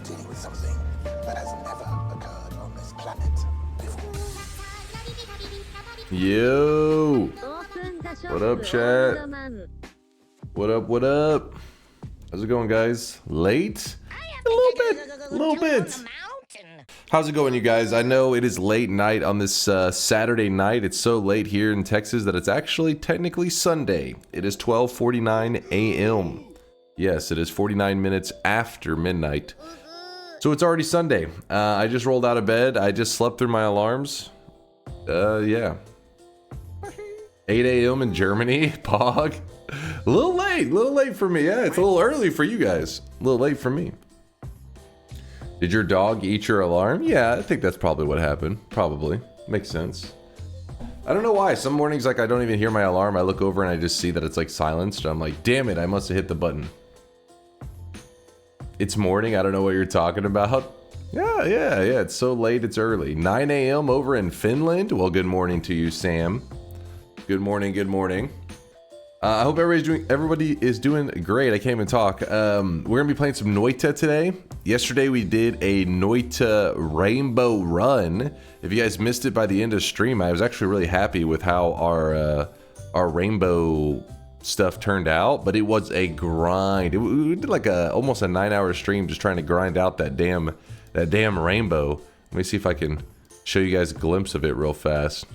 dealing with something that has never occurred on this planet before. Yo! What up, chat? What up, what up? How's it going, guys? Late? A little bit. How's it going, you guys? I know it is late night on this Saturday night. It's so late here in Texas that it's actually technically Sunday. It is 12:49 a.m. Yes, it is 49 minutes after midnight. So it's already Sunday. I just rolled out of bed. I just slept through my alarms. Yeah. 8 a.m. in Germany, Pog. A little late for me. Yeah, it's a little early for you guys. A little late for me. Did your dog eat your alarm? Yeah, I think that's probably what happened. Probably. Makes sense. I don't know why. Some mornings, like, I don't even hear my alarm. I look over and I just see that it's, like, silenced. I'm like, damn it, I must have hit the button. It's morning. I don't know what you're talking about. Yeah. It's so late, it's early. 9 a.m. over in Finland. Well, good morning to you, Sam. Good morning. I hope everybody is doing great. I can't even talk. We're gonna be playing some Noita today. Yesterday we did a Noita rainbow run. If you guys missed it by the end of stream, I was actually really happy with how our rainbow stuff turned out, but it was a grind. We did like almost a 9-hour stream just trying to grind out that damn rainbow. Let me see if I can show you guys a glimpse of it real fast.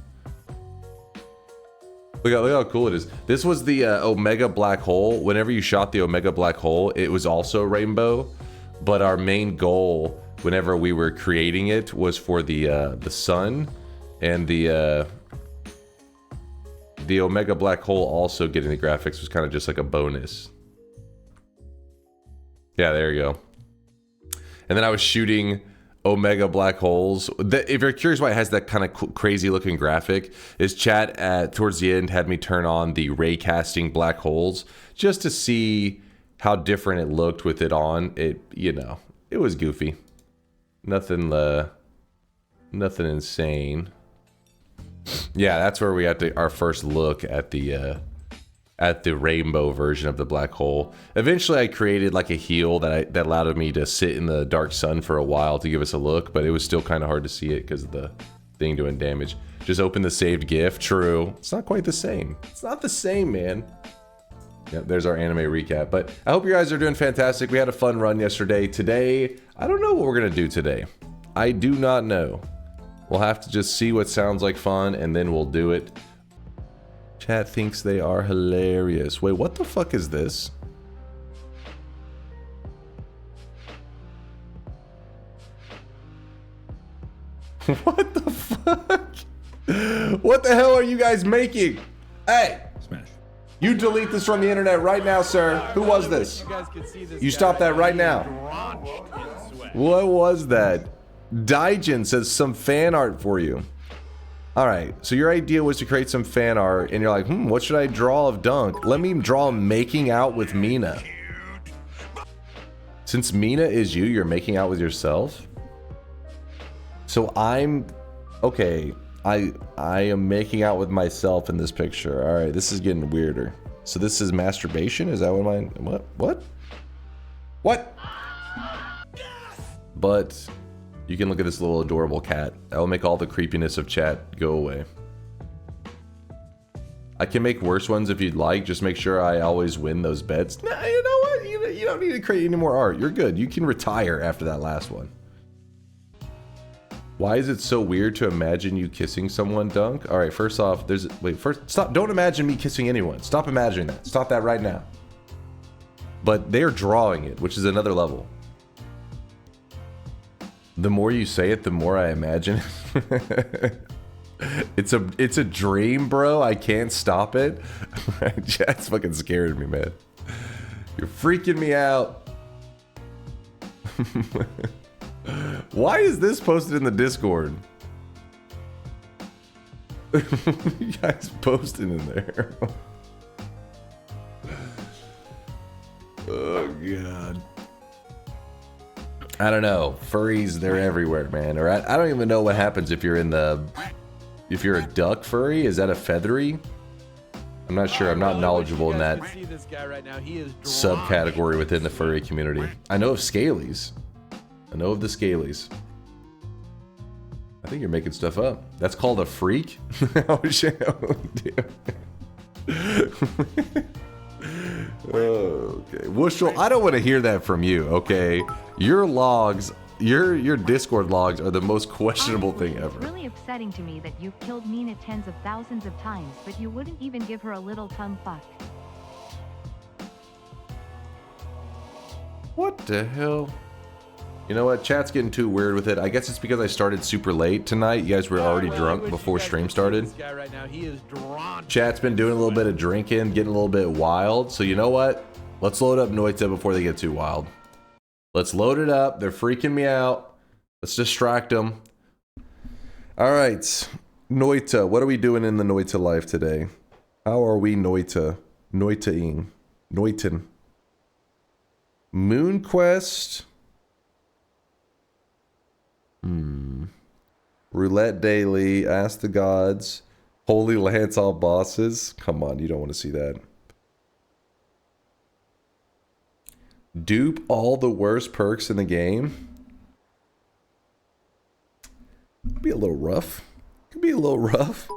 Look how cool it is. This was the Omega Black Hole. Whenever you shot the Omega Black Hole, it was also rainbow. But our main goal, whenever we were creating it, was for the sun, and the Omega Black Hole also getting the graphics was kind of just like a bonus. Yeah, there you go. And then I was shooting Omega Black Holes. If you're curious why it has that kind of crazy looking graphic, is chat towards the end had me turn on the ray casting black holes just to see how different it looked with it on. It, you know, it was goofy. Nothing insane. Yeah, that's where we got our first look at the rainbow version of the black hole. Eventually I created like a heal that allowed me to sit in the dark sun for a while to give us a look, but it was still kind of hard to see it because of the thing doing damage. Just open the saved GIF. True. It's not quite the same. It's not the same, man. Yeah, there's our anime recap. But I hope you guys are doing fantastic. We had a fun run yesterday. Today, I don't know what we're going to do today. I do not know. We'll have to just see what sounds like fun, and then we'll do it. Chat thinks they are hilarious. Wait, what the fuck is this? What the fuck? What the hell are you guys making? Hey! Smash. You delete this from the internet right now, sir. Who was this? You stop that right now. What was that? Daijin says some fan art for you. Alright, so your idea was to create some fan art, and you're like, what should I draw of Dunk? Let me draw making out with Mina. Since Mina is you, you're making out with yourself? So okay, I am making out with myself in this picture. Alright, this is getting weirder. So this is masturbation? Is that what? What? But you can look at this little adorable cat. That will make all the creepiness of chat go away. I can make worse ones if you'd like. Just make sure I always win those bets. Nah, you know what? You don't need to create any more art. You're good. You can retire after that last one. Why is it so weird to imagine you kissing someone, Dunk? All right, first off, stop. Don't imagine me kissing anyone. Stop imagining that. Stop that right now. But they're drawing it, which is another level. The more you say it, the more I imagine it. It's a dream, bro. I can't stop it. Chat's fucking scared me, man. You're freaking me out. Why is this posted in the Discord? You guys posted in there. Oh god. I don't know. Furries, they're everywhere, man. Or I don't even know what happens if you're a duck furry. Is that a feathery? I'm not sure. I'm not knowledgeable in that subcategory within the furry community. I know of scalies. I know of the scalies. I think you're making stuff up. That's called a freak? Oh, shit. Oh, okay. Wushel, I don't want to hear that from you, okay? Your logs, your Discord logs are the most questionable thing ever. It's really upsetting to me that you've killed Mina tens of thousands of times, but you wouldn't even give her a little tongue fuck. What the hell? You know what? Chat's getting too weird with it. I guess it's because I started super late tonight. You guys were already drunk before stream started. This guy right now, he is drunk. Chat's been doing a little bit of drinking, getting a little bit wild. So you know what? Let's load up Noita before they get too wild. Let's load it up. They're freaking me out. Let's distract them. All right. Noita. What are we doing in the Noita life today? How are we Noita? Noita-ing. Noitin. Moon Quest. Roulette Daily, Ask the Gods, Holy Lance all bosses. Come on, you don't want to see that. Dupe all the worst perks in the game. Could be a little rough. Could be a little rough.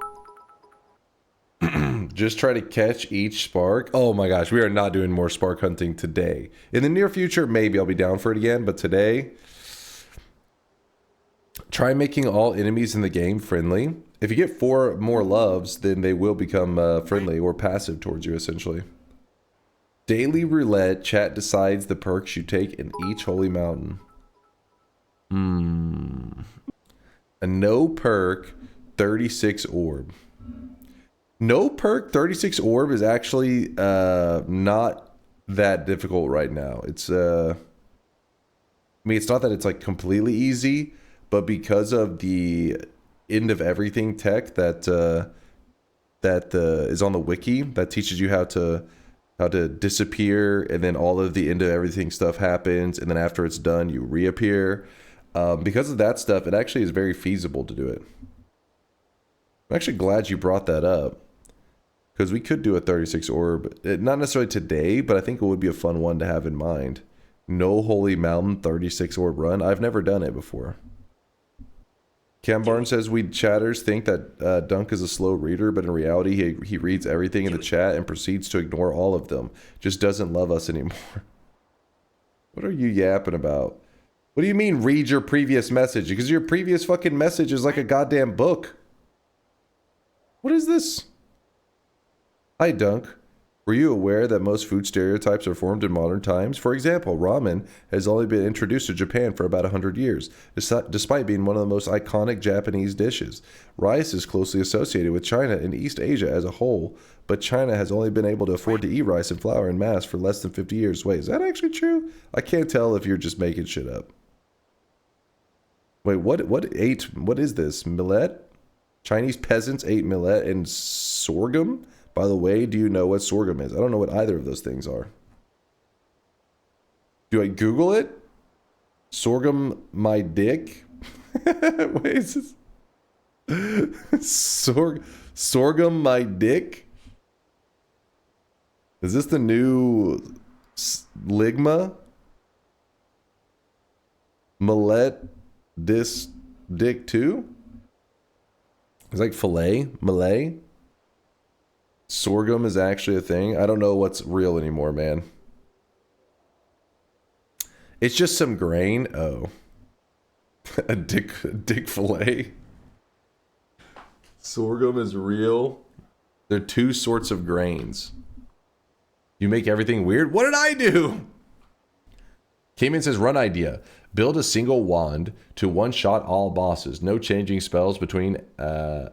Just try to catch each spark. Oh my gosh, we are not doing more spark hunting today. In the near future, maybe I'll be down for it again, but today... Try making all enemies in the game friendly. If you get 4 more loves, then they will become friendly or passive towards you, essentially. Daily roulette. Chat decides the perks you take in each holy mountain. A no perk 36 orb. No perk 36 orb is actually not that difficult right now. It's I mean, it's not that it's like completely easy, but because of the end of everything tech that is on the wiki that teaches you how to disappear, and then all of the end of everything stuff happens, and then after it's done you reappear. Because of that stuff, it actually is very feasible to do it. I'm actually glad you brought that up, because we could do a 36 orb, not necessarily today, but I think it would be a fun one to have in mind. No Holy Mountain 36 orb run. I've never done it before. Cam Barnes says we chatters think that Dunk is a slow reader, but in reality he reads everything in the chat and proceeds to ignore all of them. Just doesn't love us anymore. What are you yapping about? What do you mean read your previous message? Because your previous fucking message is like a goddamn book. What is this? Hi Dunk. Were you aware that most food stereotypes are formed in modern times? For example, ramen has only been introduced to Japan for about 100 years, despite being one of the most iconic Japanese dishes. Rice is closely associated with China and East Asia as a whole, but China has only been able to afford to eat rice and flour en masse for less than 50 years. Wait, is that actually true? I can't tell if you're just making shit up. Wait, what is this? Millet? Chinese peasants ate millet and sorghum? By the way, do you know what sorghum is? I don't know what either of those things are. Do I Google it? Sorghum my dick? Wait, is this? Sorghum my dick? Is this the new ligma? Millet this dick too? It's like filet? Malay? Sorghum is actually a thing. I don't know what's real anymore, man. It's just some grain. Oh. a dick fillet. Sorghum is real. There are 2 sorts of grains. You make everything weird? What did I do? Cayman says run idea. Build a single wand to one-shot all bosses. No changing spells between No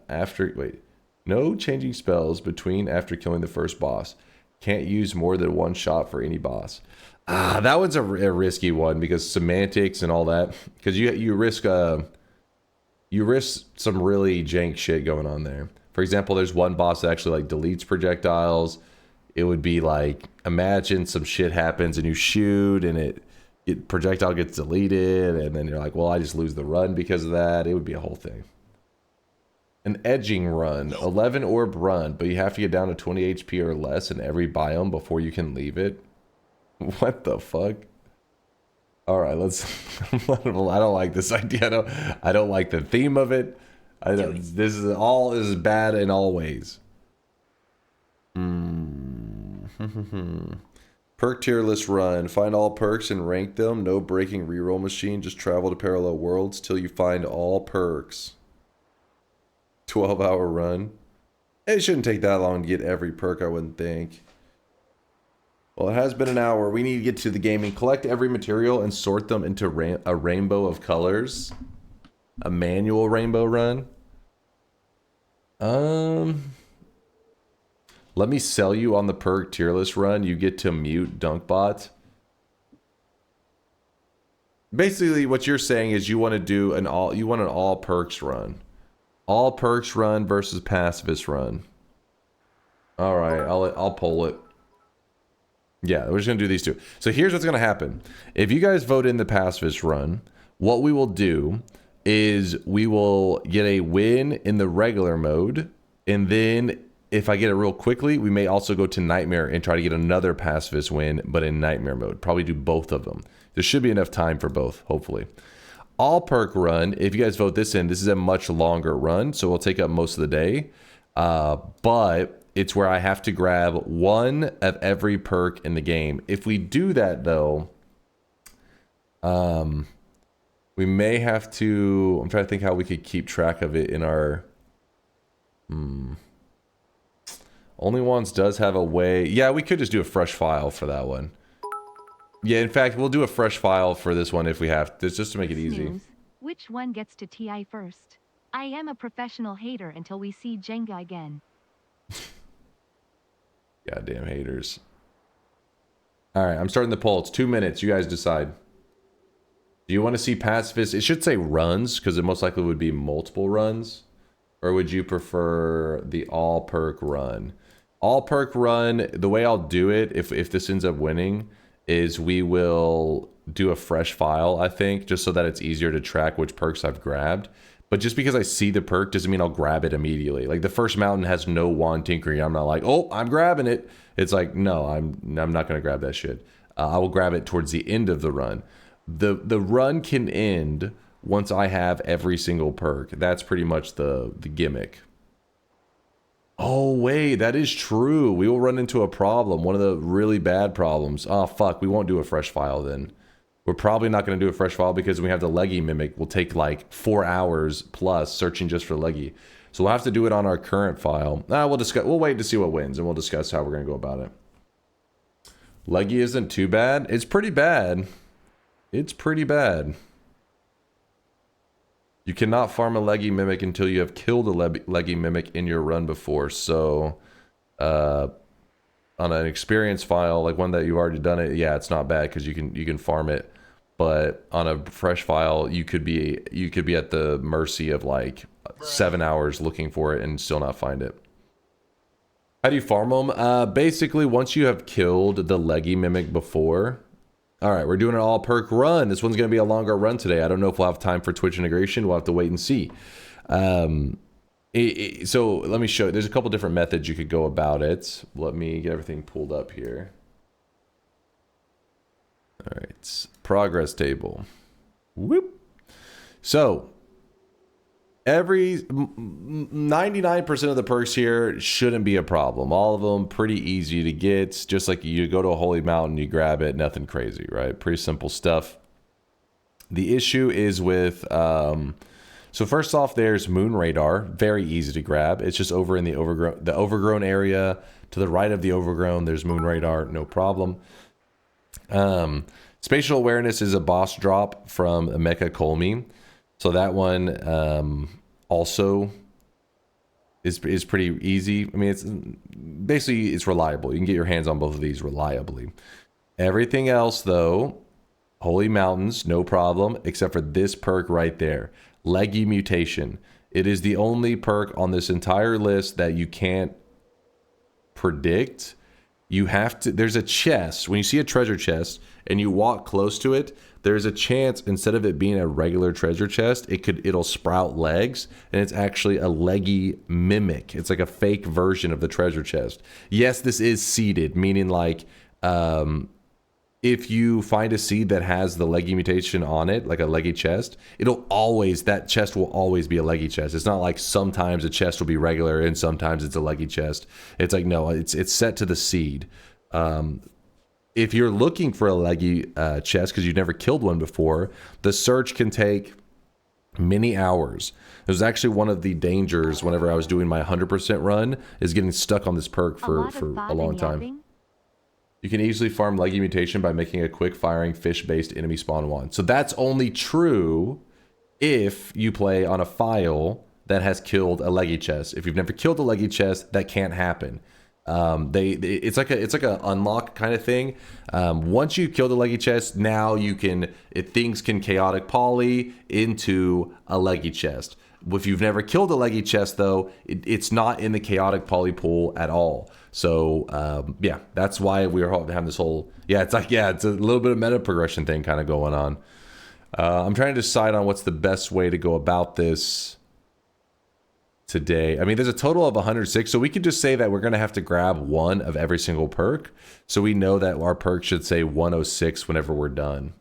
changing spells between after killing the first boss. Can't use more than 1 shot for any boss. That one's a risky one because semantics and all that. Because you risk some really jank shit going on there. For example, there's one boss that actually like deletes projectiles. It would be like, imagine some shit happens and you shoot and projectile gets deleted, and then you're like, well, I just lose the run because of that. It would be a whole thing. An edging run, 11 orb run, but you have to get down to 20 HP or less in every biome before you can leave it. What the fuck? All right, let's. I don't like this idea. I don't like the theme of it. This is all is bad in all ways. Perk tier list run. Find all perks and rank them. No breaking reroll machine. Just travel to parallel worlds till you find all perks. 12-hour run. It shouldn't take that long to get every perk, I wouldn't think. Well, it has been an hour. We need to get to the game and collect every material and sort them into a rainbow of colors. A manual rainbow run. Let me sell you on the perk tier list run. You get to mute DunkBot. Basically, what you're saying is you want to do an all perks run. All perks run versus pacifist run. All right, I'll poll it. Yeah, we're just gonna do these two. So here's what's gonna happen. If you guys vote in the pacifist run, what we will do is we will get a win in the regular mode, and then if I get it real quickly, we may also go to nightmare and try to get another pacifist win, but in nightmare mode. Probably do both of them. There should be enough time for both, hopefully. All perk run, if you guys vote this in, this is a much longer run, so we'll take up most of the day. But it's where I have to grab one of every perk in the game. If we do that, though, we may have to... I'm trying to think how we could keep track of it in our... Only Ones does have a way... Yeah, we could just do a fresh file for that one. Yeah, in fact, we'll do a fresh file for this one if we have to, just to make it easy. Which one gets to TI first? I am a professional hater until we see Jenga again. Goddamn haters. Alright, I'm starting the poll. It's 2 minutes. You guys decide. Do you want to see pacifists? It should say runs, because it most likely would be multiple runs. Or would you prefer the all perk run? All perk run, the way I'll do it, if this ends up winning, is we will do a fresh file, I think, just so that it's easier to track which perks I've grabbed. But just because I see the perk doesn't mean I'll grab it immediately. Like the first mountain has no wand tinkering. I'm not like, oh, I'm grabbing it. It's like, no, I'm not going to grab that shit. I will grab it towards the end of the run. The run can end once I have every single perk. That's pretty much the gimmick. Oh, wait, that is true. We will run into a problem. One of the really bad problems. Oh, fuck, we won't do a fresh file then. We're probably not going to do a fresh file because we have the leggy mimic. We'll take like 4 hours plus searching just for leggy. So we'll have to do it on our current file. We'll wait to see what wins and we'll discuss how we're going to go about it. Leggy isn't too bad. It's pretty bad. It's pretty bad. You cannot farm a leggy mimic until you have killed a leggy mimic in your run before. So, on an experience file, like one that you've already done it, yeah, it's not bad because you can farm it. But on a fresh file, you could be at the mercy of like 7 hours looking for it and still not find it. How do you farm them? Basically, once you have killed the leggy mimic before. All right, we're doing an all perk run. This one's going to be a longer run today. I don't know if we'll have time for Twitch integration. We'll have to wait and see. So let me show you. There's a couple different methods you could go about it. Let me get everything pulled up here. All right, progress table. Whoop. So every 99% of the perks here shouldn't be a problem. All of them pretty easy to get. Just like you go to a holy mountain, you grab it, nothing crazy, right? Pretty simple stuff. The issue is with, so first off, there's Moon Radar, very easy to grab. It's just over in the overgrown area. To the right of the overgrown, there's Moon Radar, no problem. Spatial Awareness is a boss drop from Mecha Kolmi. So that one also is pretty easy. I mean, it's basically it's reliable. You can get your hands on both of these reliably. Everything else, though, Holy Mountains, no problem, except for this perk right there, Leggy Mutation. It is the only perk on this entire list that you can't predict. You have to, there's a chest. When you see a treasure chest and you walk close to it, there's a chance instead of it being a regular treasure chest, it'll sprout legs, and it's actually a leggy mimic. It's like a fake version of the treasure chest. Yes, this is seeded, meaning like if you find a seed that has the leggy mutation on it, like a leggy chest, that chest will always be a leggy chest. It's not like sometimes a chest will be regular and sometimes it's a leggy chest. It's like, no, it's set to the seed. If you're looking for a leggy chest because you've never killed one before, the search can take many hours. It was actually one of the dangers whenever I was doing my 100% run, is getting stuck on this perk for a long time. You can easily farm leggy mutation by making a quick firing fish-based enemy spawn one. So that's only true if you play on a file that has killed a leggy chest. If you've never killed a leggy chest, that can't happen. It's like a unlock kind of thing. Once you kill the leggy chest, now you can, things can chaotic poly into a leggy chest. If you've never killed a leggy chest though, it's not in the chaotic poly pool at all. So yeah, that's why we're having this whole, it's a little bit of meta progression thing kind of going on. I'm trying to decide on what's the best way to go about this today. I mean, there's a total of 106, so we could just say that we're going to have to grab one of every single perk, so we know that our perk should say 106 whenever we're done.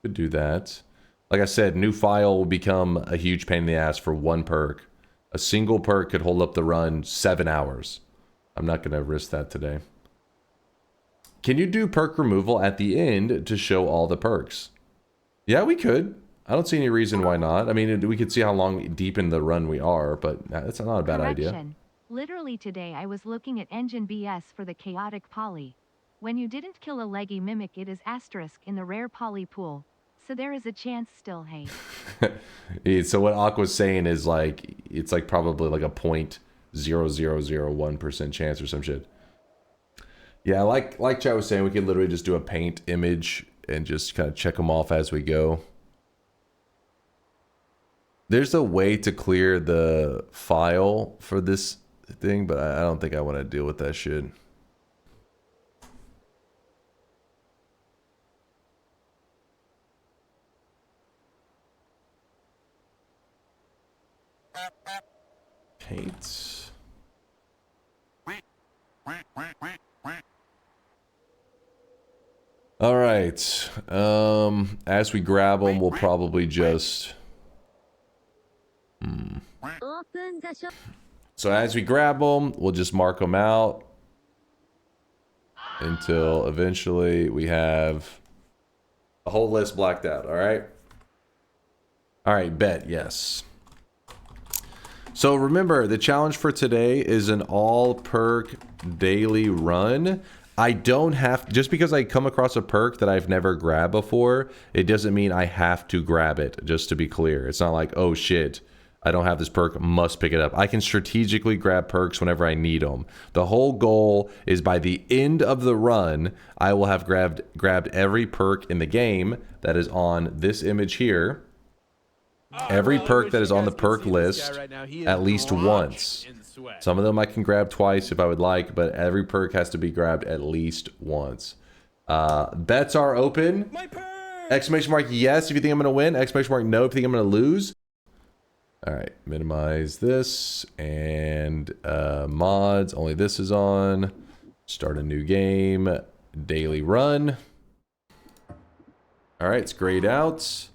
Could do that. Like I said, new file will become a huge pain in the ass for one perk. A single perk could hold up the run 7 hours. I'm not going to risk that today. Can you do perk removal at the end to show all the perks? Yeah, we could. I don't see any reason why not. I mean, we could see how long deep in the run we are, but that's not a bad idea. Literally today I was looking at engine BS for the chaotic poly. When you didn't kill a leggy mimic, it is asterisk in the rare poly pool. So there is a chance still, hey. So what Aqua's saying is like, it's like probably like a 0.0001% chance or some shit. Yeah, like Chat was saying, we could literally just do a paint image and just kind of check them off as we go. There's a way to clear the file for this thing, but I don't think I want to deal with that shit. Paint. All right. As we grab them, we'll probably just... So as we grab them, we'll just mark them out until eventually we have a whole list blacked out. All right. All right, bet. Yes. So remember, the challenge for today is an all perk daily run. I don't have, just because I come across a perk that I've never grabbed before, it doesn't mean I have to grab it, just to be clear. It's not like, oh shit, I don't have this perk, must pick it up. I can strategically grab perks whenever I need them. The whole goal is by the end of the run, I will have grabbed every perk in the game that is on this image here. Every perk that is on the perk list at least once. Some of them I can grab twice if I would like, but every perk has to be grabbed at least once. Bets are open. Exclamation mark yes if you think I'm going to win. Exclamation mark no if you think I'm going to lose. All right, minimize this and mods. Only this is on. Start a new game. Daily run. All right, it's grayed out.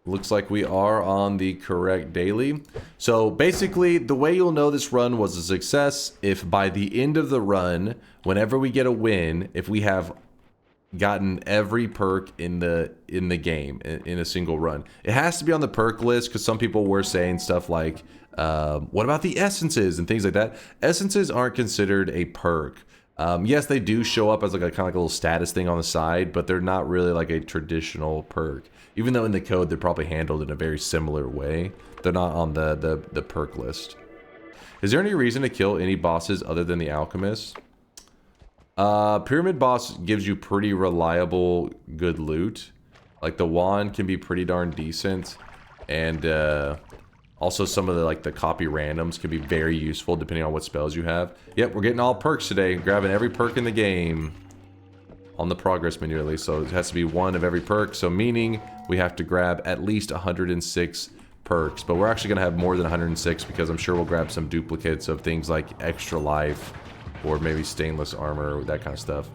Looks like we are on the correct daily. So basically, the way you'll know this run was a success if by the end of the run, whenever we get a win, if we have gotten every perk in the game in a single run. It has to be on the perk list because some people were saying stuff like, what about the essences and things like that? Essences aren't considered a perk. Yes, they do show up as like a kind of like a little status thing on the side, but they're not really like a traditional perk. Even though in the code they're probably handled in a very similar way, they're not on the perk list. Is there any reason to kill any bosses other than the Alchemist? Pyramid boss gives you pretty reliable good loot. Like the wand can be pretty darn decent, and also some of the copy randoms can be very useful depending on what spells you have. Yep, we're getting all perks today, grabbing every perk in the game on the progress menu at least. So it has to be one of every perk, so meaning we have to grab at least 106 perks, but we're actually gonna have more than 106 because I'm sure we'll grab some duplicates of things like extra life or maybe stainless armor, that kind of stuff.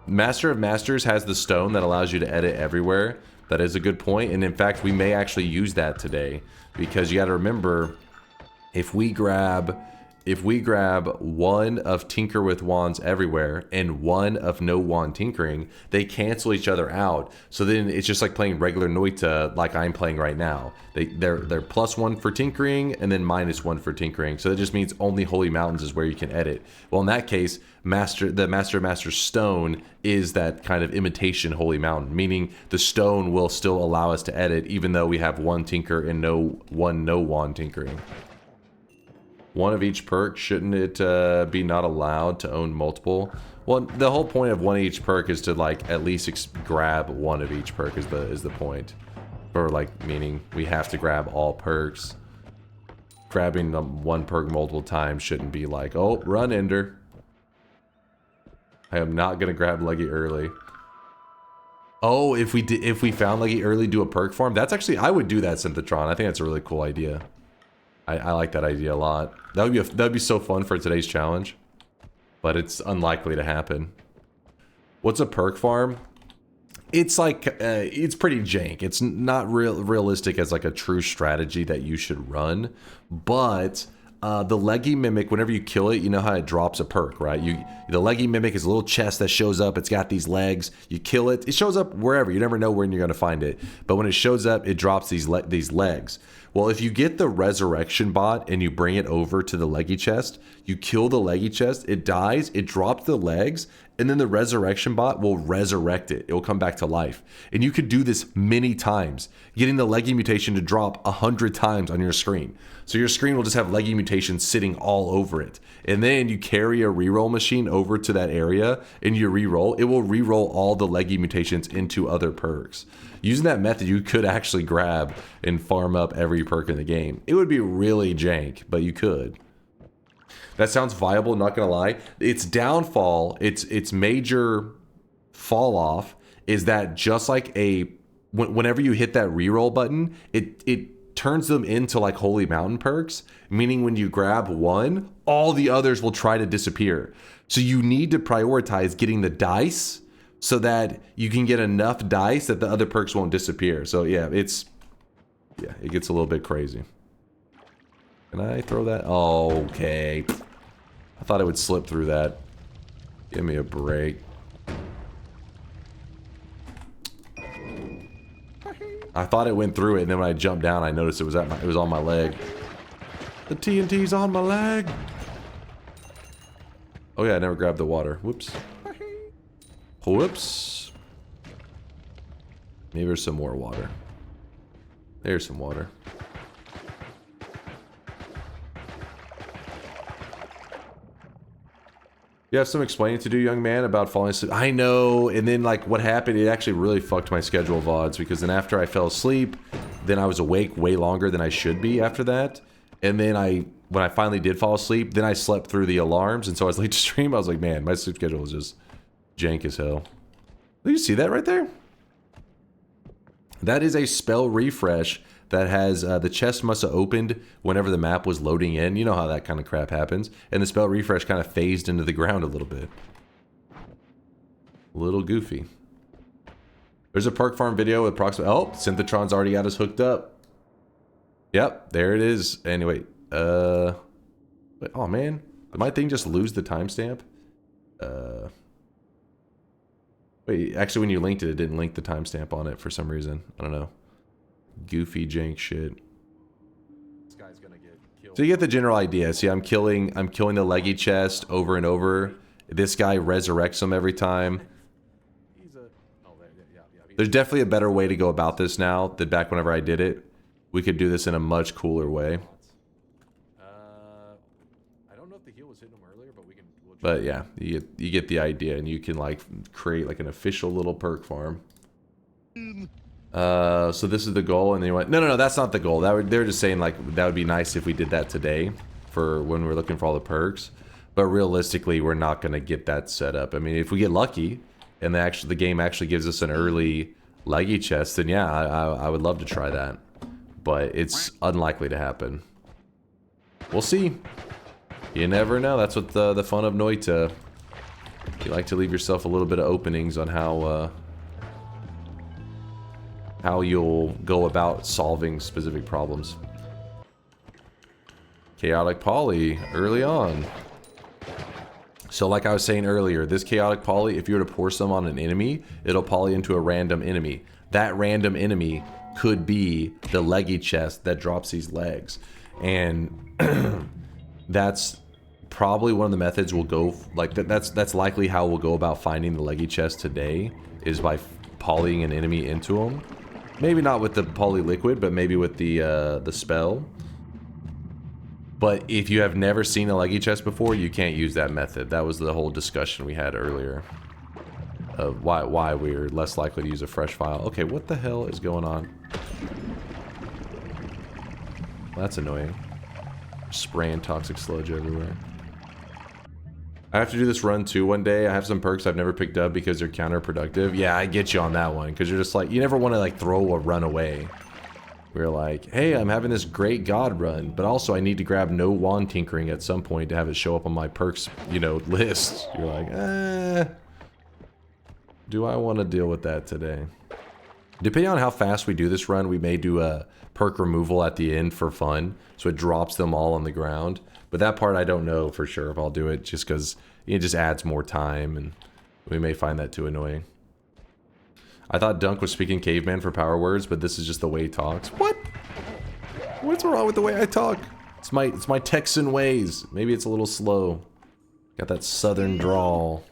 Master of Masters has the stone that allows you to edit everywhere. That is a good point, and in fact, we may actually use that today, because you got to remember, if we grab one of Tinker with Wands Everywhere and one of No Wand Tinkering, they cancel each other out. So then it's just like playing regular Noita, like I'm playing right now. They're +1 for Tinkering and then -1 for Tinkering. So that just means only Holy Mountains is where you can edit. Well, in that case, the Master of Masters stone is that kind of imitation Holy Mountain, meaning the stone will still allow us to edit even though we have one Tinker and no Wand Tinkering. One of each perk, shouldn't it be not allowed to own multiple? Well, the whole point of one of each perk is to like at least grab one of each perk is the point. Or like meaning we have to grab all perks. Grabbing one perk multiple times shouldn't be like, oh, run Ender. I am not gonna grab Leggy early. Oh, if we found Leggy early, do a perk farm. That's actually, I would do that, Synthetron. I think that's a really cool idea. I like that idea a lot. That would be so fun for today's challenge, but it's unlikely to happen. What's a perk farm? It's like it's pretty jank. It's not realistic as like a true strategy that you should run, but the Leggy Mimic, whenever you kill it, you know how it drops a perk, right? The Leggy Mimic is a little chest that shows up. It's got these legs. You kill it. It shows up wherever. You never know when you're going to find it. But when it shows up, it drops these legs. Well, if you get the resurrection bot and you bring it over to the Leggy chest, you kill the Leggy chest, it dies, it drops the legs, and then the resurrection bot will resurrect it. It will come back to life. And you could do this many times, getting the Leggy mutation to drop 100 times on your screen. So your screen will just have Leggy mutations sitting all over it. And then you carry a reroll machine over to that area and you reroll. It will reroll all the Leggy mutations into other perks. Using that method, you could actually grab and farm up every perk in the game. It would be really jank, but you could. That sounds viable, not gonna lie. Its downfall, its major fall off is that just like whenever you hit that reroll button, it turns them into like Holy Mountain perks, meaning when you grab one, all the others will try to disappear. So you need to prioritize getting the dice so that you can get enough dice that the other perks won't disappear. So yeah, it gets a little bit crazy. Can I throw that? Oh, okay. I thought I would slip through that. Give me a break. I thought it went through it, and then when I jumped down, I noticed it was on my leg. The TNT's on my leg. Oh yeah, I never grabbed the water. Whoops. Whoops. Maybe there's some more water. There's some water. You have some explaining to do, young man, about falling asleep. I know, and then like what happened, it actually really fucked my schedule of VODs, because then after I fell asleep, then I was awake way longer than I should be after that. And then when I finally did fall asleep, then I slept through the alarms, and so I was late to stream. I was like, man, my sleep schedule is just jank as hell. Did you see that right there? That is a spell refresh that has the chest must have opened whenever the map was loading in. You know how that kind of crap happens. And the spell refresh kind of phased into the ground a little bit. A little goofy. There's a perk farm video with approximately... Oh, Synthetron's already got us hooked up. Yep, there it is. Anyway, oh man, did my thing just lose the timestamp? Wait, actually when you linked it, it didn't link the timestamp on it for some reason. I don't know. Goofy jank shit. This guy's gonna get killed. So you get the general idea. See, I'm killing the Leggy chest over and over. This guy resurrects him every time. There's definitely a better way to go about this now than back whenever I did it. We could do this in a much cooler way. I don't know if the heal was hitting him earlier, but we can. But yeah, you get the idea, and you can like create like an official little perk farm. So this is the goal, and they went, no, that's not the goal. They're just saying like that would be nice if we did that today for when we're looking for all the perks. But realistically, we're not gonna get that set up. I mean, if we get lucky, and the game actually gives us an early Leggy chest, then yeah, I would love to try that. But it's unlikely to happen. We'll see. You never know. That's what the fun of Noita. You like to leave yourself a little bit of openings on how you'll go about solving specific problems. Chaotic poly early on. So like I was saying earlier, this chaotic poly, if you were to pour some on an enemy, it'll poly into a random enemy. That random enemy could be the leggy chest that drops these legs. And that's probably one of the methods we'll go, like that's likely how we'll go about finding the leggy chest today, is by polying an enemy into them. Maybe not with the poly liquid, but maybe with the spell. But if you have never seen a leggy chest before, you can't use that method. That was the whole discussion we had earlier of why we're less likely to use a fresh file. Okay, what the hell is going on? That's annoying. Spraying toxic sludge everywhere. I have to do this run too one day. I have some perks I've never picked up because they're counterproductive. Yeah, I get you on that one, because you're just like, you never want to like throw a run away. We're like, hey, I'm having this great god run, but also I need to grab no wand tinkering at some point to have it show up on my perks, you know, list. You're like, do I want to deal with that today? Depending on how fast we do this run, we may do a perk removal at the end for fun, so it drops them all on the ground. But that part I don't know for sure if I'll do it, just because it just adds more time, and we may find that too annoying. I thought Dunk was speaking caveman for power words, but this is just the way he talks. What? What's wrong with the way I talk? It's my Texan ways. Maybe it's a little slow. Got that southern drawl.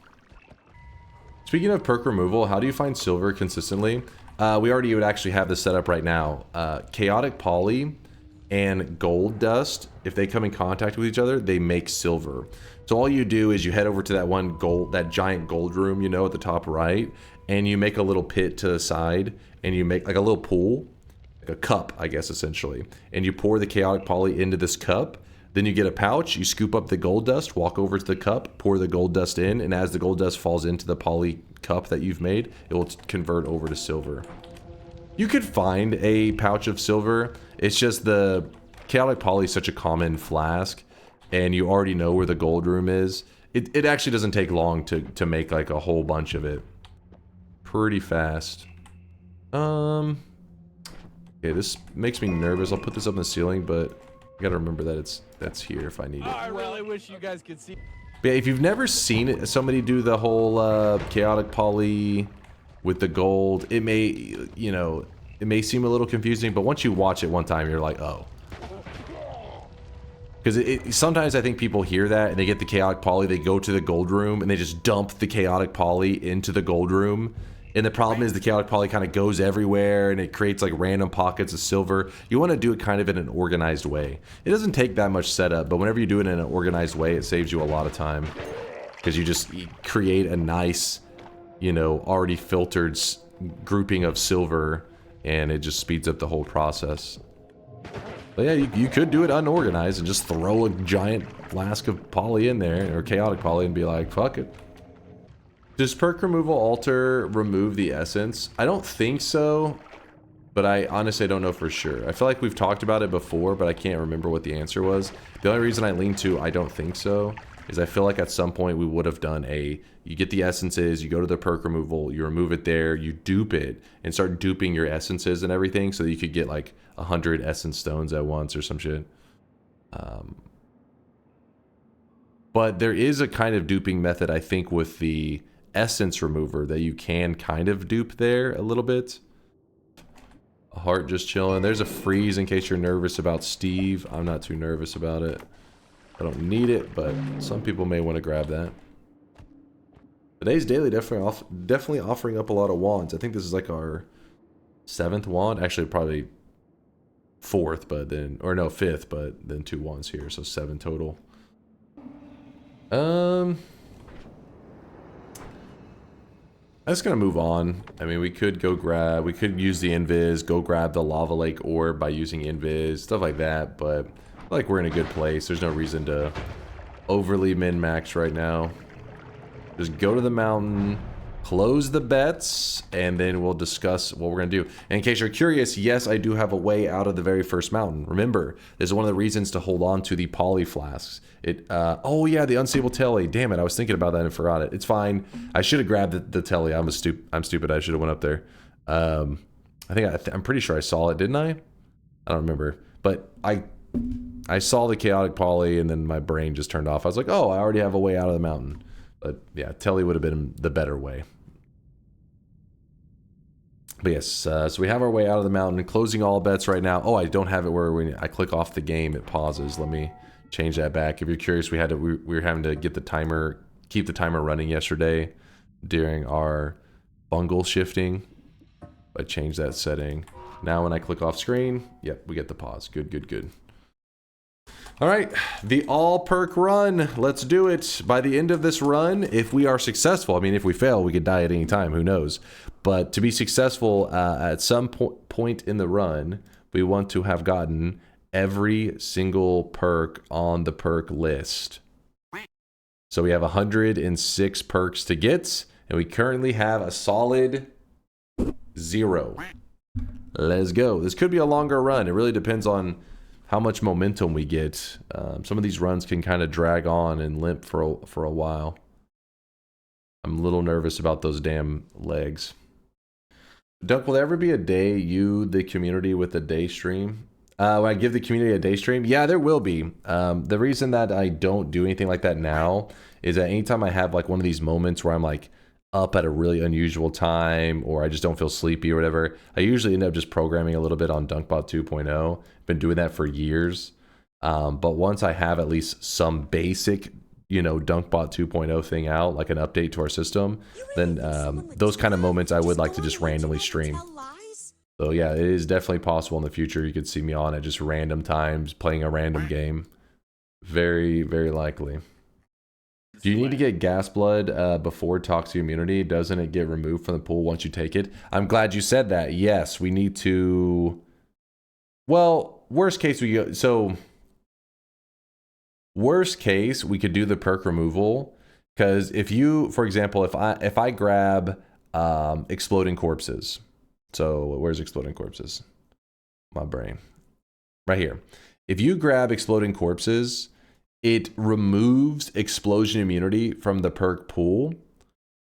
Speaking of perk removal, how do you find silver consistently? We already would actually have this set up right now. Chaotic poly and gold dust, if they come in contact with each other, they make silver. So all you do is you head over to that giant gold room, you know, at the top right, and you make a little pit to the side, and you make like a little pool, like a cup, I guess, essentially. And you pour the chaotic poly into this cup. Then you get a pouch, you scoop up the gold dust, walk over to the cup, pour the gold dust in, and as the gold dust falls into the poly cup that you've made, it will convert over to silver. You could find a pouch of silver. It's just the chaotic poly is such a common flask, and you already know where the gold room is. It actually doesn't take long to make like a whole bunch of it. Pretty fast. Okay, this makes me nervous. I'll put this up in the ceiling, but I gotta remember that that's here if I need it. I really wish you guys could see. But if you've never seen somebody do the whole chaotic poly with the gold, it may, you know, it may seem a little confusing, but once you watch it one time, you're like, oh. Because sometimes I think people hear that and they get the chaotic poly, they go to the gold room and they just dump the chaotic poly into the gold room. And the problem is the chaotic poly kind of goes everywhere and it creates like random pockets of silver. You want to do it kind of in an organized way. It doesn't take that much setup, but whenever you do it in an organized way, it saves you a lot of time. Because you just create a nice, you know, already filtered grouping of silver, and it just speeds up the whole process. But yeah, you could do it unorganized and just throw a giant flask of poly in there, or chaotic poly, and be like, fuck it. Does perk removal alter remove the essence? I don't think so, but I honestly don't know for sure. I feel like we've talked about it before, but I can't remember what the answer was. The only reason I lean to I don't think so is I feel like at some point we would have done you get the essences, you go to the perk removal, you remove it there, you dupe it, and start duping your essences and everything so that you could get like 100 essence stones at once or some shit. But there is a kind of duping method, I think, with the essence remover that you can kind of dupe there a little bit. A heart just chilling. There's a freeze in case you're nervous about Steve. I'm not too nervous about it. I don't need it, but some people may want to grab that. Today's daily definitely offering up a lot of wands. I think this is like our 7th wand. Actually, probably 4th, but then, or no, 5th, but then 2 wands here, so 7 total. I'm just gonna move on. I mean, we could use the invis, go grab the lava lake orb by using invis, stuff like that, but I feel like we're in a good place. There's no reason to overly min-max right now. Just go to the mountain, close the bets, and then we'll discuss what we're going to do. And in case you're curious, yes, I do have a way out of the very first mountain. Remember, this is one of the reasons to hold on to the poly flasks. Oh yeah, the unstable telly. Damn it, I was thinking about that and forgot it. It's fine. I should have grabbed the telly. I'm stupid. I should have went up there. I'm pretty sure I saw it, didn't I? I don't remember. But I saw the chaotic poly, and then my brain just turned off. I was like, oh, I already have a way out of the mountain. But yeah, telly would have been the better way. But yes, so we have our way out of the mountain, closing all bets right now. Oh, I don't have it where when I click off the game, it pauses. Let me change that back. If you're curious, we were having to get the timer, keep the timer running yesterday during our bungle shifting. I changed that setting. Now when I click off screen, yep, we get the pause. Good, good, good. All right, the all perk run. Let's do it. By the end of this run, if we are successful, I mean, if we fail, we could die at any time. Who knows? But to be successful at some point in the run, we want to have gotten every single perk on the perk list. So we have 106 perks to get, and we currently have a solid 0. Let's go. This could be a longer run. It really depends on how much momentum we get. Some of these runs can kind of drag on and limp for a while. I'm a little nervous about those damn legs. Dunk, will there ever be a day you, the community, with a day stream? When I give the community a day stream? Yeah, there will be. The reason that I don't do anything like that now is that anytime I have like one of these moments where I'm like up at a really unusual time, or I just don't feel sleepy or whatever, I usually end up just programming a little bit on DunkBot 2.0. Been doing that for years. But once I have at least some basic, DunkBot 2.0 thing out, like an update to our system, then those kind of moments I would like to just randomly stream. So yeah, it is definitely possible in the future you could see me on at just random times playing a random game. Very, very likely. Do you need to get gas blood before toxic immunity? Doesn't it get removed from the pool once you take it? I'm glad you said that. Yes, we need to... Well, worst case we go... So, worst case, we could do the perk removal. Because if you, for example, if I grab exploding corpses. So, where's exploding corpses? My brain. Right here. If you grab exploding corpses, it removes explosion immunity from the perk pool,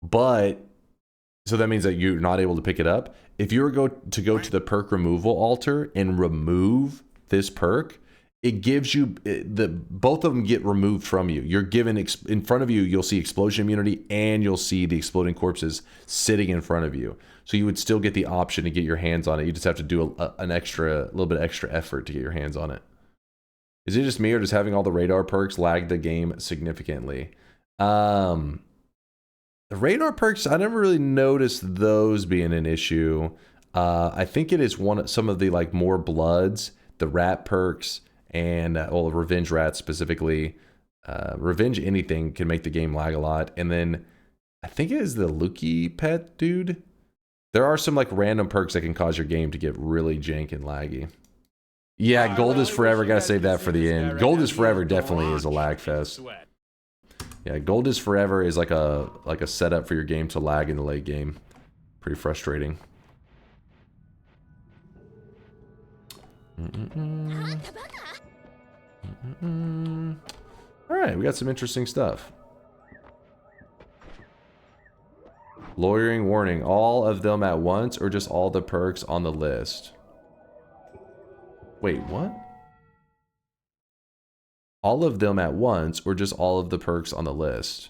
but so that means that you're not able to pick it up. If you were to go to the perk removal altar and remove this perk, it gives you both of them get removed from you. You're given in front of you, you'll see explosion immunity, and you'll see the exploding corpses sitting in front of you. So you would still get the option to get your hands on it. You just have to do a little bit extra effort to get your hands on it. Is it just me, or does having all the radar perks lag the game significantly? The radar perks, I never really noticed those being an issue. I think it is some of the like more bloods, the rat perks, and revenge rats specifically. Revenge anything can make the game lag a lot. And then I think it is the Lukey pet dude. There are some like random perks that can cause your game to get really jank and laggy. Yeah, Gold is Forever, gotta save that for the end. Gold is Forever definitely is a lag fest. Yeah, Gold is Forever is like a setup for your game to lag in the late game. Pretty frustrating. Alright, we got some interesting stuff. Lawyering warning, all of them at once or just all the perks on the list? Wait, what? All of them at once, or just all of the perks on the list?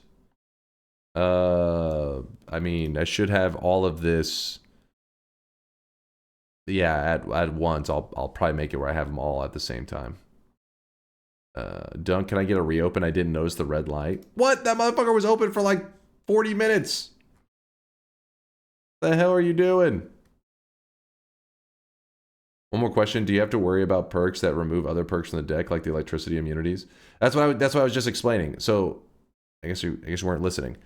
I mean, I should have all of this. Yeah, at once. I'll probably make it where I have them all at the same time. Dunk, can I get a reopen? I didn't notice the red light. What? That motherfucker was open for like 40 minutes. The hell are you doing? One more question. Do you have to worry about perks that remove other perks from the deck, like the electricity immunities? That's what I was just explaining. So, I guess you weren't listening.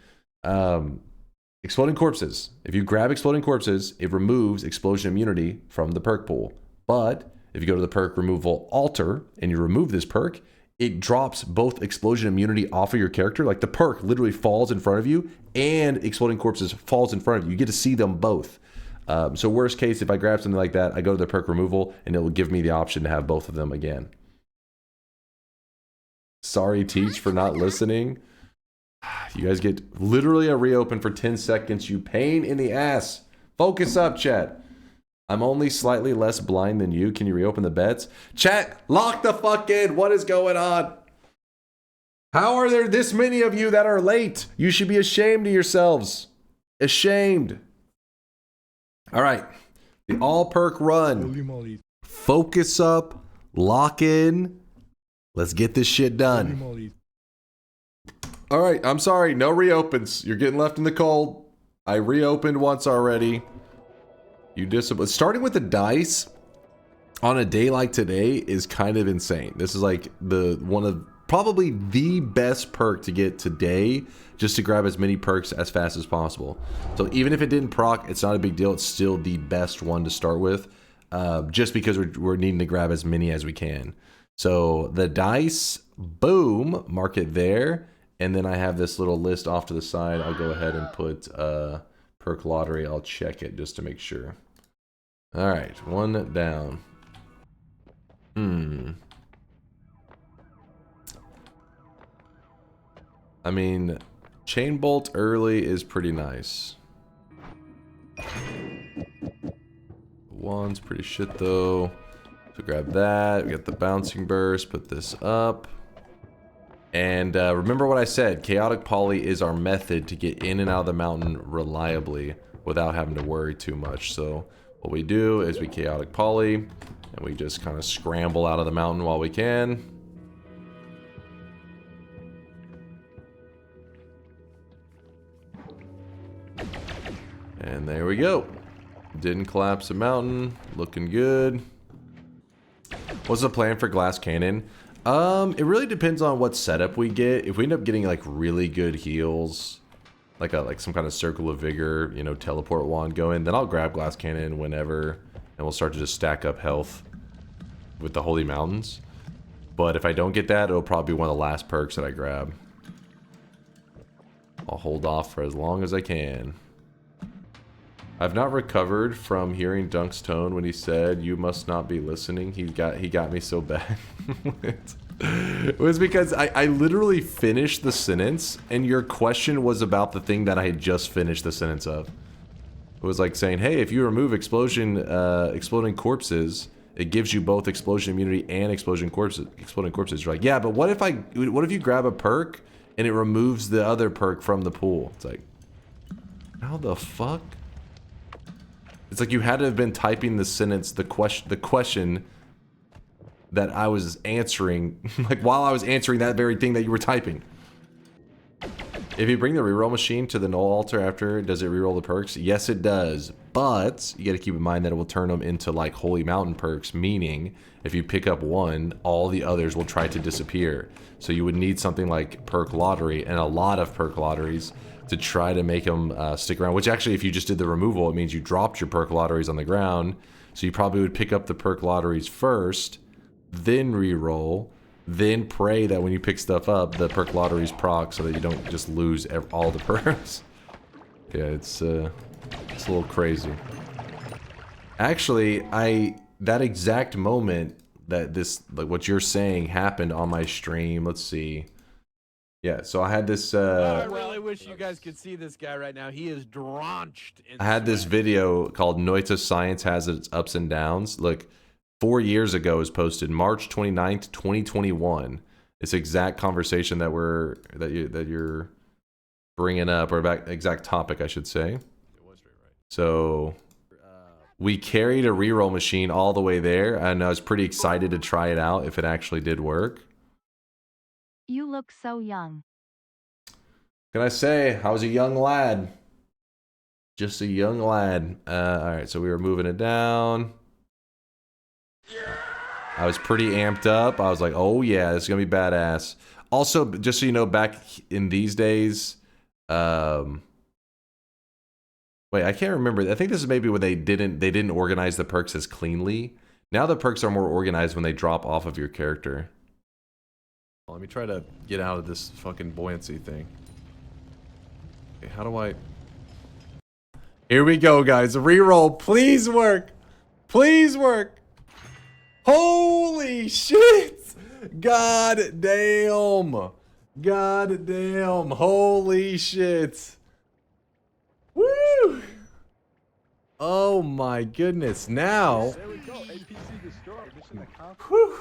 Exploding corpses. If you grab exploding corpses, it removes explosion immunity from the perk pool. But if you go to the perk removal altar and you remove this perk, it drops both explosion immunity off of your character. Like the perk literally falls in front of you and exploding corpses falls in front of you. You get to see them both. So worst case, if I grab something like that, I go to the perk removal and it will give me the option to have both of them again. Sorry, Teach, for not listening. You guys get literally a reopen for 10 seconds. You pain in the ass. Focus up, chat. I'm only slightly less blind than you. Can you reopen the bets? Chat, lock the fuck in. What is going on? How are there this many of you that are late? You should be ashamed of yourselves. Ashamed. All right. The all perk run. Focus up. Lock in. Let's get this shit done. All right. I'm sorry. No reopens. You're getting left in the cold. I reopened once already. You discipline. Starting with the dice on a day like today is kind of insane. This is like one of probably the best perk to get today, just to grab as many perks as fast as possible. So even if it didn't proc, it's not a big deal. It's still the best one to start with, just because we're needing to grab as many as we can. So the dice, boom, mark it there. And then I have this little list off to the side. I'll go ahead and put perk lottery. I'll check it just to make sure. All right, one down. I mean, chain bolt early is pretty nice. One's pretty shit though. So grab that. We got the bouncing burst. Put this up. And remember what I said. Chaotic poly is our method to get in and out of the mountain reliably without having to worry too much. So what we do is we chaotic poly, and we just kind of scramble out of the mountain while we can. And there we go. Didn't collapse the mountain. Looking good. What's the plan for glass cannon? It really depends on what setup we get. If we end up getting like really good heals, like some kind of circle of vigor, you know, teleport wand going, then I'll grab glass cannon whenever, and we'll start to just stack up health with the holy mountains. But if I don't get that, it'll probably be one of the last perks that I grab. I'll hold off for as long as I can. I've not recovered from hearing Dunk's tone when he said, "You must not be listening." He got me so bad. It was because I literally finished the sentence, and your question was about the thing that I had just finished the sentence of. It was like saying, hey, if you remove exploding corpses, it gives you both explosion immunity and exploding corpses. You're like, yeah, but what if you grab a perk and it removes the other perk from the pool? It's like, how the fuck? It's like you had to have been typing the sentence, the question that I was answering, like while I was answering that very thing that you were typing. If you bring the reroll machine to the null altar after, does it reroll the perks? Yes, it does. But you got to keep in mind that it will turn them into like holy mountain perks, meaning if you pick up one, all the others will try to disappear. So you would need something like perk lottery and a lot of perk lotteries to try to make them stick around. Which actually, if you just did the removal, it means you dropped your perk lotteries on the ground. So you probably would pick up the perk lotteries first, then reroll, then pray that when you pick stuff up, the perk lotteries proc so that you don't just lose all the perks. Yeah, it's a little crazy. Actually, that exact moment that like what you're saying happened on my stream. Let's see. Yeah, so I had this. I really wish you guys could see this guy right now. He is drenched in I had this video called Noita Science Has Its Ups and Downs. Look, 4 years ago is posted March 29th, 2021. This exact conversation that you're bringing up, or exact topic, I should say. So we carried a reroll machine all the way there, and I was pretty excited to try it out if it actually did work. You look so young. Can I say I was a young lad? Just a young lad. All right, so we were moving it down. I was pretty amped up. I was like, oh yeah, this is gonna be badass. Also, just so you know, back in these days, wait, I can't remember. I think this is maybe when they didn't organize the perks as cleanly. Now the perks are more organized when they drop off of your character. Let me try to get out of this fucking buoyancy thing. Okay, how do I... Here we go, guys. Reroll. Please work. Please work. Holy shit. God damn. God damn. Holy shit. Woo. Oh my goodness. Now. There we go. APC destroyed. Mission accomplished. Whew.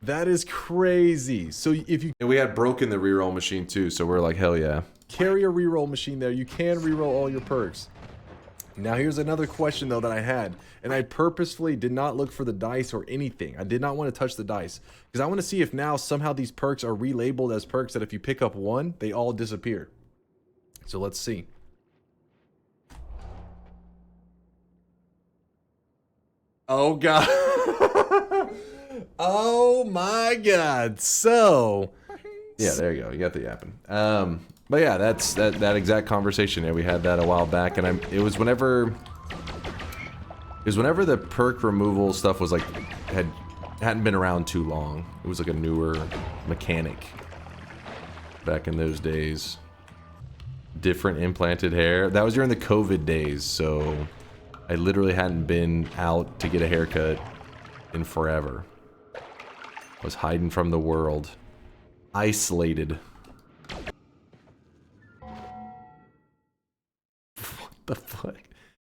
That is crazy. So if you... And we had broken the reroll machine too, so we're like, hell yeah. Carry a reroll machine there. You can reroll all your perks. Now here's another question though that I had, and I purposefully did not look for the dice or anything. I did not want to touch the dice because I want to see if now somehow these perks are relabeled as perks that if you pick up one, they all disappear. So let's see. Oh god. Oh my god. So yeah, there you go. You got the yapping. But yeah, that's that exact conversation. Yeah, we had that a while back, and it was whenever the perk removal stuff was like hadn't been around too long. It was like a newer mechanic back in those days. Different implanted hair. That was during the COVID days, so I literally hadn't been out to get a haircut in forever. I was hiding from the world, isolated. The fuck?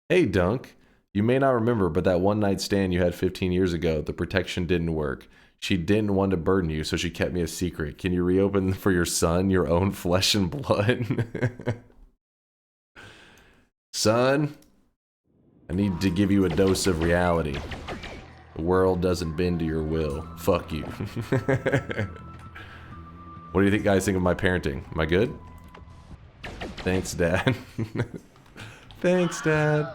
Hey Dunk, you may not remember, but that one night stand you had 15 years ago, the protection didn't work. She didn't want to burden you, so she kept me a secret. Can you reopen for your son, your own flesh and blood? Son, I need to give you a dose of reality. The world doesn't bend to your will. Fuck you. What do you think guys think of my parenting? Am I good? Thanks, Dad. Thanks, Dad.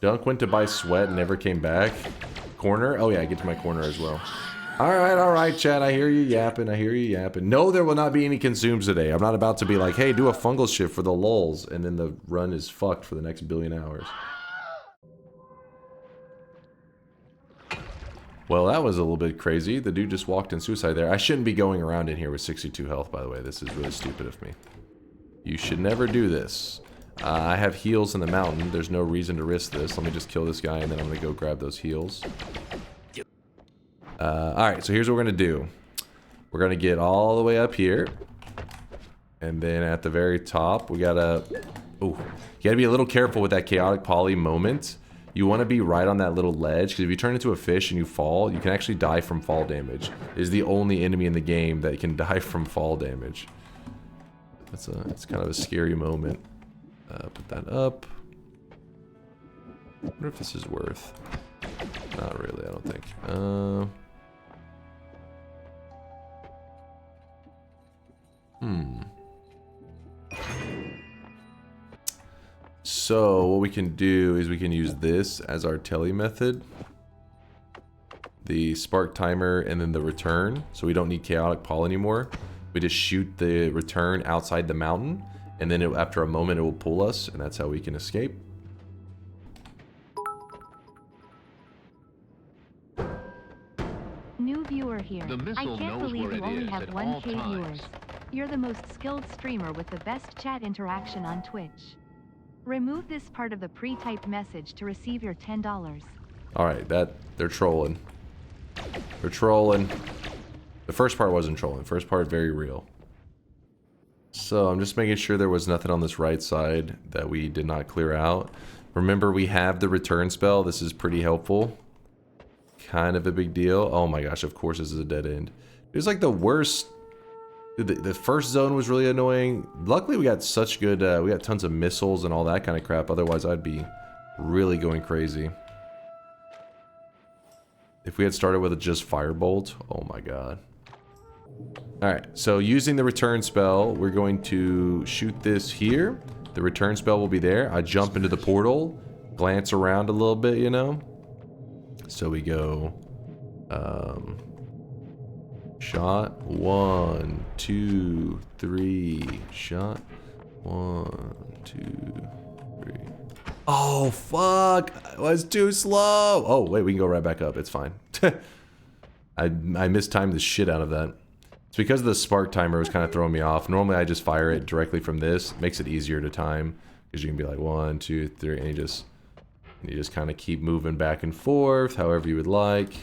Dunk went to buy sweat and never came back. Corner? Oh yeah, I get to my corner as well. Alright, Chad. I hear you yapping. I hear you yapping. No, there will not be any consumes today. I'm not about to be like, hey, do a fungal shift for the lulz, and then the run is fucked for the next billion hours. Well, that was a little bit crazy. The dude just walked in suicide there. I shouldn't be going around in here with 62 health, by the way. This is really stupid of me. You should never do this. I have heals in the mountain. There's no reason to risk this. Let me just kill this guy, and then I'm going to go grab those heals. Alright, so here's what we're going to do. We're going to get all the way up here. And then at the very top, we got to... Ooh, you got to be a little careful with that chaotic poly moment. You want to be right on that little ledge, because if you turn into a fish and you fall, you can actually die from fall damage. It is the only enemy in the game that can die from fall damage. It's kind of a scary moment. Put that up. I wonder if this is worth. Not really, I don't think. So what we can do is we can use this as our telly method. The spark timer and then the return. So we don't need chaotic poly anymore. We just shoot the return outside the mountain, and then after a moment it will pull us, and that's how we can escape. New viewer here. I can't believe you only have 1K viewers. You're the most skilled streamer with the best chat interaction on Twitch. Remove this part of the pre-typed message to receive your $10. Alright, they're trolling. They're trolling. The first part wasn't trolling. First part, very real. So I'm just making sure there was nothing on this right side that we did not clear out. Remember, we have the return spell. This is pretty helpful. Kind of a big deal. Oh my gosh, of course this is a dead end. It was like the worst. The first zone was really annoying. Luckily we got such good, we got tons of missiles and all that kind of crap. Otherwise I'd be really going crazy. If we had started with just firebolt, oh my god. Alright, so using the return spell, we're going to shoot this here. The return spell will be there. I jump into the portal, glance around a little bit, you know. So we go, shot 1, 2, 3, shot 1, 2, 3. Oh fuck! I was too slow. Oh wait, we can go right back up. It's fine. I mistimed the shit out of that. It's because the spark timer was kind of throwing me off. Normally I just fire it directly from this. Makes it easier to time. Because you can be like 1, 2, 3, and you just kind of keep moving back and forth, however you would like.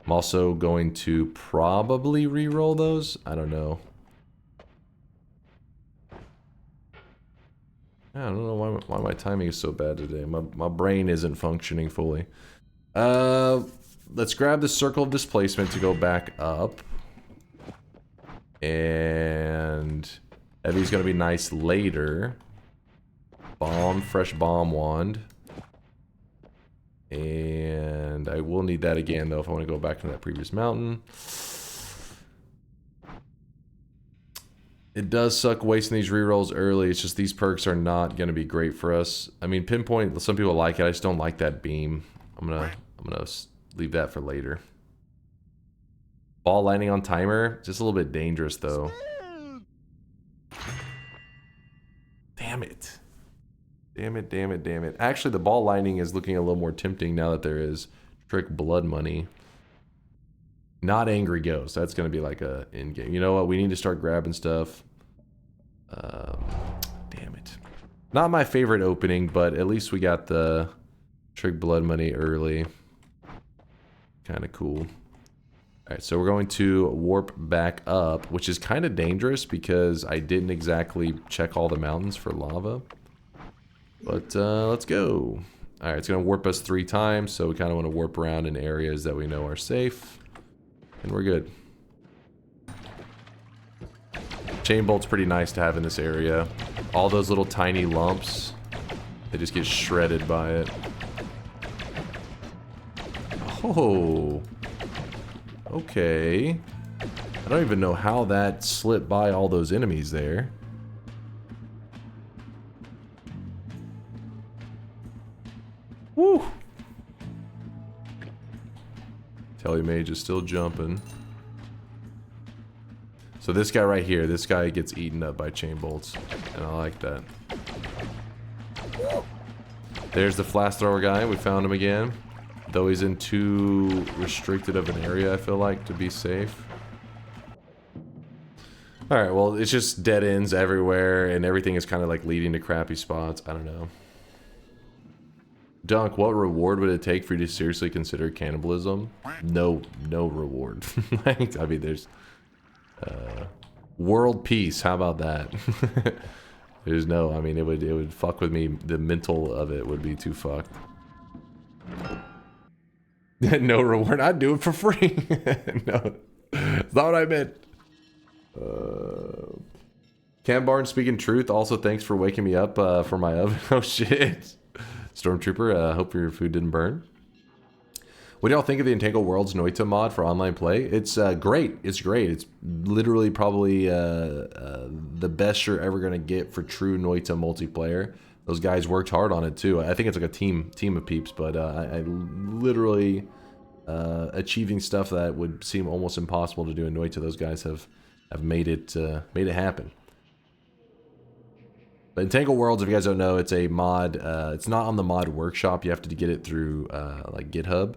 I'm also going to probably re-roll those. I don't know. I don't know why my timing is so bad today. My brain isn't functioning fully. Let's grab the circle of displacement to go back up. And heavy's gonna be nice later. Bomb, fresh bomb wand. And I will need that again though if I want to go back to that previous mountain. It does suck wasting these rerolls early. It's just these perks are not going to be great for us. I mean, pinpoint, some people like it. I just don't like that beam. I'm gonna leave that for later. Ball landing on timer, just a little bit dangerous though. Damn it. Damn it, damn it, damn it. Actually, the ball lining is looking a little more tempting now that there is trick blood money. Not Angry Ghost. That's going to be like a in-game. You know what? We need to start grabbing stuff. Damn it. Not my favorite opening, but at least we got the trick blood money early. Kind of cool. Alright, so we're going to warp back up, which is kind of dangerous because I didn't exactly check all the mountains for lava. But let's go. Alright, it's going to warp us 3 times, so we kind of want to warp around in areas that we know are safe. And we're good. Chain bolt's pretty nice to have in this area. All those little tiny lumps, they just get shredded by it. Oh. Okay. I don't even know how that slipped by all those enemies there. Woo! Telemage is still jumping. So this guy right here, this guy gets eaten up by chain bolts. And I like that. There's the flash thrower guy. We found him again. Though he's in too restricted of an area, I feel like, to be safe. Alright, well, it's just dead ends everywhere, and everything is kind of like leading to crappy spots. I don't know. Dunk, what reward would it take for you to seriously consider cannibalism? No reward. I mean, there's... world peace, how about that? There's no, I mean, it would fuck with me. The mental of it would be too fucked. No reward, I'd do it for free. No, that's not what I meant. Cam Barn speaking truth, also thanks for waking me up for my oven. Oh shit. Stormtrooper, hope your food didn't burn. What do y'all think of the Entangled Worlds Noita mod for online play? It's great. It's great. It's literally probably the best you're ever going to get for true Noita multiplayer. Those guys worked hard on it too. I think it's like a team of peeps, but I literally achieving stuff that would seem almost impossible to do in Noita. Those guys have made it happen. But Entangled Worlds, if you guys don't know, it's a mod. It's not on the mod workshop. You have to get it through like GitHub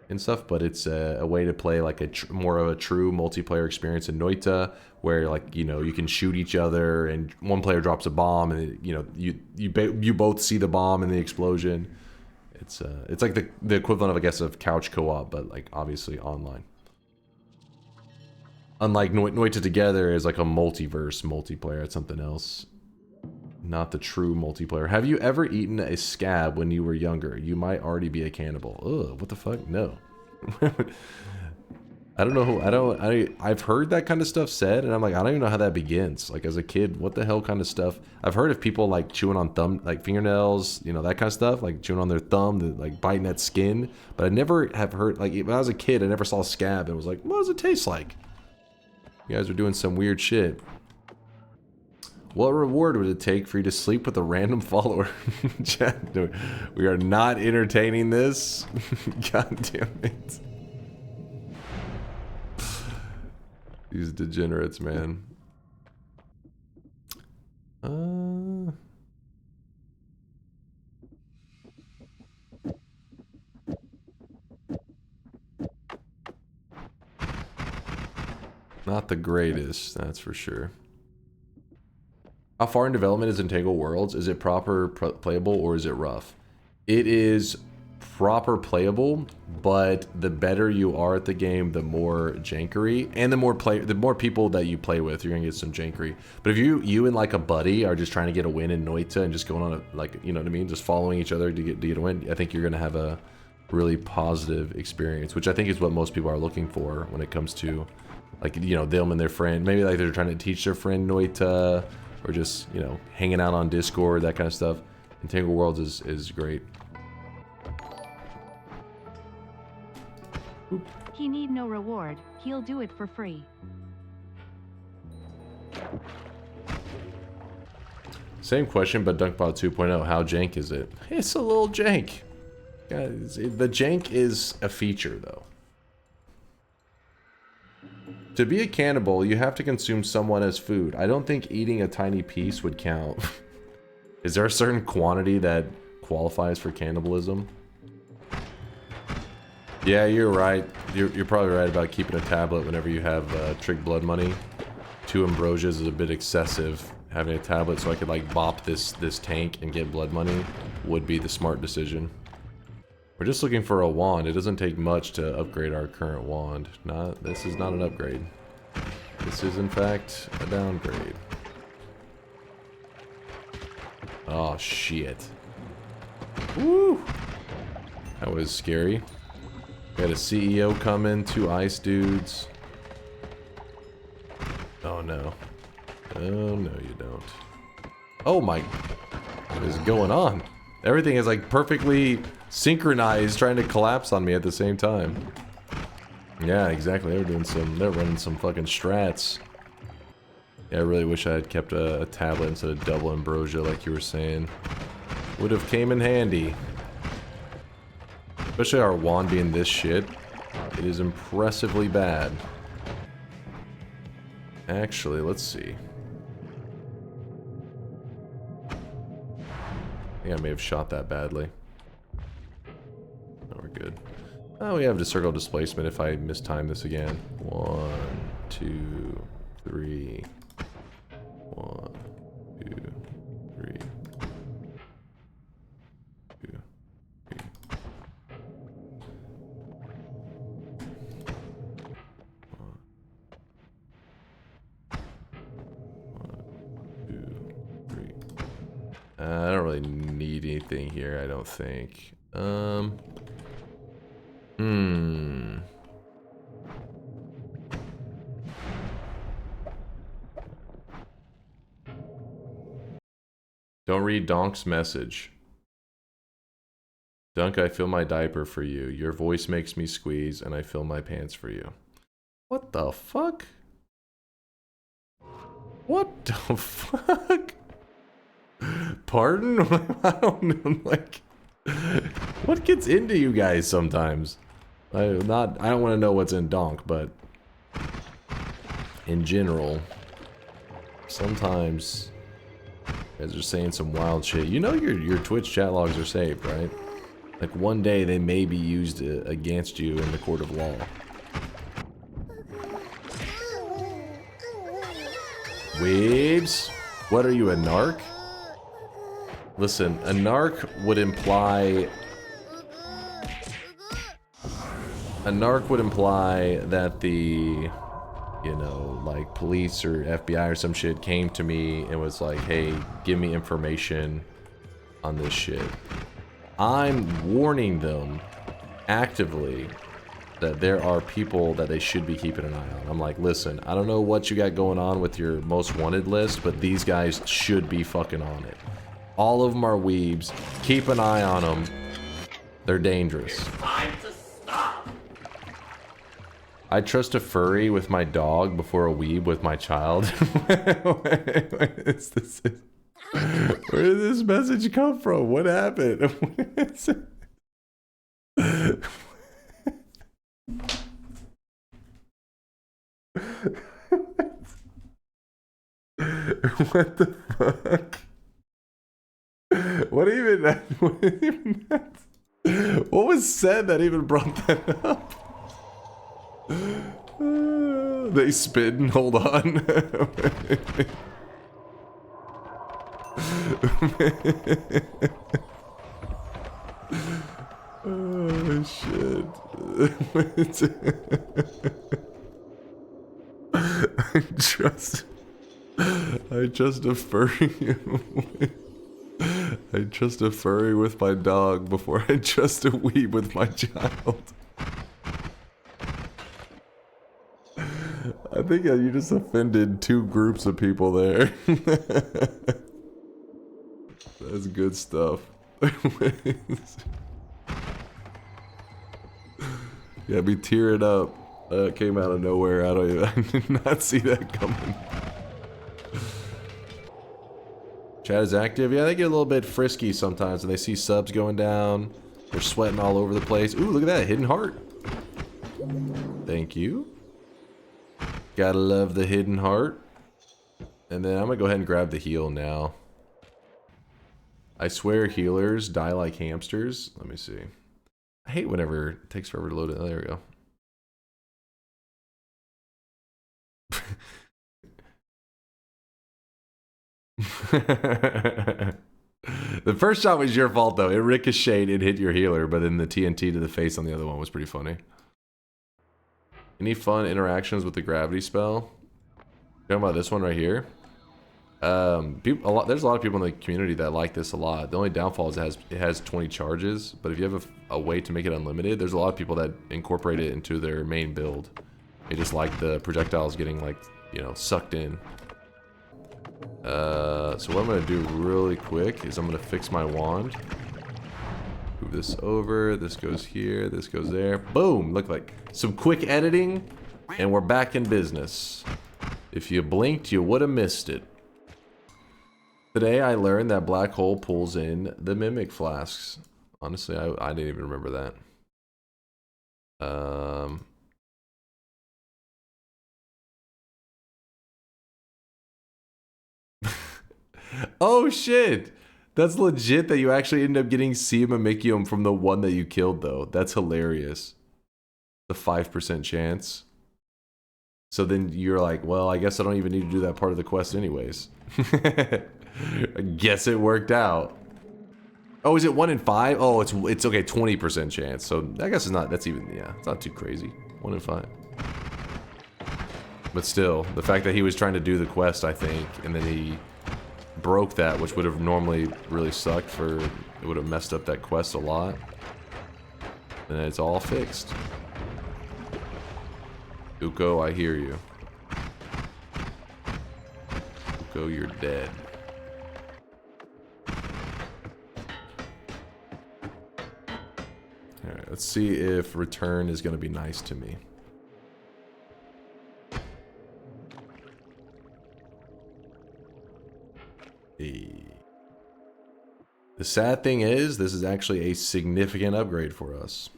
and stuff, but it's a way to play like more of a true multiplayer experience in Noita, where like, you know, you can shoot each other and one player drops a bomb and you know, you both see the bomb and the explosion. It's like the equivalent of, I guess, of couch co-op, but like obviously online. Unlike Noita Together is like a multiverse multiplayer. It's something else. Not the true multiplayer. Have you ever eaten a scab when you were younger? You might already be a cannibal. Ugh, what the fuck? No. I don't know. I've heard that kind of stuff said, and I'm like, I don't even know how that begins. Like, as a kid, what the hell kind of stuff? I've heard of people like chewing on like fingernails, you know, that kind of stuff, like chewing on their thumb, like biting that skin. But I never have heard, like, when I was a kid, I never saw a scab and was like, what does it taste like? You guys are doing some weird shit. What reward would it take for you to sleep with a random follower? We are not entertaining this. God damn it. These degenerates, man. Not the greatest, that's for sure. How far in development is Entangled Worlds? Is it proper playable or is it rough? It is proper playable, but the better you are at the game, the more jankery, and the more people that you play with, you're gonna get some jankery. But if you and like a buddy are just trying to get a win in Noita and just going on a, like, you know what I mean, just following each other to get a win, I think you're gonna have a really positive experience, which I think is what most people are looking for when it comes to, like, you know, them and their friend. Maybe like they're trying to teach their friend Noita, or just, you know, hanging out on Discord, that kind of stuff. Entangled Worlds is great. Oop. He need no reward, he'll do it for free. Same question, but DunkBot 2.0, how jank is it? It's a little jank. Guys, the jank is a feature, though. To be a cannibal, you have to consume someone as food. I don't think eating a tiny piece would count. Is there a certain quantity that qualifies for cannibalism? Yeah, you're right. You're probably right about keeping a tablet whenever you have trick blood money. 2 ambrosias is a bit excessive. Having a tablet so I could like bop this tank and get blood money would be the smart decision. We're just looking for a wand. It doesn't take much to upgrade our current wand. This is not an upgrade. This is in fact a downgrade. Oh shit. Woo! That was scary. Got a CEO coming, 2 ice dudes. Oh no. Oh no you don't. Oh my, what is going on? Everything is like perfectly synchronized, trying to collapse on me at the same time. Yeah, exactly. They're running some fucking strats. Yeah, I really wish I had kept a tablet instead of double ambrosia like you were saying. Would have came in handy. Especially our wand being this shit. It is impressively bad. Actually, let's see. I think I may have shot that badly. No, we're good. Oh, we have the circle displacement if I mistime this again. 1, 2, 3. 1, 2, 3. 2, 3. 1, 2, 3. I don't really need anything here, I don't think. Don't read Donk's message. Dunk, I fill my diaper for you. Your voice makes me squeeze, and I fill my pants for you. What the fuck? What the fuck? Pardon? I don't know, like... What gets into you guys sometimes? I don't want to know what's in Donk, but... in general... sometimes... you guys are saying some wild shit. You know your Twitch chat logs are saved, right? Like one day they may be used against you in the court of law. Weebs? What are you, a narc? Listen, a narc would imply... a narc would imply that the... you know, like police or FBI or some shit came to me and was like, hey, give me information on this shit. I'm warning them actively that there are people that they should be keeping an eye on. I'm like, listen, I don't know what you got going on with your most wanted list, but these guys should be fucking on it. All of them are weebs. Keep an eye on them. They're dangerous. It's time to stop. I trust a furry with my dog before a weeb with my child. Where did this message come from? What happened? What the fuck? What even what was said that even brought that up? They spin. Hold on. Oh shit. I trust a furry. I trust a furry with my dog before I trust a weeb with my child. I think you just offended two groups of people there. That's good stuff. Yeah, be tearing up. That came out of nowhere. I did not see that coming. Chat is active. Yeah, they get a little bit frisky sometimes when they see subs going down. They're sweating all over the place. Ooh, look at that. Hidden heart. Thank you. Gotta love the hidden heart. And then I'm gonna go ahead and grab the heal now. I swear healers die like hamsters. Let me see. I hate whenever it takes forever to load it. Oh, there we go. The first shot was your fault though. It ricocheted, it hit your healer, but then the TNT to the face on the other one was pretty funny. Any fun interactions with the gravity spell? Talking about this one right here. There's a lot of people in the community that like this a lot. The only downfall is it has 20 charges, but if you have a way to make it unlimited, there's a lot of people that incorporate it into their main build. They just like the projectiles getting, like, you know, sucked in. So what I'm gonna do really quick is I'm gonna fix my wand. Move this over, this goes here, this goes there. Boom! Look, like some quick editing, and we're back in business. If you blinked, you would have missed it. Today I learned that Black Hole pulls in the Mimic Flasks. Honestly, I didn't even remember that. Oh shit! That's legit that you actually end up getting Sea Mimicium from the one that you killed though. That's hilarious. The 5% chance. So then you're like, well, I guess I don't even need to do that part of the quest anyways. I guess it worked out. Oh, is it 1 in 5? Oh, it's okay, 20% chance. So I guess it's not, that's even, yeah, it's not too crazy. 1 in 5. But still, the fact that he was trying to do the quest, I think, and then he broke that, which would have normally really sucked for, it would have messed up that quest a lot. And it's all fixed. Uko, I hear you. Uko, you're dead. Alright, let's see if return is going to be nice to me. The sad thing is, this is actually a significant upgrade for us.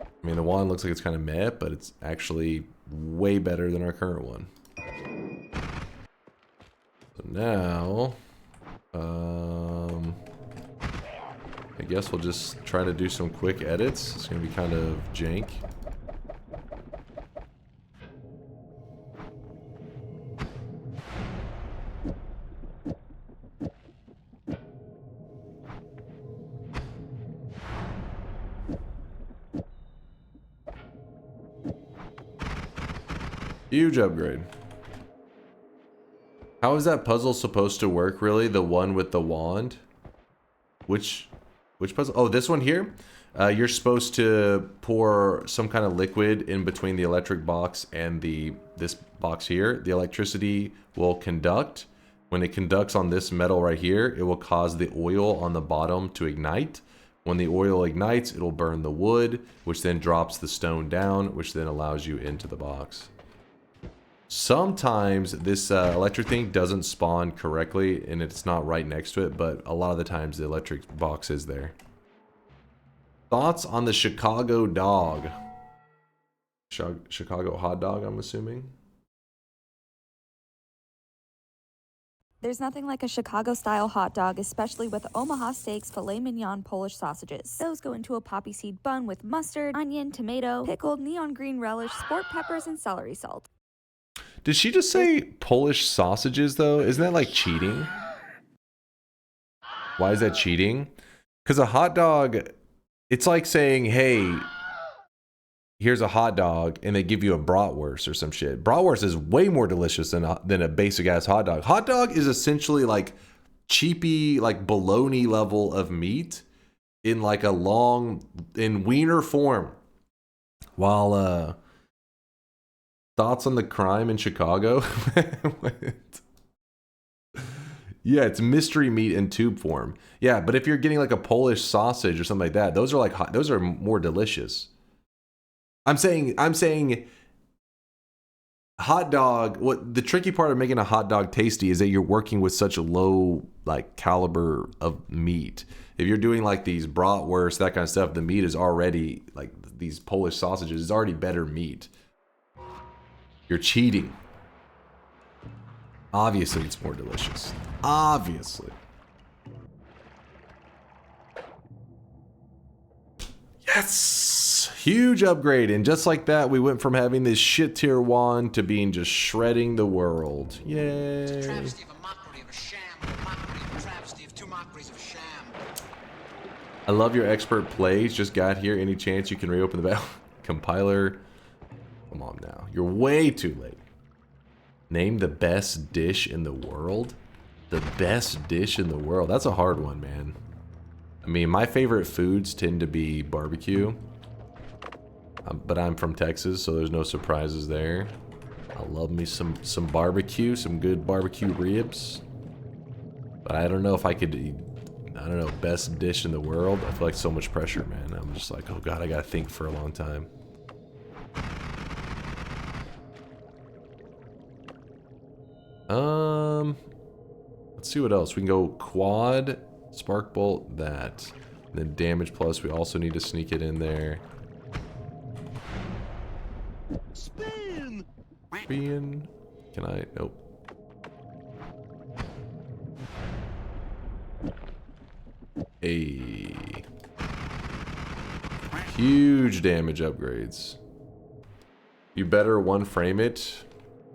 I mean, the wand looks like it's kind of meh, but it's actually way better than our current one. So now, I guess we'll just try to do some quick edits. It's going to be kind of jank. Huge upgrade. How is that puzzle supposed to work, really? The one with the wand? Which puzzle? Oh, this one here? You're supposed to pour some kind of liquid in between the electric box and this box here. The electricity will conduct. When it conducts on this metal right here, it will cause the oil on the bottom to ignite. When the oil ignites, it'll burn the wood, which then drops the stone down, which then allows you into the box. Sometimes this electric thing doesn't spawn correctly and it's not right next to it, but a lot of the times the electric box is there. Thoughts on the Chicago dog? Chicago hot dog, I'm assuming. There's nothing like a Chicago-style hot dog, especially with Omaha Steaks filet mignon Polish sausages. Those go into a poppy seed bun with mustard, onion, tomato, pickled neon green relish, sport peppers, and celery salt. Did she just say Polish sausages, though? Isn't that like cheating? Why is that cheating? Because a hot dog, it's like saying, hey, here's a hot dog, and they give you a bratwurst or some shit. Bratwurst is way more delicious than a basic-ass hot dog. Hot dog is essentially like cheapy, like bologna level of meat in like a in wiener form. While, thoughts on the crime in Chicago? Yeah, it's mystery meat in tube form. Yeah, but if you're getting like a Polish sausage or something like that, those are like those are more delicious. I'm saying hot dog, what the tricky part of making a hot dog tasty is that you're working with such a low like caliber of meat. If you're doing like these bratwurst, that kind of stuff, the meat is already like these Polish sausages is already better meat. You're cheating. Obviously, it's more delicious. Obviously. Yes! Huge upgrade. And just like that, we went from having this shit tier 1 to being just shredding the world. Yay. It's a travesty of a mockery of a sham. A mockery of a travesty of two mockeries of a sham. I love your expert plays. Just got here. Any chance you can reopen the battle? Compiler. Come on now. You're way too late. Name the best dish in the world? The best dish in the world? That's a hard one, man. I mean, my favorite foods tend to be barbecue. But I'm from Texas, so there's no surprises there. I love me some barbecue, some good barbecue ribs. But I don't know if I could eat, I don't know, best dish in the world. I feel like so much pressure, man. I'm just like, oh God, I gotta think for a long time. Let's see what else. We can go quad, spark bolt, that. And then damage plus, we also need to sneak it in there. Spin! Spin. Can I? Nope. A huge damage upgrades. You better one frame it.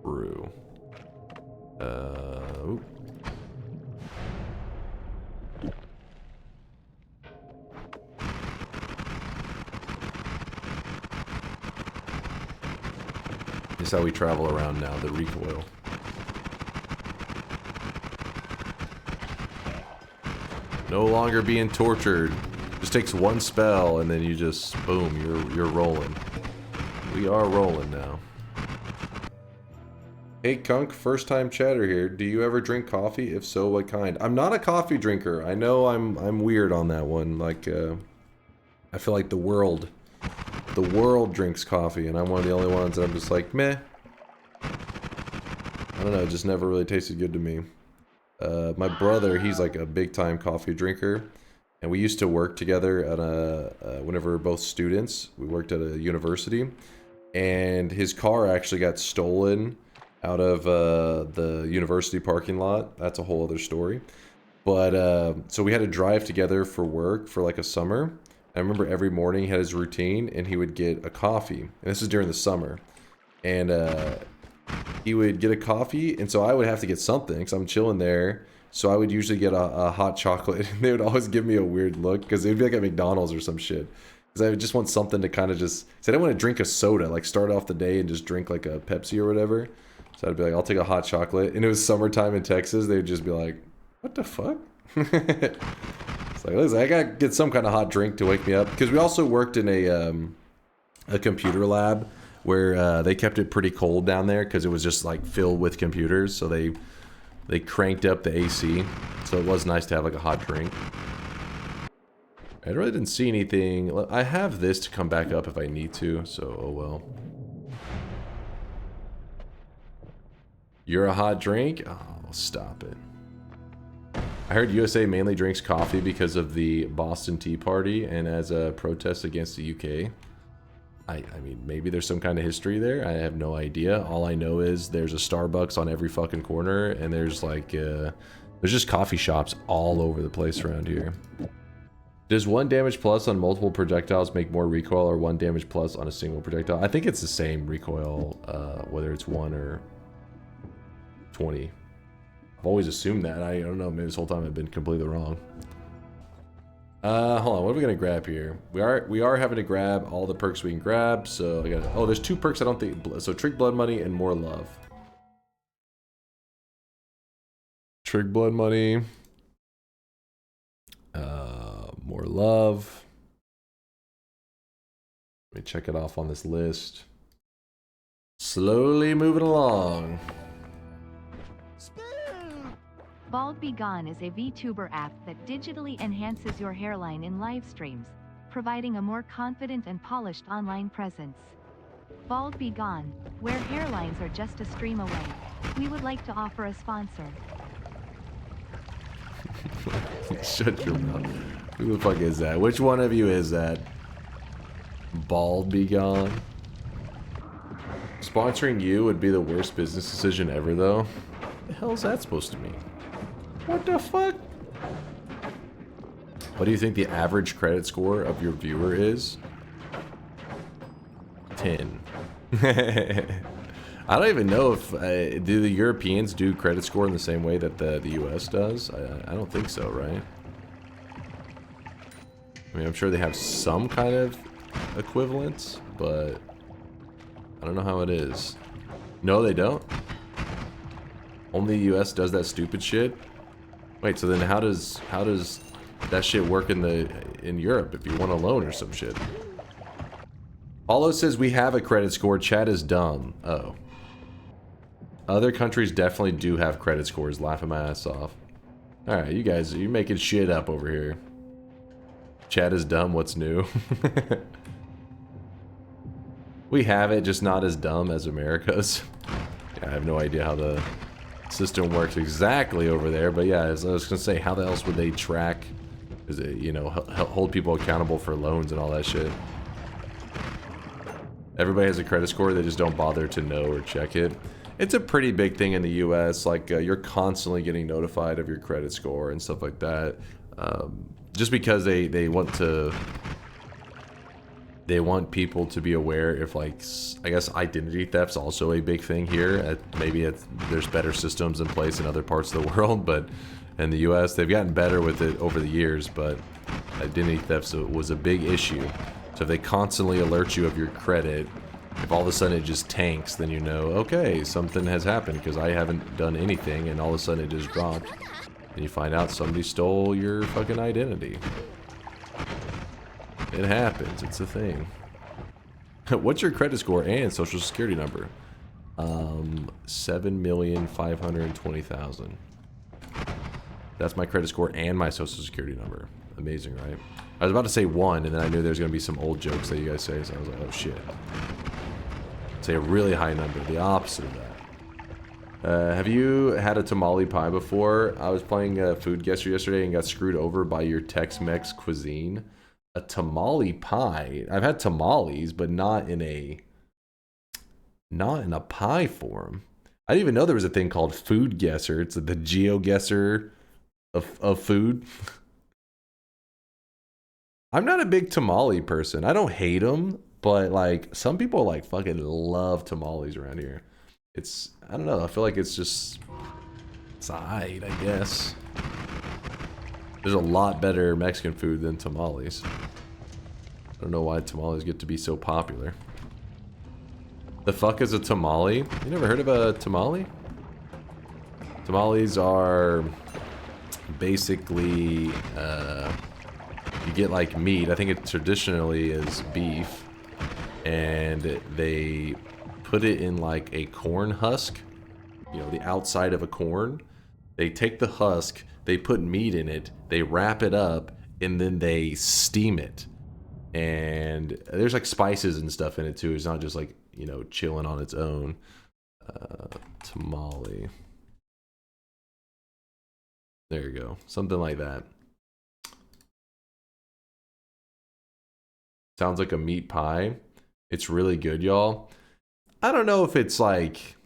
Brew. Oop. This is how we travel around now, the recoil. No longer being tortured. Just takes one spell and then you just, boom, you're rolling. We are rolling now. Hey Kunk, first time chatter here. Do you ever drink coffee? If so, what kind? I'm not a coffee drinker. I know I'm weird on that one. Like, I feel like the world drinks coffee, and I'm one of the only ones that I'm just like, meh. I don't know, it just never really tasted good to me. My brother, he's like a big time coffee drinker, and we used to work together at whenever we were both students. We worked at a university, and his car actually got stolen out of the university parking lot. That's a whole other story. But so we had to drive together for work for like a summer. I remember every morning he had his routine and he would get a coffee. And this is during the summer. And he would get a coffee, and so I would have to get something because I'm chilling there. So I would usually get a hot chocolate, and they would always give me a weird look because it would be like at McDonald's or some shit. Because I would just want something to kind of just... So I didn't want to drink a soda, like start off the day and just drink like a Pepsi or whatever. So I'd be like, I'll take a hot chocolate. And it was summertime in Texas. They would just be like, what the fuck? It's like, listen, I gotta get some kind of hot drink to wake me up. Because we also worked in a computer lab where they kept it pretty cold down there because it was just like filled with computers. So they cranked up the AC. So it was nice to have like a hot drink. I really didn't see anything. I have this to come back up if I need to. So, oh well. You're a hot drink? Oh, stop it. I heard USA mainly drinks coffee because of the Boston Tea Party and as a protest against the UK. I mean, maybe there's some kind of history there. I have no idea. All I know is there's a Starbucks on every fucking corner, and there's like, there's just coffee shops all over the place around here. Does 1 damage plus on multiple projectiles make more recoil, or 1 damage plus on a single projectile? I think it's the same recoil, whether it's 1 or 20. I've always assumed that. I don't know, maybe this whole time I've been completely wrong. Hold on, what are we gonna grab here? We are having to grab all the perks we can grab, so I got, oh, there's 2 perks I don't think, so Trig Blood Money and More Love. Trig Blood Money. More Love. Let me check it off on this list. Slowly moving along. Bald Be Gone is a VTuber app that digitally enhances your hairline in live streams, providing a more confident and polished online presence. Bald Be Gone, where hairlines are just a stream away. We would like to offer a sponsor. Shut your mouth. Who the fuck is that? Which one of you is that? Bald Be Gone? Sponsoring you would be the worst business decision ever, though. The hell's that supposed to mean? What the fuck? What do you think the average credit score of your viewer is? 10. I don't even know if do the Europeans do credit score in the same way that the US does? I don't think so, right? I mean, I'm sure they have some kind of equivalent, but I don't know how it is. No, they don't. Only the US does that stupid shit. Wait, so then how does that shit work in Europe if you want a loan or some shit? Paulo says we have a credit score. Chat is dumb. Oh. Other countries definitely do have credit scores. Laughing my ass off. Alright, you guys, you're making shit up over here. Chat is dumb. What's new? We have it, just not as dumb as America's. Yeah, I have no idea how the system works exactly over there, but yeah, as I was gonna say, how the else would they track, is it, you know, hold people accountable for loans and all that shit? Everybody has a credit score, they just don't bother to know or check it. It's a pretty big thing in the US, like you're constantly getting notified of your credit score and stuff like that, just because they want people to be aware if, like, I guess identity theft's also a big thing here. Maybe there's better systems in place in other parts of the world, but in the US, they've gotten better with it over the years, but identity theft was a big issue. So if they constantly alert you of your credit, if all of a sudden it just tanks, then you know, okay, something has happened because I haven't done anything, and all of a sudden it just dropped. And you find out somebody stole your fucking identity. It happens. It's a thing. What's your credit score and social security number? 7,520,000. That's my credit score and my social security number. Amazing, right? I was about to say 1, and then I knew there was going to be some old jokes that you guys say, so I was like, oh shit. Say a really high number, the opposite of that. Have you had a tamale pie before? I was playing Food Guesser yesterday and got screwed over by your Tex-Mex cuisine. A tamale pie. I've had tamales, but not in a pie form. I didn't even know there was a thing called Food Guesser. It's the GeoGuessr of food. I'm not a big tamale person. I don't hate them, but like some people like fucking love tamales around here. I don't know. I feel like it's alright, I guess. There's a lot better Mexican food than tamales. I don't know why tamales get to be so popular. The fuck is a tamale? You never heard of a tamale? Tamales are basically, you get like meat. I think it traditionally is beef. And they put it in like a corn husk. You know, the outside of a corn. They take the husk, they put meat in it, they wrap it up, and then they steam it. And there's like spices and stuff in it too. It's not just like, you know, chilling on its own. Tamale. There you go. Something like that. Sounds like a meat pie. It's really good, y'all. I don't know if it's like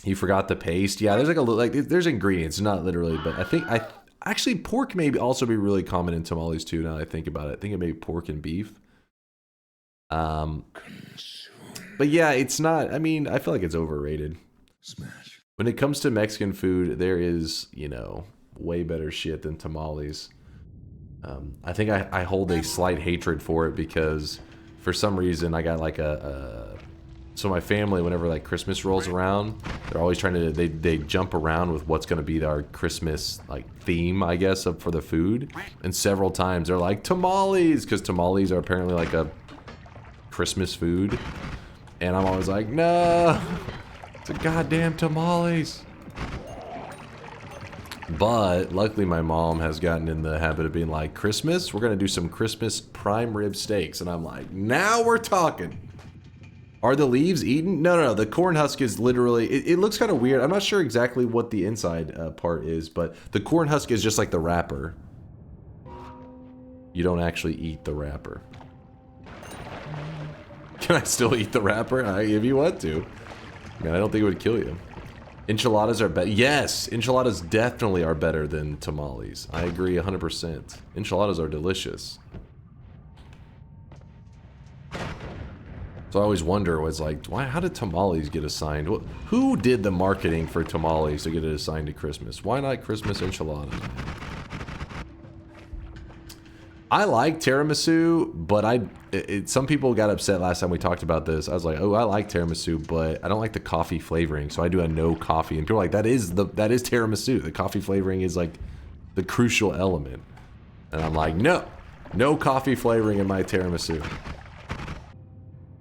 you forgot the paste. Yeah, there's like a little, like there's ingredients, not literally, but I think actually pork may also be really common in tamales too. Now that I think about it, I think it may be pork and beef. But yeah, it's not. I mean, I feel like it's overrated. Smash. When it comes to Mexican food, there is, you know, way better shit than tamales. I think I hold a slight hatred for it because for some reason I got like so my family, whenever like Christmas rolls around, they're always trying to, they jump around with what's going to be our Christmas like theme, I guess, for the food. And several times they're like tamales, because tamales are apparently like a Christmas food. And I'm always like, no, it's a goddamn tamales. But luckily my mom has gotten in the habit of being like, Christmas, we're going to do some Christmas prime rib steaks. And I'm like, now we're talking. Are the leaves eaten? No. The corn husk is literally, it looks kind of weird. I'm not sure exactly what the inside part is, but the corn husk is just like the wrapper. You don't actually eat the wrapper. Can I still eat the wrapper? If you want to. Man, I don't think it would kill you. Enchiladas are better. Yes, enchiladas definitely are better than tamales. I agree 100%. Enchiladas are delicious. So I always wonder, was like, why? How did tamales get assigned? Who did the marketing for tamales to get it assigned to Christmas? Why not Christmas enchiladas? I like tiramisu, but some people got upset last time we talked about this. I was like, oh, I like tiramisu, but I don't like the coffee flavoring, so I do a no coffee. And people are like, that is tiramisu. The coffee flavoring is like the crucial element. And I'm like, no coffee flavoring in my tiramisu.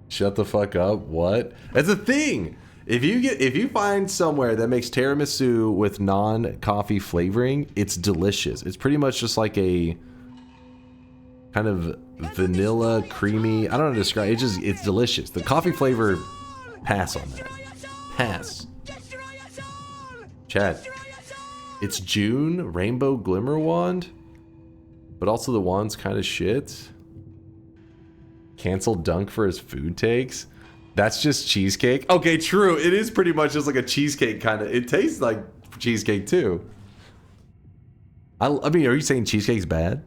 Shut the fuck up. What? That's a thing. If you find somewhere that makes tiramisu with non-coffee flavoring, it's delicious. It's pretty much just like a kind of vanilla, creamy. I don't know how to describe it. It's delicious. The coffee flavor, pass on that. Pass. Chat. It's June, Rainbow Glimmer Wand, but also the wand's kind of shit. Cancel Dunk for his food takes. That's just cheesecake. Okay, true. It is pretty much just like a cheesecake kind of. It tastes like cheesecake too. I mean, are you saying cheesecake's bad?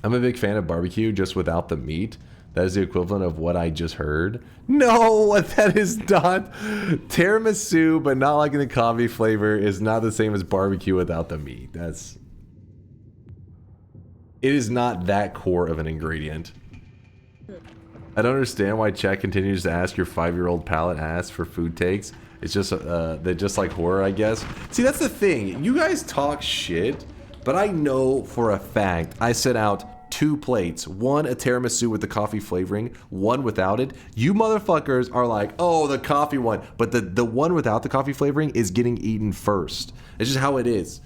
I'm a big fan of barbecue just without the meat. That is the equivalent of what I just heard. No, that is not. Tiramisu, but not like in the coffee flavor, is not the same as barbecue without the meat. It is not that core of an ingredient. I don't understand why chat continues to ask your 5-year-old palate ass for food takes. It's just, they're just like horror, I guess. See, that's the thing. You guys talk shit, but I know for a fact I set out 2 plates. One a tiramisu with the coffee flavoring, one without it. You motherfuckers are like, oh, the coffee one. But the one without the coffee flavoring is getting eaten first. It's just how it is.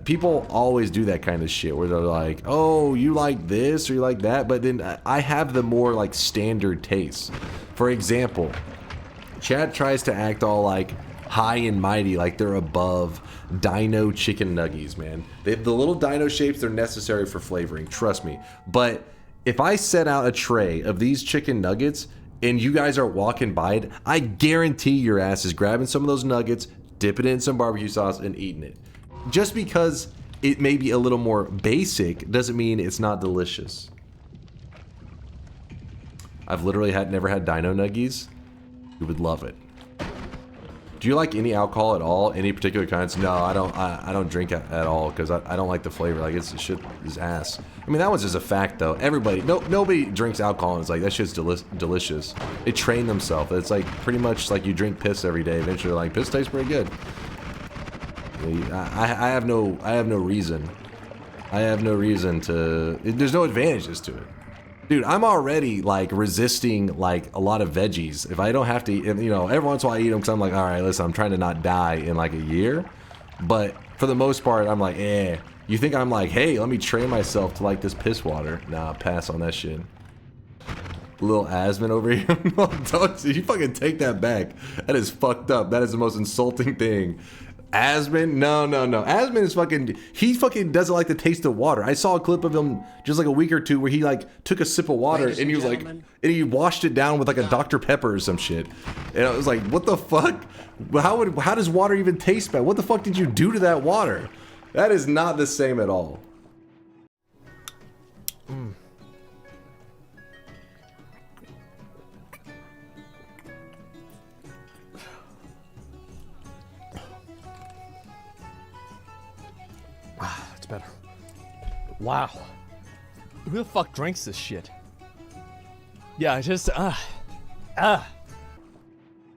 People always do that kind of shit where they're like, oh, you like this or you like that. But then I have the more like standard taste. For example, chat tries to act all like high and mighty, like they're above dino chicken nuggies, man. The little dino shapes, they're necessary for flavoring, trust me. But if I set out a tray of these chicken nuggets and you guys are walking by it, I guarantee your ass is grabbing some of those nuggets, dipping it in some barbecue sauce and eating it. Just because it may be a little more basic doesn't mean it's not delicious. I've literally never had dino nuggies. You would love it. Do you like any alcohol at all? Any particular kinds? No, I don't drink at all because I don't like the flavor. Like it's shit is ass. I mean that one's just a fact though. Nobody drinks alcohol and it's like that shit's delicious. They train themselves. It's like pretty much like you drink piss every day. Eventually, like piss tastes pretty good. I have no reason. I have no reason to. There's no advantages to it. Dude, I'm already like resisting like a lot of veggies. If I don't have to eat, you know, every once in a while I eat them because I'm like, all right, listen, I'm trying to not die in like a year. But for the most part, I'm like, You think I'm like, hey, let me train myself to like this piss water? Nah, pass on that shit. Little Asmon over here. Don't you fucking take that back. That is fucked up. That is the most insulting thing. Asmon? No. Asmon is he fucking doesn't like the taste of water. I saw a clip of him just like a week or two where he like took a sip of water and he was like, and he washed it down with like a Dr. Pepper or some shit. And I was like, what the fuck? How does water even taste bad? What the fuck did you do to that water? That is not the same at all. It's better. Wow. Who the fuck drinks this shit? Yeah, I just,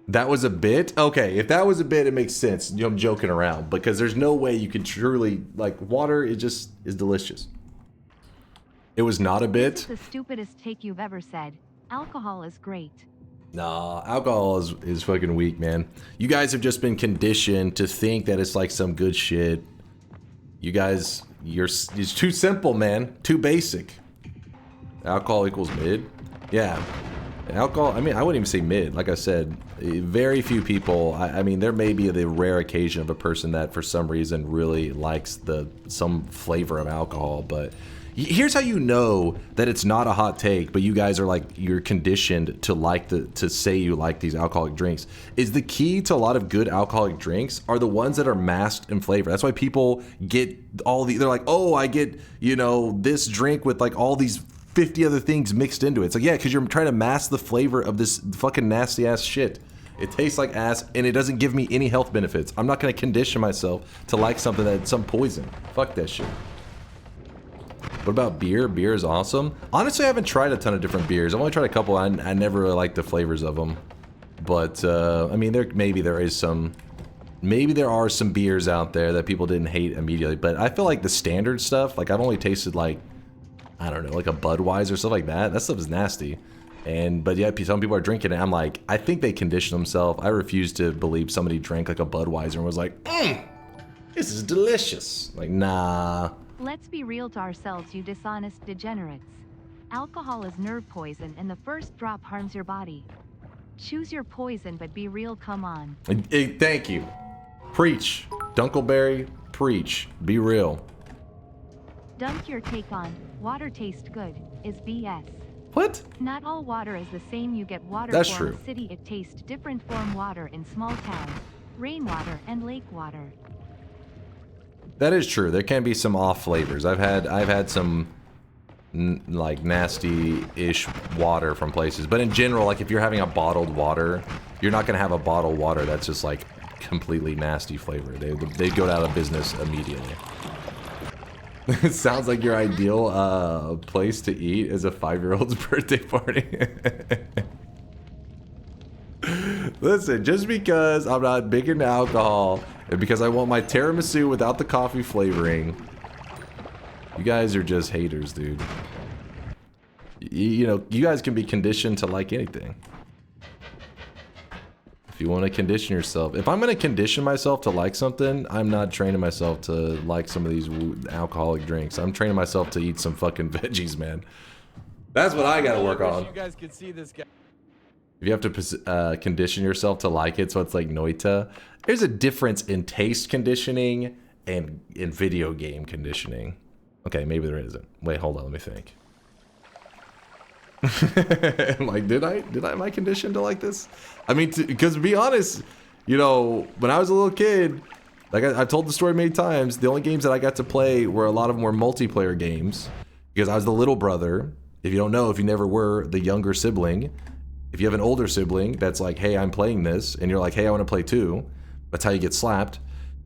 That was a bit? Okay, if that was a bit, it makes sense. I'm joking around because there's no way you could truly, like, water is delicious. It was not a bit. This is the stupidest take you've ever said. Alcohol is great. Nah, alcohol is fucking weak, man. You guys have just been conditioned to think that it's like some good shit. You guys, it's too simple, man. Too basic. Alcohol equals mid? Yeah. Alcohol, I mean, I wouldn't even say mid. Like I said, very few people, I mean, there may be the rare occasion of a person that for some reason really likes some flavor of alcohol, but here's how you know that it's not a hot take, but you guys are like, you're conditioned to to say you like these alcoholic drinks, is the key to a lot of good alcoholic drinks are the ones that are masked in flavor. That's why people get they're like, oh, I get, you know, this drink with like all these 50 other things mixed into it. It's like, yeah, because you're trying to mask the flavor of this fucking nasty ass shit. It tastes like ass and it doesn't give me any health benefits. I'm not going to condition myself to like something that's some poison. Fuck that shit. What about beer? Beer is awesome. Honestly, I haven't tried a ton of different beers. I've only tried a couple. I never really liked the flavors of them. But, I mean, maybe there are some beers out there that people didn't hate immediately. But I feel like the standard stuff, like I've only tasted like, I don't know, like a Budweiser, stuff like that. That stuff is nasty. But yeah, some people are drinking it. I'm like, I think they condition themselves. I refuse to believe somebody drank like a Budweiser and was like, this is delicious. Like, nah. Let's be real to ourselves, you dishonest degenerates. Alcohol is nerve poison and the first drop harms your body. Choose your poison, but be real, come on. Thank you. Preach. Dunkleberry, preach. Be real. Dunk your take on water tastes good is BS. What? Not all water is the same. You get water That's from true. a city, it tastes different from water in small towns, rainwater and lake water. That is true. There can be some off flavors. I've had some like nasty-ish water from places, but in general, like if you're having a bottled water, you're not gonna have a bottled water that's just like completely nasty flavor. They go out of business immediately. It sounds like your ideal place to eat is a 5-year-old's birthday party. Listen, just because I'm not big into alcohol and because I want my tiramisu without the coffee flavoring, you guys are just haters, dude. You know, you guys can be conditioned to like anything. If you want to condition yourself. If I'm going to condition myself to like something, I'm not training myself to like some of these alcoholic drinks. I'm training myself to eat some fucking veggies, man. That's what I got to work on. You guys could see this guy. If you have to condition yourself to like it, so it's like Noita. There's a difference in taste conditioning and in video game conditioning. Okay, maybe there isn't. Wait, hold on, let me think. Like, am I conditioned to like this? I mean, because to be honest, you know, when I was a little kid, like I've told the story many times, the only games that I got to play were a lot of them were multiplayer games because I was the little brother. If you don't know, if you never were the younger sibling, if you have an older sibling that's like, hey, I'm playing this, and you're like, hey, I want to play too, that's how you get slapped.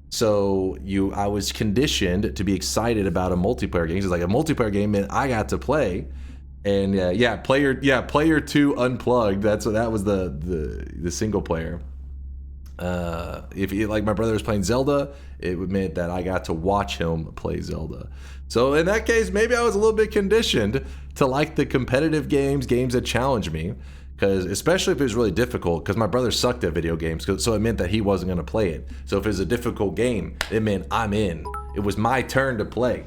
So I was conditioned to be excited about a multiplayer game. It's like a multiplayer game, and I got to play. And player 2 unplugged. That was the single player. If like my brother was playing Zelda, it meant that I got to watch him play Zelda. So in that case, maybe I was a little bit conditioned to like the competitive games that challenge me. Because especially if it was really difficult, because my brother sucked at video games, so it meant that he wasn't going to play it. So if it was a difficult game, it meant I'm in. It was my turn to play.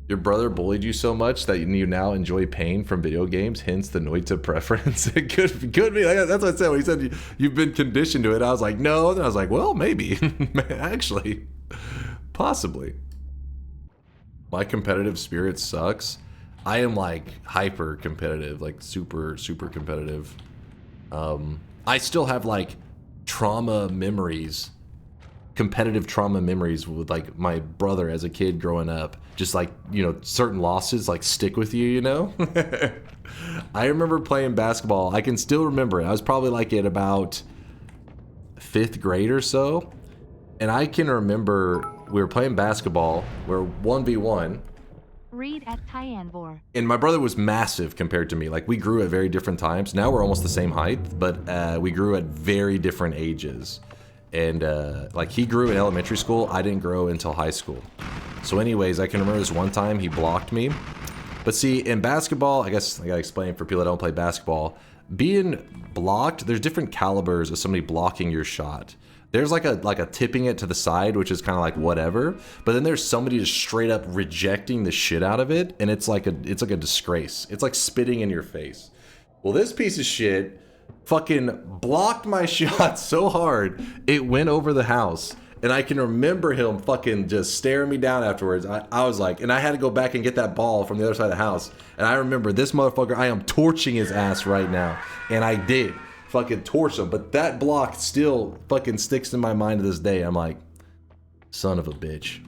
Your brother bullied you so much that you now enjoy pain from video games, hence the Noita preference. It could be. That's what I said when he said you've been conditioned to it. I was like, no. And I was like, well, maybe. Actually, possibly. My competitive spirit sucks. I am like hyper competitive, like super competitive. I still have like trauma memories, competitive trauma memories with like my brother as a kid growing up. Just like, you know, certain losses like stick with you, you know? I remember playing basketball. I can still remember it. I was probably like at about 5th grade or so. And I can remember we were playing basketball. We're 1v1. Read at Tyanvor. And my brother was massive compared to me. Like, we grew at very different times. Now we're almost the same height, but we grew at very different ages. And like, he grew in elementary school. I didn't grow until high school. So anyways, I can remember this one time he blocked me. But see, in basketball, I guess I gotta explain for people that don't play basketball, being blocked, there's different calibers of somebody blocking your shot. There's like a tipping it to the side, which is kind of like whatever. But then there's somebody just straight up rejecting the shit out of it, and it's like a disgrace. It's like spitting in your face. Well, this piece of shit fucking blocked my shot so hard it went over the house. And I can remember him fucking just staring me down afterwards. I was like, and I had to go back and get that ball from the other side of the house. And I remember this motherfucker, I am torching his ass right now. And I did fucking torch him. But that block still fucking sticks in my mind to this day. I'm like, son of a bitch.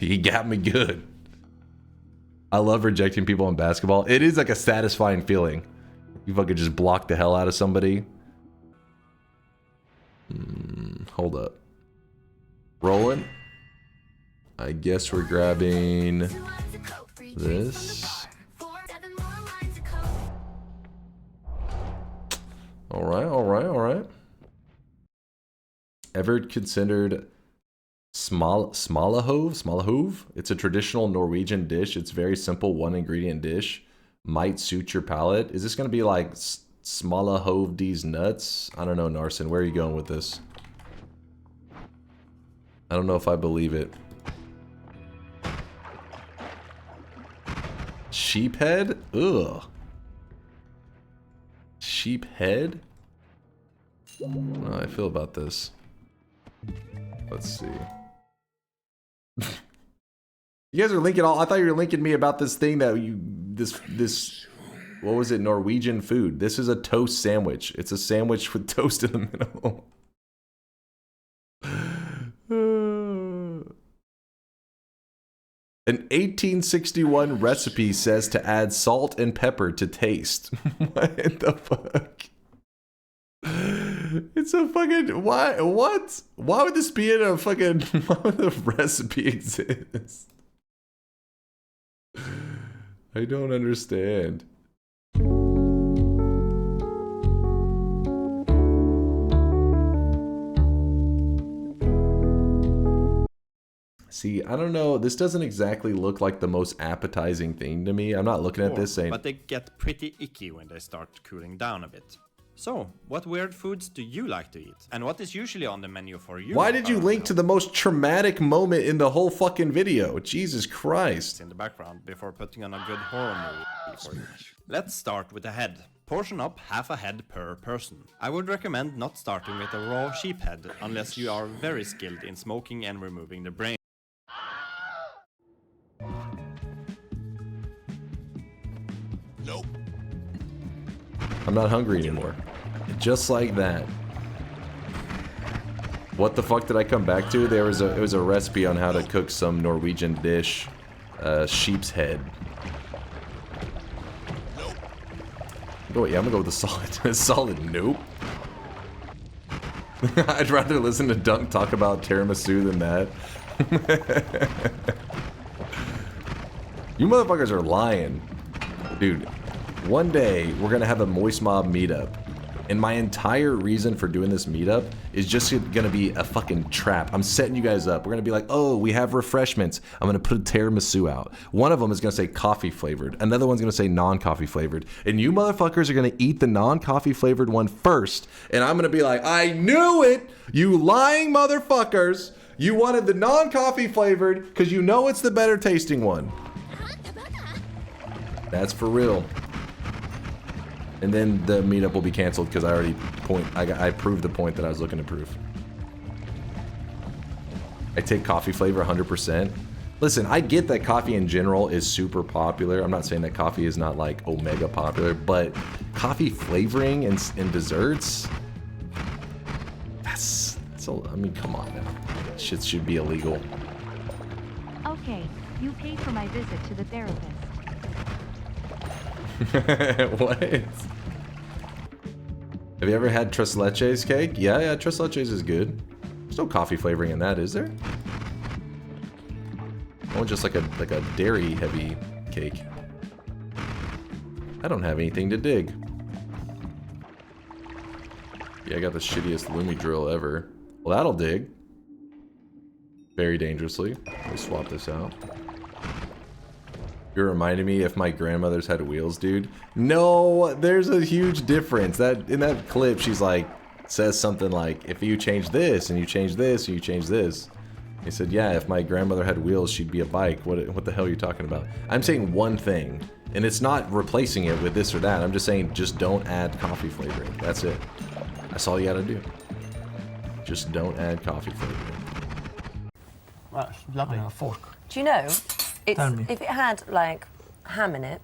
He got me good. I love rejecting people in basketball. It is like a satisfying feeling. You fucking just block the hell out of somebody. Hold up. Rolling. I guess we're grabbing this. Alright. Ever considered smalahove? It's a traditional Norwegian dish. It's very simple, one ingredient dish. Might suit your palate. Is this gonna be like smalahove these nuts? I don't know, Narson. Where are you going with this? I don't know if I believe it. Sheephead? Ugh. Sheephead? I don't know how I feel about this. Let's see. You guys are linking all. I thought you were linking me about this thing that you. This. What was it? Norwegian food. This is a toast sandwich. It's a sandwich with toast in the middle. An 1861 recipe says to add salt and pepper to taste. What the fuck? It's a fucking... Why? What? Why would this be in a fucking... Why would the recipe exist? I don't understand. See, I don't know. This doesn't exactly look like the most appetizing thing to me. I'm not looking at this saying... But they get pretty icky when they start cooling down a bit. So, what weird foods do you like to eat? And what is usually on the menu for you? Why did you link to the most traumatic moment in the whole fucking video? Jesus Christ. In the background before putting on a good horror movie for you. Let's start with the head. Portion up half a head per person. I would recommend not starting with a raw sheep head unless you are very skilled in smoking and removing the brain. Nope. I'm not hungry anymore. Just like that. What the fuck did I come back to? It was a recipe on how to cook some Norwegian dish. Sheep's head. Nope. Oh yeah, I'm gonna go with a solid nope. I'd rather listen to Dunk talk about tiramisu than that. You motherfuckers are lying. Dude, one day we're gonna have a Moist Mob meetup. And my entire reason for doing this meetup is just gonna be a fucking trap. I'm setting you guys up. We're gonna be like, oh, we have refreshments. I'm gonna put a tiramisu out. One of them is gonna say coffee flavored. Another one's gonna say non-coffee flavored. And you motherfuckers are gonna eat the non-coffee flavored one first. And I'm gonna be like, I knew it! You lying motherfuckers! You wanted the non-coffee flavored because you know it's the better tasting one. That's for real. And then the meetup will be canceled because I proved the point that I was looking to prove. I take coffee flavor 100%. Listen, I get that coffee in general is super popular. I'm not saying that coffee is not like omega popular, but coffee flavoring in desserts, that's so, I mean, come on now. Shit should be illegal. Okay, you paid for my visit to the therapist. What? Have you ever had tres leches cake? Yeah, tres leches is good. There's no coffee flavoring in that, is there? Oh, just like a dairy heavy cake. I don't have anything to dig. Yeah, I got the shittiest Lumi drill ever. Well, that'll dig. Very dangerously. Let me swap this out. You're reminding me if my grandmother's had wheels, dude. No, there's a huge difference. That in that clip, she's like, says something like, if you change this, and you change this, and you change this. He said, yeah, if my grandmother had wheels, she'd be a bike. What the hell are you talking about? I'm saying one thing, and it's not replacing it with this or that. I'm just saying, just don't add coffee flavoring. That's it. That's all you gotta do. Just don't add coffee flavoring. That's lovely. A fork. Do you know, Tell me. if it had like ham in it,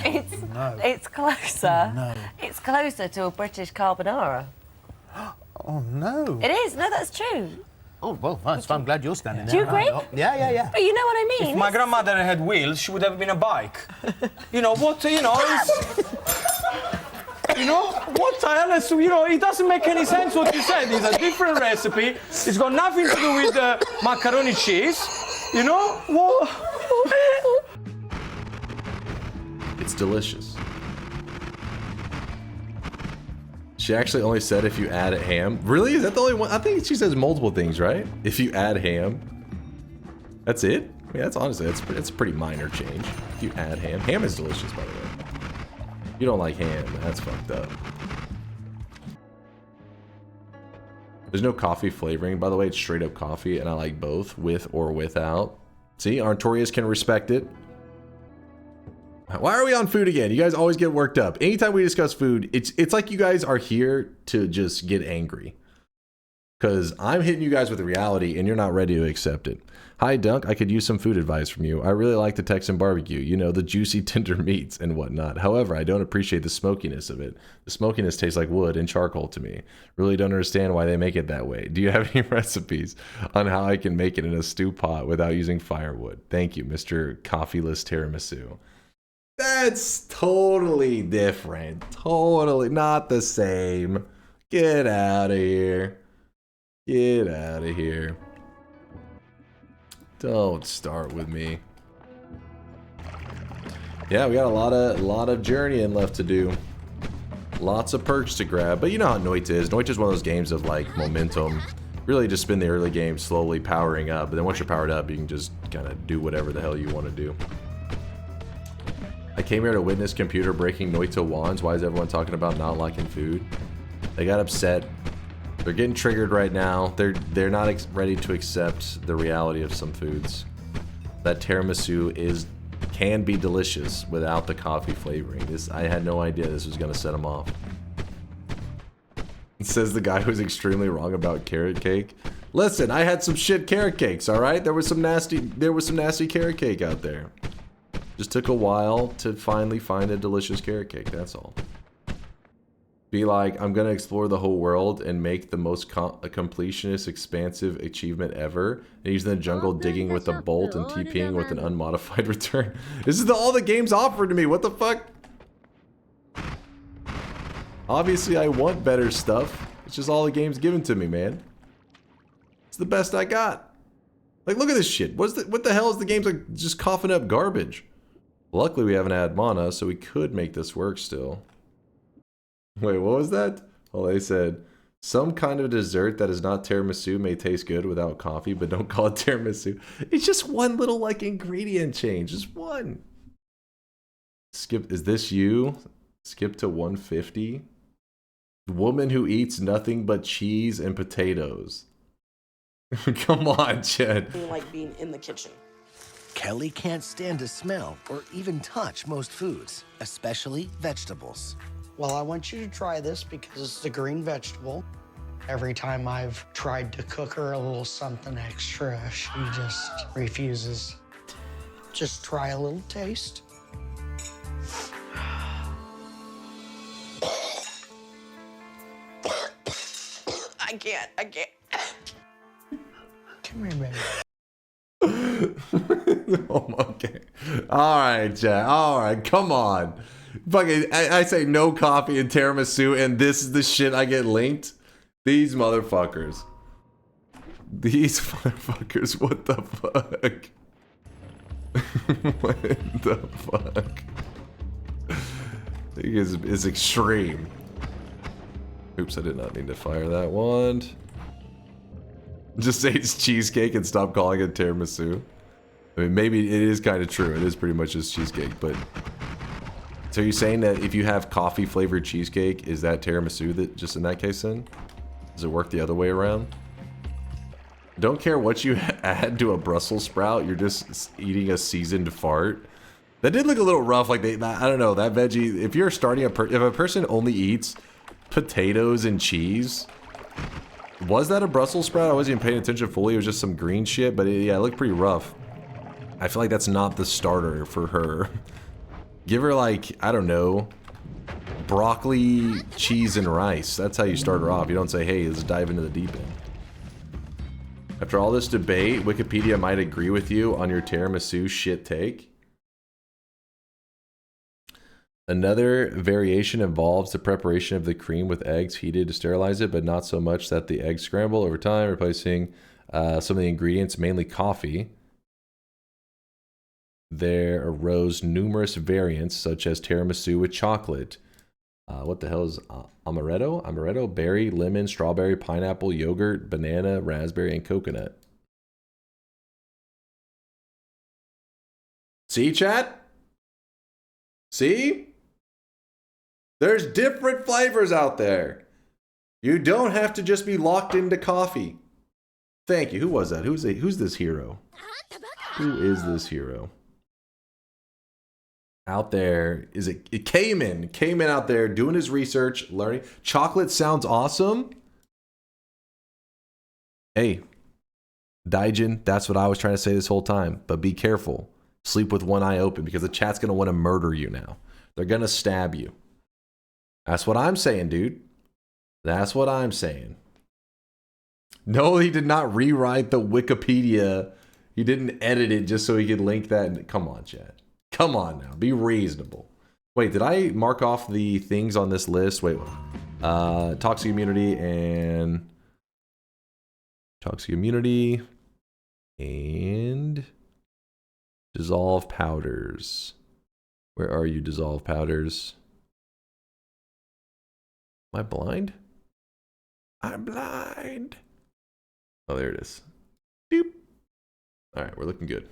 it's closer. No. It's closer to a British carbonara. Oh no. It is. No, that's true. Oh well, fine. So I'm glad you're standing there. Do you agree? Yeah. But you know what I mean. If my grandmother had wheels, she would have been a bike. You know what? You know. You know what? You know, it doesn't make any sense what you said. It's a different recipe. It's got nothing to do with macaroni cheese. You know what? It's delicious. She actually only said if you add ham. Really? Is that the only one? I think she says multiple things, right? If you add ham. That's it? I mean, that's honestly, it's a pretty minor change. If you add ham. Ham is delicious, by the way. If you don't like ham, that's fucked up. There's no coffee flavoring. By the way, it's straight up coffee, and I like both, with or without. See, Artorias can respect it. Why are we on food again? You guys always get worked up. Anytime we discuss food, it's like you guys are here to just get angry. Because I'm hitting you guys with reality and you're not ready to accept it. Hi, Dunk. I could use some food advice from you. I really like the Texan barbecue. You know, the juicy, tender meats and whatnot. However, I don't appreciate the smokiness of it. The smokiness tastes like wood and charcoal to me. Really don't understand why they make it that way. Do you have any recipes on how I can make it in a stew pot without using firewood? Thank you, Mr. Coffeeless Tiramisu. That's totally different. Totally not the same. Get out of here. Get out of here. Don't start with me. Yeah, we got a lot of journeying left to do. Lots of perks to grab, but you know how Noita is. Noita is one of those games of like momentum. Really just spend the early game slowly powering up, but then once you're powered up, you can just kind of do whatever the hell you want to do. I came here to witness computer breaking Noita wands. Why is everyone talking about not liking food? They got upset. They're getting triggered right now. They're not ready to accept the reality of some foods. That tiramisu can be delicious without the coffee flavoring. I had no idea this was gonna set them off. It says the guy who's extremely wrong about carrot cake. Listen, I had some shit carrot cakes, all right? There was some nasty carrot cake out there. Just took a while to finally find a delicious carrot cake, that's all. Be like, I'm gonna explore the whole world and make the most completionist, expansive achievement ever. And he's in the jungle digging with a bolt and TPing with an unmodified return. This is all the game's offered to me, what the fuck? Obviously I want better stuff. It's just all the game's given to me, man. It's the best I got. Like, look at this shit. What the hell is the game's like just coughing up garbage? Luckily we haven't had mana, so we could make this work still. Wait, what was that? Well, they said, some kind of dessert that is not tiramisu may taste good without coffee, but don't call it tiramisu. It's just one little, like, ingredient change. Just one. Skip, is this you? Skip to 150. Woman who eats nothing but cheese and potatoes. Come on, Chad. Like being in the kitchen. Kelly can't stand to smell or even touch most foods, especially vegetables. Well, I want you to try this because it's a green vegetable. Every time I've tried to cook her a little something extra, she just refuses. Just try a little taste. I can't. Come here, baby. Oh, okay. All right, Jack. All right, come on. Fucking, I say no coffee and tiramisu, and this is the shit I get linked. These motherfuckers. These motherfuckers. What the fuck? What the fuck? I think is extreme. Oops, I did not need to fire that one. Just say it's cheesecake and stop calling it tiramisu. I mean, maybe it is kind of true. It is pretty much just cheesecake, but... So you're saying that if you have coffee flavored cheesecake, is that tiramisu that just in that case then? Does it work the other way around? Don't care what you add to a Brussels sprout, you're just eating a seasoned fart. That did look a little rough, like I don't know, that veggie, if you're starting if a person only eats potatoes and cheese, was that a Brussels sprout? I wasn't even paying attention fully, it was just some green shit, but yeah, it looked pretty rough. I feel like that's not the starter for her. Give her like, I don't know, broccoli, cheese, and rice. That's how you start her off. You don't say, hey, let's dive into the deep end. After all this debate, Wikipedia might agree with you on your tiramisu shit take. Another variation involves the preparation of the cream with eggs heated to sterilize it, but not so much that the eggs scramble over time, replacing some of the ingredients, mainly coffee. There arose numerous variants, such as tiramisu with chocolate. What the hell is amaretto? Amaretto, berry, lemon, strawberry, pineapple, yogurt, banana, raspberry, and coconut. See, chat? See? There's different flavors out there. You don't have to just be locked into coffee. Thank you. Who was that? Who's this hero? Who is this hero? Out there, it came in out there doing his research, learning. Chocolate sounds awesome. Hey, Daijin, that's what I was trying to say this whole time, but be careful. Sleep with one eye open because the chat's going to want to murder you now. They're going to stab you. That's what I'm saying, dude. That's what I'm saying. No, he did not rewrite the Wikipedia. He didn't edit it just so he could link that. Come on, chat. Come on now, be reasonable. Wait, did I mark off the things on this list? Wait, toxic immunity and dissolve powders. Where are you, dissolve powders? Am I blind? I'm blind. Oh, there it is. Doop. All right, we're looking good.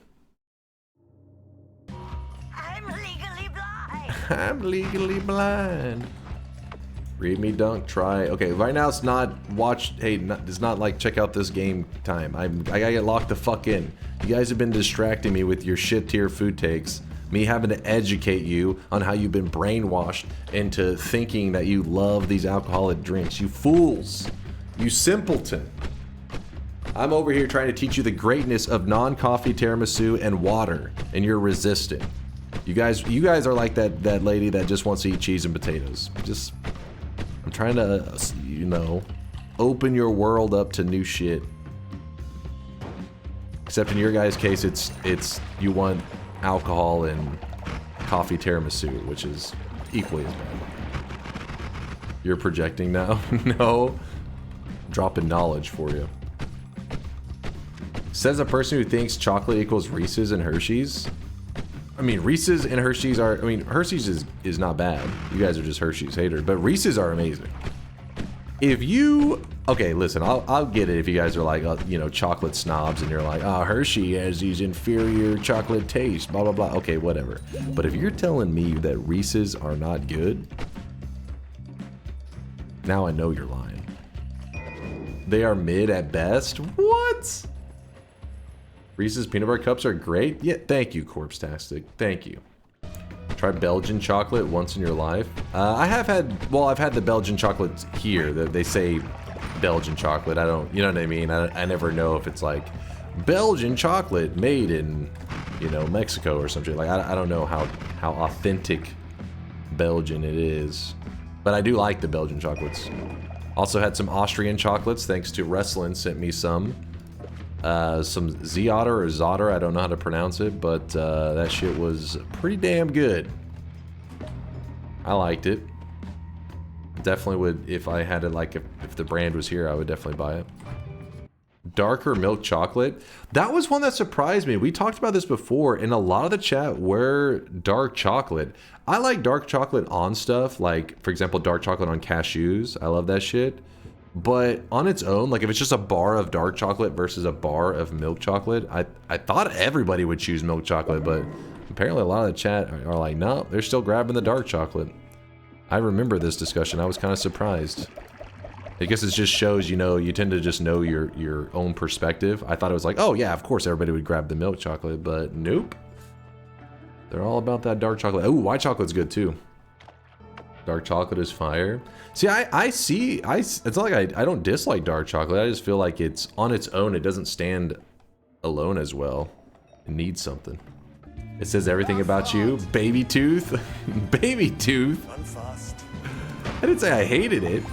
I'm legally blind. Read me dunk, try. Okay, right now it's not watch. Hey, it's not like check out this game time. I gotta get locked the fuck in. You guys have been distracting me with your shit tier food takes. Me having to educate you on how you've been brainwashed into thinking that you love these alcoholic drinks. You fools. You simpleton. I'm over here trying to teach you the greatness of non-coffee tiramisu and water, and you're resistant. You guys are like that lady that just wants to eat cheese and potatoes. I'm trying to, you know, open your world up to new shit. Except in your guys' case, it's you want alcohol and coffee tiramisu, which is equally as bad. You're projecting now? No. Dropping knowledge for you. Says a person who thinks chocolate equals Reese's and Hershey's. I mean, Reese's and Hershey's are... I mean, Hershey's is not bad. You guys are just Hershey's haters. But Reese's are amazing. If you... Okay, listen, I'll get it if you guys are like, you know, chocolate snobs and you're like, oh, Hershey has these inferior chocolate tastes, blah, blah, blah. Okay, whatever. But if you're telling me that Reese's are not good, now I know you're lying. They are mid at best? What? Reese's peanut butter cups are great. Yeah, thank you, Corpse-tastic. Thank you. Try Belgian chocolate once in your life. I have had, well, I've had the Belgian chocolates here. They say Belgian chocolate. I don't, you know what I mean? I never know if it's like Belgian chocolate made in, you know, Mexico or something. Like, I don't know how authentic Belgian it is. But I do like the Belgian chocolates. Also had some Austrian chocolates, thanks to Wrestling sent me some. Some Zotter or Zotter, I don't know how to pronounce it, but that shit was pretty damn good. I liked it. Definitely would, if I had it, like, if the brand was here, I would definitely buy it. Darker milk chocolate. That was one that surprised me. We talked about this before, and a lot of the chat were dark chocolate. I like dark chocolate on stuff, like, for example, dark chocolate on cashews. I love that shit. But on its own, like if it's just a bar of dark chocolate versus a bar of milk chocolate, I thought everybody would choose milk chocolate, but apparently a lot of the chat are like, no, they're still grabbing the dark chocolate. I remember this discussion. I was kind of surprised. I guess it just shows, you know, you tend to just know your own perspective. I thought it was like, oh yeah, of course everybody would grab the milk chocolate, but nope. They're all about that dark chocolate. Ooh, white chocolate's good too. Dark chocolate is fire. See, it's not like I don't dislike dark chocolate. I just feel like it's on its own. It doesn't stand alone as well. It needs something. It says everything about you. Baby tooth. Baby tooth. I didn't say I hated it.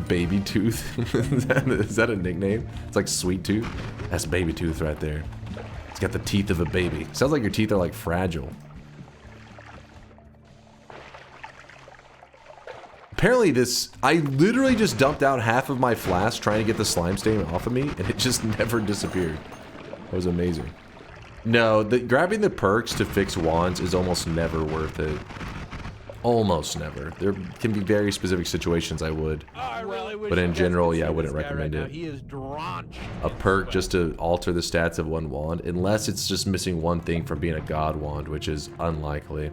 Baby tooth. Is that a nickname? It's like sweet tooth. That's baby tooth right there. It's got the teeth of a baby. Sounds like your teeth are like fragile. Apparently this, I literally just dumped out half of my flask trying to get the slime stain off of me, and it just never disappeared. That was amazing. No, grabbing the perks to fix wands is almost never worth it. Almost never. There can be very specific situations I would. But in general, yeah, I wouldn't recommend it. He is drenched. A perk just to alter the stats of one wand, unless it's just missing one thing from being a god wand, which is unlikely.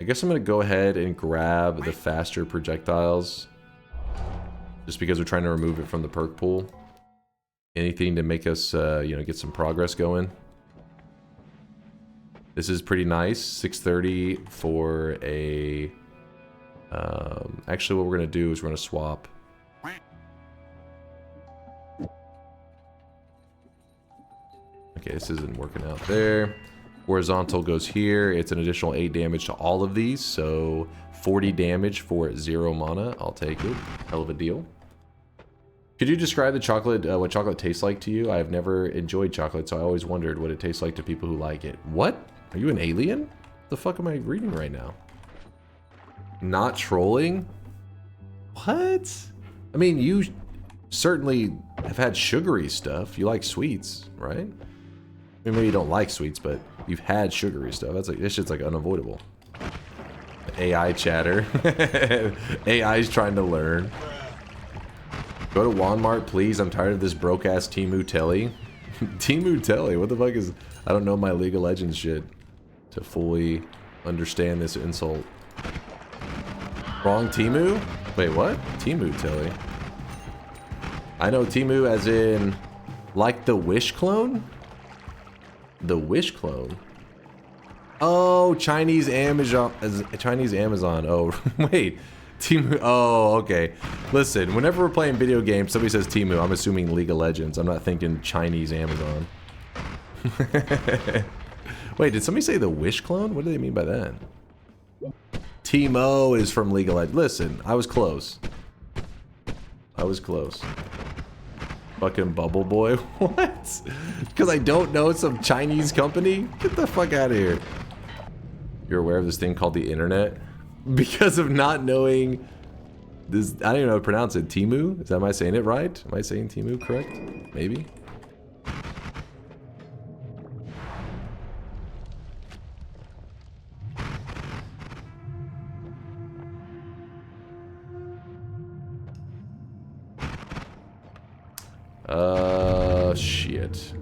I guess I'm gonna go ahead and grab the faster projectiles. Just because we're trying to remove it from the perk pool. Anything to make us, you know, get some progress going. This is pretty nice. 630 for a... actually, what we're gonna do is we're gonna swap. Okay, this isn't working out there. Horizontal goes here. It's an additional 8 damage to all of these, so 40 damage for 0 mana. I'll take it. Hell of a deal. Could you describe the chocolate, what chocolate tastes like to you? I have never enjoyed chocolate, so I always wondered what it tastes like to people who like it. What? Are you an alien? What the fuck am I reading right now? Not trolling? What? I mean, you certainly have had sugary stuff. You like sweets, right? I mean, maybe you don't like sweets, but you've had sugary stuff. That's like, this shit's like unavoidable. AI chatter. AI's trying to learn. Go to Walmart, please. I'm tired of this broke-ass Temu Telly. Temu Telly? What the fuck is... I don't know my League of Legends shit to fully understand this insult. Wrong Temu? Wait, what? Temu Telly. I know Temu as in... like the Wish clone? The Wish clone? Oh, Chinese Amazon. Chinese Amazon. Oh, wait. Temu. Oh, okay. Listen, whenever we're playing video games, somebody says Temu, I'm assuming League of Legends. I'm not thinking Chinese Amazon. Wait, did somebody say the Wish clone? What do they mean by that? Teemo is from League of Legends. Listen, I was close. I was close. Fucking Bubble Boy? What? Because I don't know some Chinese company? Get the fuck out of here. You're aware of this thing called the internet? Because of not knowing this, I don't even know how to pronounce it. Temu? Is that, am I saying it right? Am I saying Temu correct? Maybe? Shit.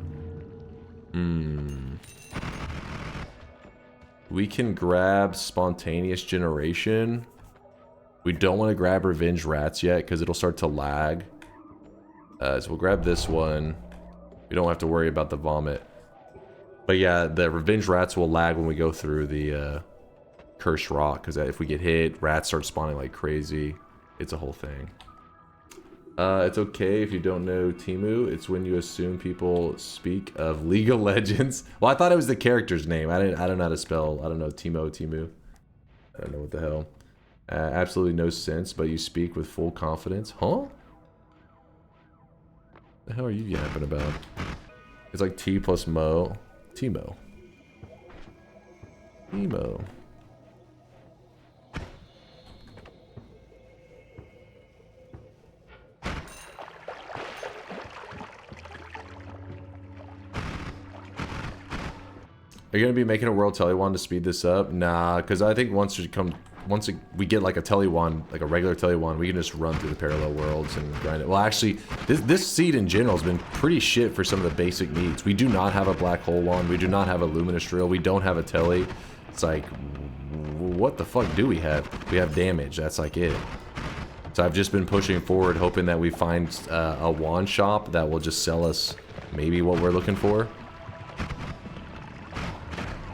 We can grab spontaneous generation. We don't want to grab revenge rats yet because it'll start to lag. So we'll grab this one. We don't have to worry about the vomit. But yeah, the revenge rats will lag when we go through the cursed rock, because if we get hit, rats start spawning like crazy. It's a whole thing. It's okay if you don't know Timu. It's when you assume people speak of League of Legends. Well, I thought it was the character's name. I don't know how to spell. I don't know Timu. I don't know what the hell. Absolutely no sense, but you speak with full confidence. Huh? The hell are you yapping about? It's like T plus Mo. Timo. Timo. Are you gonna be making a world Telewand to speed this up? Nah, because I think once we get like a Telewand, like a regular Telewand, we can just run through the parallel worlds and grind it. Well, actually, this seed in general has been pretty shit for some of the basic needs. We do not have a black hole wand. We do not have a luminous drill. We don't have a tele. It's like, what the fuck do we have? We have damage. That's like it. So I've just been pushing forward, hoping that we find a wand shop that will just sell us maybe what we're looking for.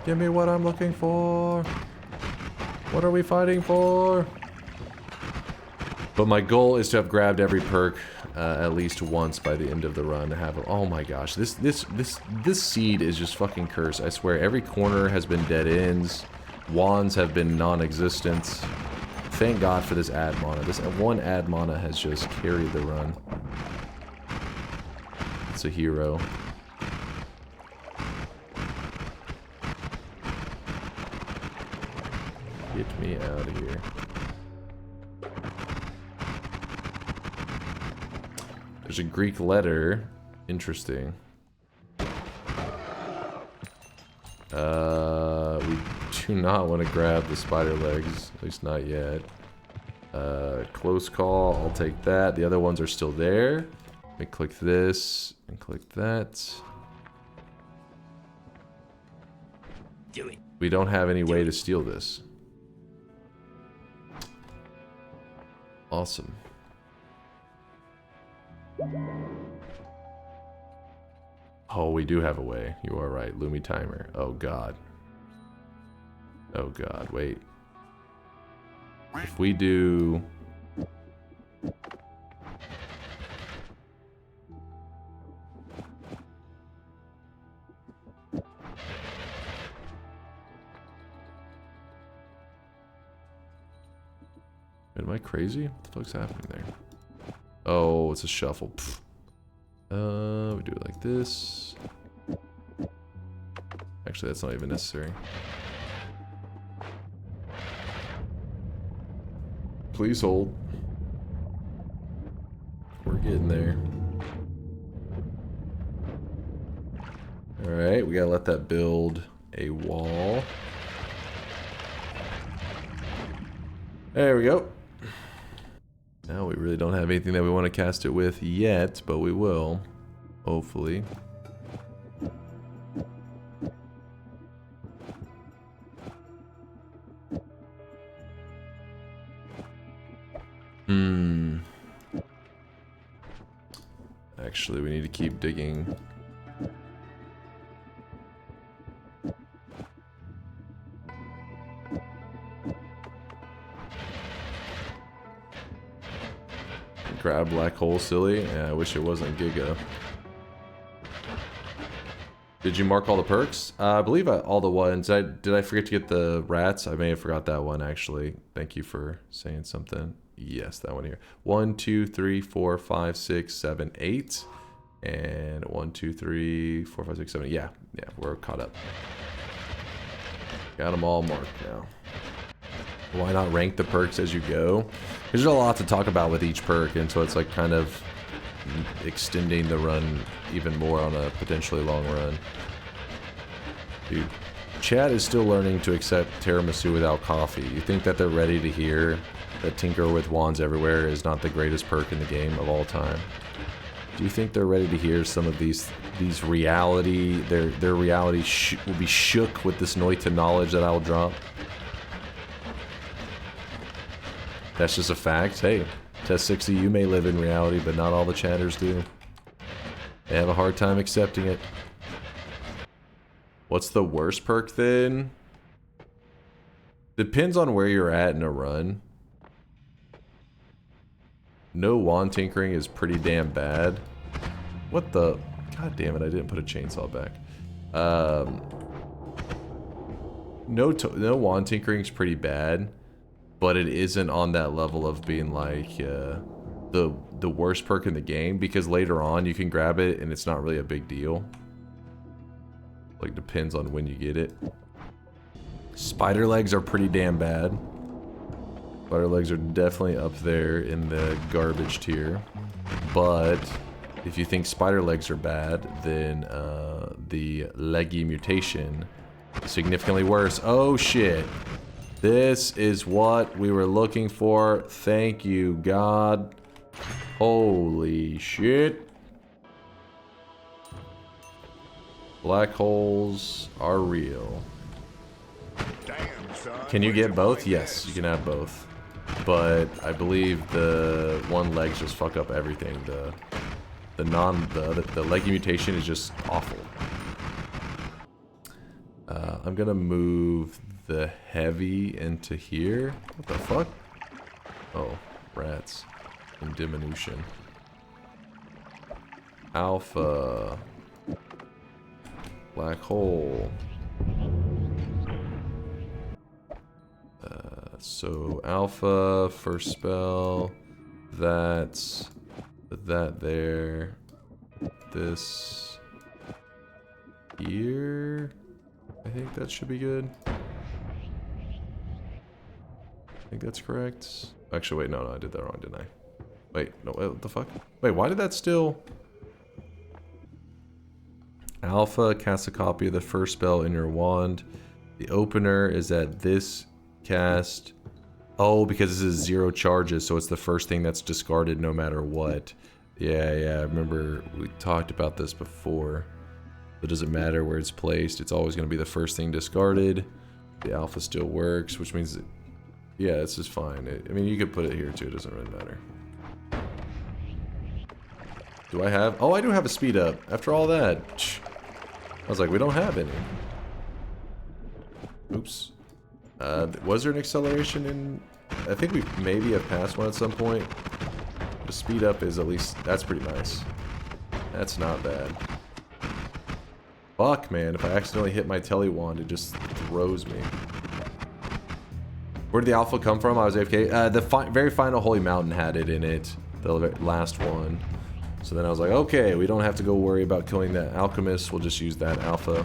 Give me what I'm looking for. What are we fighting for? But my goal is to have grabbed every perk at least once by the end of the run. To have, oh my gosh, this seed is just fucking cursed. I swear, every corner has been dead ends. Wands have been non-existent. Thank God for this ad mana. This one ad mana has just carried the run. It's a hero. Get me out of here. There's a Greek letter. Interesting. We do not want to grab the spider legs, at least not yet. Close call, I'll take that. The other ones are still there. Let me click this and click that. Do it. We don't have any way to steal this. Awesome. Oh, we do have a way. You are right. Lumi timer. Oh god. Oh god, wait. If we do... Am I crazy? What the fuck's happening there? Oh, it's a shuffle. Pfft. We do it like this. Actually, that's not even necessary. Please hold. We're getting there. Alright, we gotta let that build a wall. There we go. Now we really don't have anything that we want to cast it with yet, but we will. Hopefully. Actually, we need to keep digging. Grab black hole, silly. Yeah, I wish it wasn't Giga. Did you mark all the perks? I believe all the ones. Did I forget to get the rats? I may have forgot that one actually. Thank you for saying something. Yes, that one here. 1, 2, 3, 4, 5, 6, 7, 8. And 1, 2, 3, 4, 5, 6, 7. Yeah, we're caught up. Got them all marked now. Why not rank the perks as you go? There's a lot to talk about with each perk, and so it's like kind of extending the run even more on a potentially long run. Dude, chat is still learning to accept tiramisu without coffee. You think that they're ready to hear that Tinker with Wands Everywhere is not the greatest perk in the game of all time? Do you think they're ready to hear some of these reality, their reality will be shook with this Noita knowledge that I will drop? That's just a fact. Hey, Test 60, you may live in reality, but not all the chatters do. They have a hard time accepting it. What's the worst perk then? Depends on where you're at in a run. No wand tinkering is pretty damn bad. What the... God damn it, I didn't put a chainsaw back. No wand tinkering is pretty bad, but it isn't on that level of being like the worst perk in the game, because later on you can grab it and it's not really a big deal. Like, depends on when you get it. Spider legs are pretty damn bad. Spider legs are definitely up there in the garbage tier. But if you think spider legs are bad, then the leggy mutation is significantly worse. Oh shit. This is what we were looking for. Thank you, God. Holy shit. Black holes are real. Can you get both? Yes, you can have both. But I believe the one legs just fuck up everything. The leggy mutation is just awful. I'm gonna move the heavy into here. What the fuck? Oh, rats. In diminution. Alpha. Black hole. So alpha, first spell, that's that there, this here, I think that should be good. I think that's correct. Actually, wait, no, I did that wrong, didn't I? Wait, no, what the fuck? Wait, why did that still... Alpha casts a copy of the first spell in your wand. The opener is at this cast. Oh, because this is 0 charges, so it's the first thing that's discarded no matter what. Yeah, I remember we talked about this before. It doesn't matter where it's placed, it's always going to be the first thing discarded. The alpha still works, which means that, yeah, this is fine. I mean, you could put it here too, it doesn't really matter. Do I have... Oh, I do have a speed up. After all that. I was like, we don't have any. Oops. Was there an acceleration in... I think we maybe have passed one at some point. The speed up is at least... That's pretty nice. That's not bad. Fuck, man. If I accidentally hit my tele wand, it just throws me. Where did the alpha come from? I was AFK. The very final Holy Mountain had it in it. The last one. So then I was like, okay, we don't have to go worry about killing that Alchemist. We'll just use that alpha.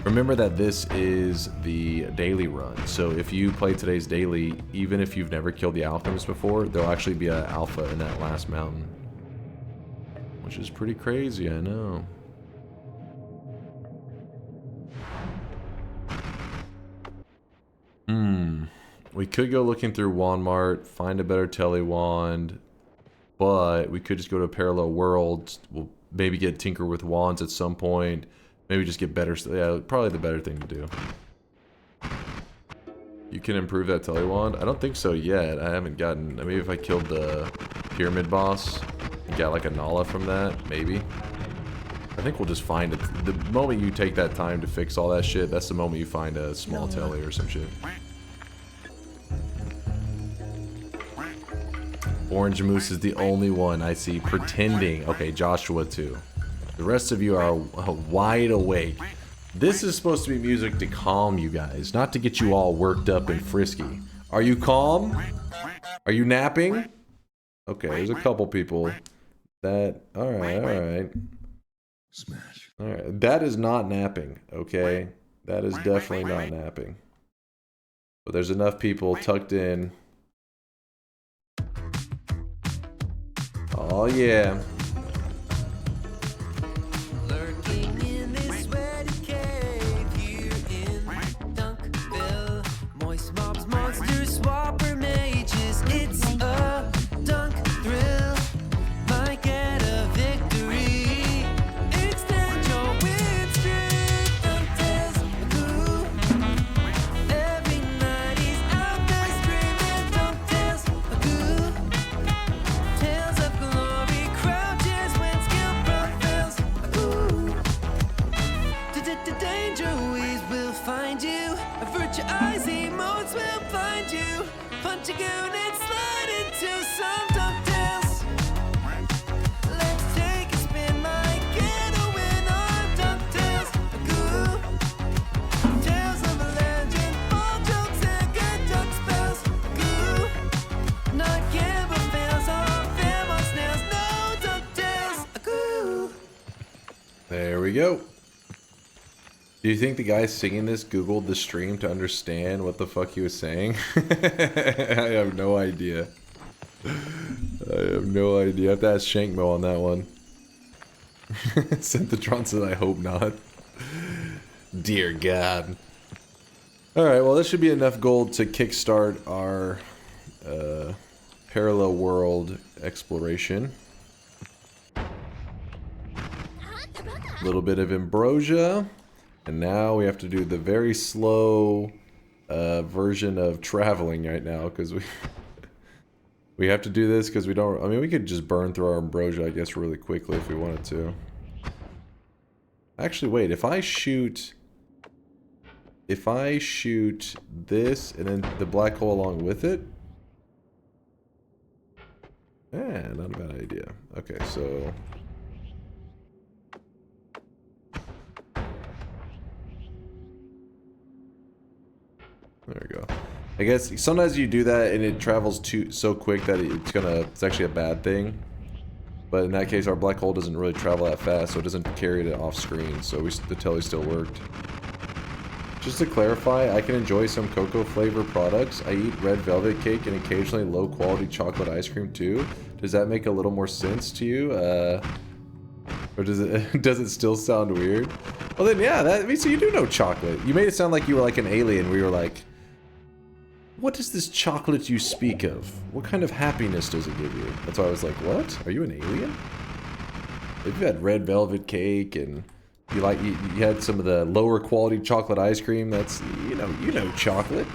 Remember that this is the daily run. So if you play today's daily, even if you've never killed the Alchemist before, there'll actually be an alpha in that last mountain. Which is pretty crazy, I know. We could go looking through Wandmart, find a better tele wand, but we could just go to a parallel world. We'll maybe get tinker with wands at some point. Maybe just get better. Yeah, probably the better thing to do. You can improve that tele wand? I don't think so yet. I haven't gotten... Maybe if I killed the pyramid boss and got like a Nala from that, maybe. I think we'll just find it. The moment you take that time to fix all that shit, that's the moment you find a small tele or some shit. Orange Moose is the only one I see pretending. Okay, Joshua too. The rest of you are wide awake. This is supposed to be music to calm you guys, not to get you all worked up and frisky. Are you calm? Are you napping? Okay, there's a couple people that... Alright. Smash. Alright, that is not napping, okay? That is definitely not napping. But there's enough people tucked in. Oh yeah. Lurking in this sweaty cave here in Dunkville. Moist mobs, monsters, swapper mages. It's a dunk thrill. Might get a victory. Punch a goon and slide into some DunkTales. Let's take a spin like ghetto in our DunkTales. Goo. Tales of a legend, all jokes and good dunk spells. Goo. Not camera fails, all fair snails, no DunkTales. Goo. There we go. Do you think the guy singing this Googled the stream to understand what the fuck he was saying? I have no idea. I have no idea. I have to ask Shankmo on that one. Synthotron said, I hope not. Dear God. Alright, well this should be enough gold to kickstart our parallel world exploration. A little bit of ambrosia. And now we have to do the very slow version of traveling right now, because we have to do this because we don't. I mean, we could just burn through our ambrosia, I guess, really quickly if we wanted to. Actually, wait. If I shoot this and then the black hole along with it, not a bad idea. Okay, so. There we go. I guess sometimes you do that and it travels so quick that it's actually a bad thing. But in that case, our black hole doesn't really travel that fast, so it doesn't carry it off screen. So the telly still worked. Just to clarify, I can enjoy some cocoa flavor products. I eat red velvet cake and occasionally low quality chocolate ice cream too. Does that make a little more sense to you? Or does it still sound weird? Well then, yeah. I mean, so you do know chocolate. You made it sound like you were like an alien. We were like. What is this chocolate you speak of? What kind of happiness does it give you? That's why I was like, what? Are you an alien? If you had red velvet cake and you had some of the lower quality chocolate ice cream, that's, you know chocolate.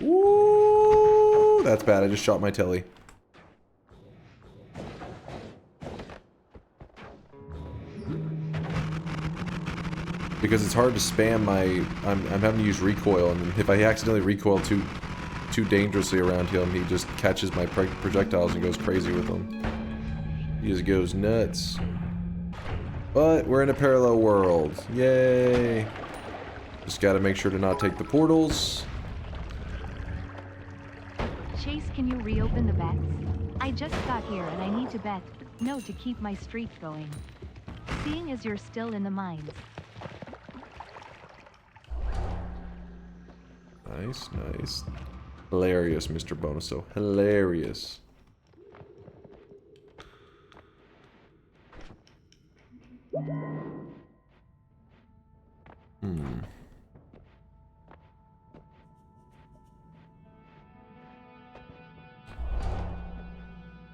Ooh, that's bad. I just shot my telly. Because it's hard to spam I'm having to use recoil, and if I accidentally recoil too dangerously around him, he just catches my projectiles and goes crazy with them. He just goes nuts. But we're in a parallel world. Yay! Just gotta make sure to not take the portals. Chase, can you reopen the bets? I just got here and I need to bet. No, to keep my streak going. Seeing as you're still in the mines. Nice, nice. Hilarious, Mr. Bonuso. Hilarious.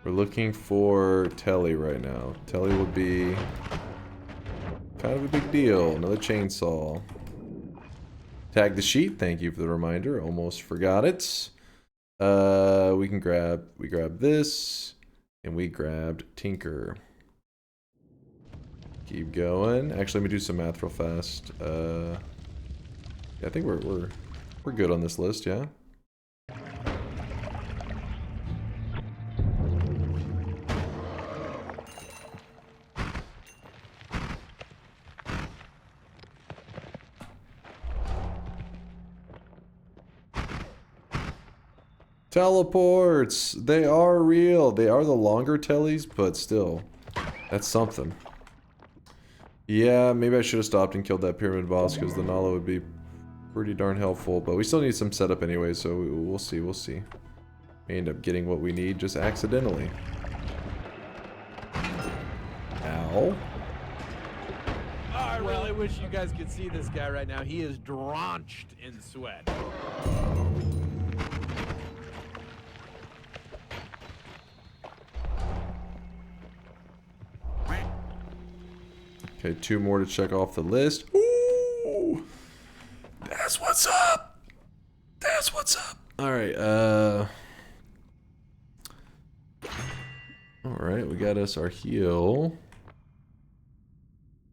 We're looking for Telly right now. Telly would be kind of a big deal. Another chainsaw. Tag the sheet. Thank you for the reminder. Almost forgot it. We grab this, and we grabbed Tinker. Keep going. Actually, let me do some math real fast. Yeah, I think we're good on this list. Yeah. Teleports! They are real. They are the longer tellies, but still. That's something. Yeah, maybe I should have stopped and killed that pyramid boss, because the Nala would be pretty darn helpful. But we still need some setup anyway, so we'll see, we'll see. We end up getting what we need just accidentally. Ow. Oh, I really wish you guys could see this guy right now. He is drenched in sweat. Okay, 2 more to check off the list. Ooh! That's what's up! That's what's up! Alright, Alright, we got us our heal.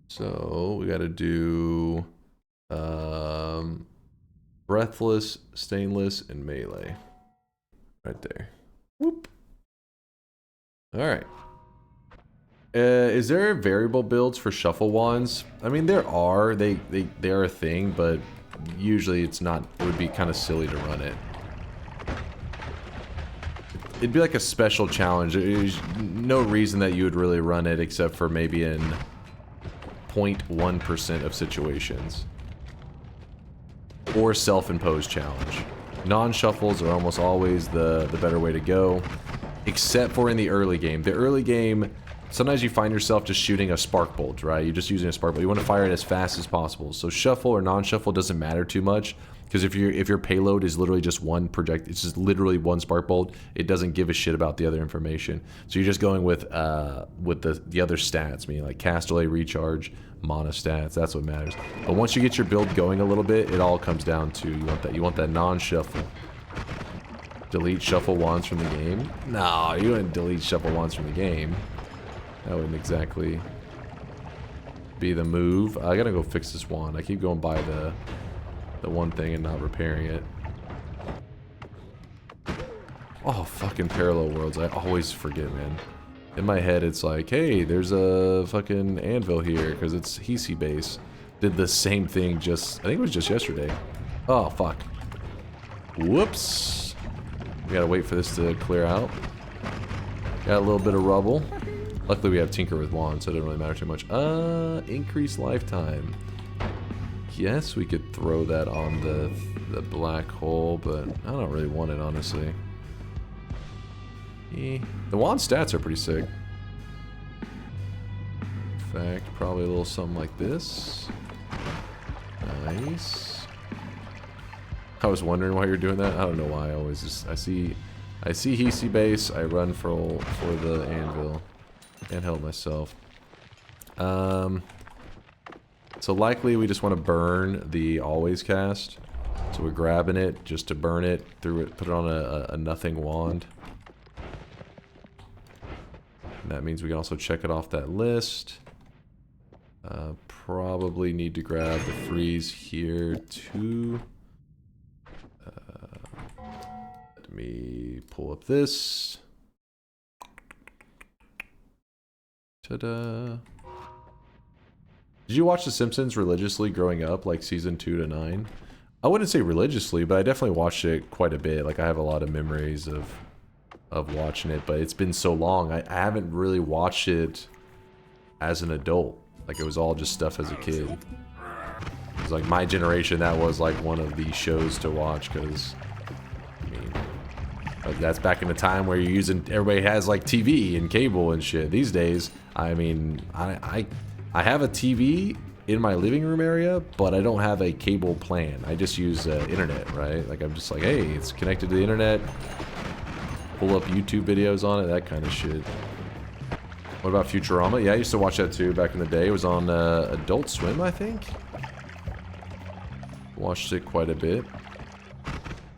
So, we gotta do... Breathless, stainless, and melee. Right there. Whoop. Alright. Is there variable builds for shuffle wands? I mean, there are. They are a thing, but usually it's not. It would be kind of silly to run it. It'd be like a special challenge. There's no reason that you would really run it except for maybe in 0.1% of situations. Or self-imposed challenge. Non-shuffles are almost always the better way to go. Except for in the early game. The early game, sometimes you find yourself just shooting a spark bolt, right? You're just using a spark bolt. You want to fire it as fast as possible. So shuffle or non-shuffle doesn't matter too much. Because if your payload is literally just one project, it's just literally one spark bolt, it doesn't give a shit about the other information. So you're just going with the other stats, meaning like cast delay, recharge, mana stats. That's what matters. But once you get your build going a little bit, it all comes down to you want that non-shuffle. Delete shuffle wands from the game? No, you wouldn't delete shuffle wands from the game. That wouldn't exactly be the move. I gotta go fix this wand. I keep going by the one thing and not repairing it. Oh, fucking parallel worlds. I always forget, man. In my head, it's like, hey, there's a fucking anvil here because it's hiisi base. Did the same thing I think it was just yesterday. Oh, fuck. Whoops. We gotta wait for this to clear out. Got a little bit of rubble. Luckily, we have Tinker with Wand, so it doesn't really matter too much. Increase lifetime. Yes, we could throw that on the black hole, but I don't really want it, honestly. The wand stats are pretty sick. In fact, probably a little something like this. Nice. I was wondering why you're doing that. I don't know why. I always just I see hiisi base. I run for the anvil. Can't help myself. So likely we just want to burn the always cast. So we're grabbing it just to burn it through it, put it on a nothing wand. And that means we can also check it off that list. Probably need to grab the freeze here too. Let me pull up this. Ta-da. Did you watch The Simpsons religiously growing up, like season 2 to 9? I wouldn't say religiously, but I definitely watched it quite a bit. Like, I have a lot of memories of watching it, but it's been so long. I haven't really watched it as an adult. Like, it was all just stuff as a kid. It was like my generation, that was like one of the shows to watch, because, I mean, that's back in the time where you're using, everybody has like TV and cable and shit. These days, I mean, I have a TV in my living room area, but I don't have a cable plan. I just use internet, right? Like, I'm just like, hey, it's connected to the internet. Pull up YouTube videos on it, that kind of shit. What about Futurama? Yeah, I used to watch that too back in the day. It was on Adult Swim, I think. Watched it quite a bit.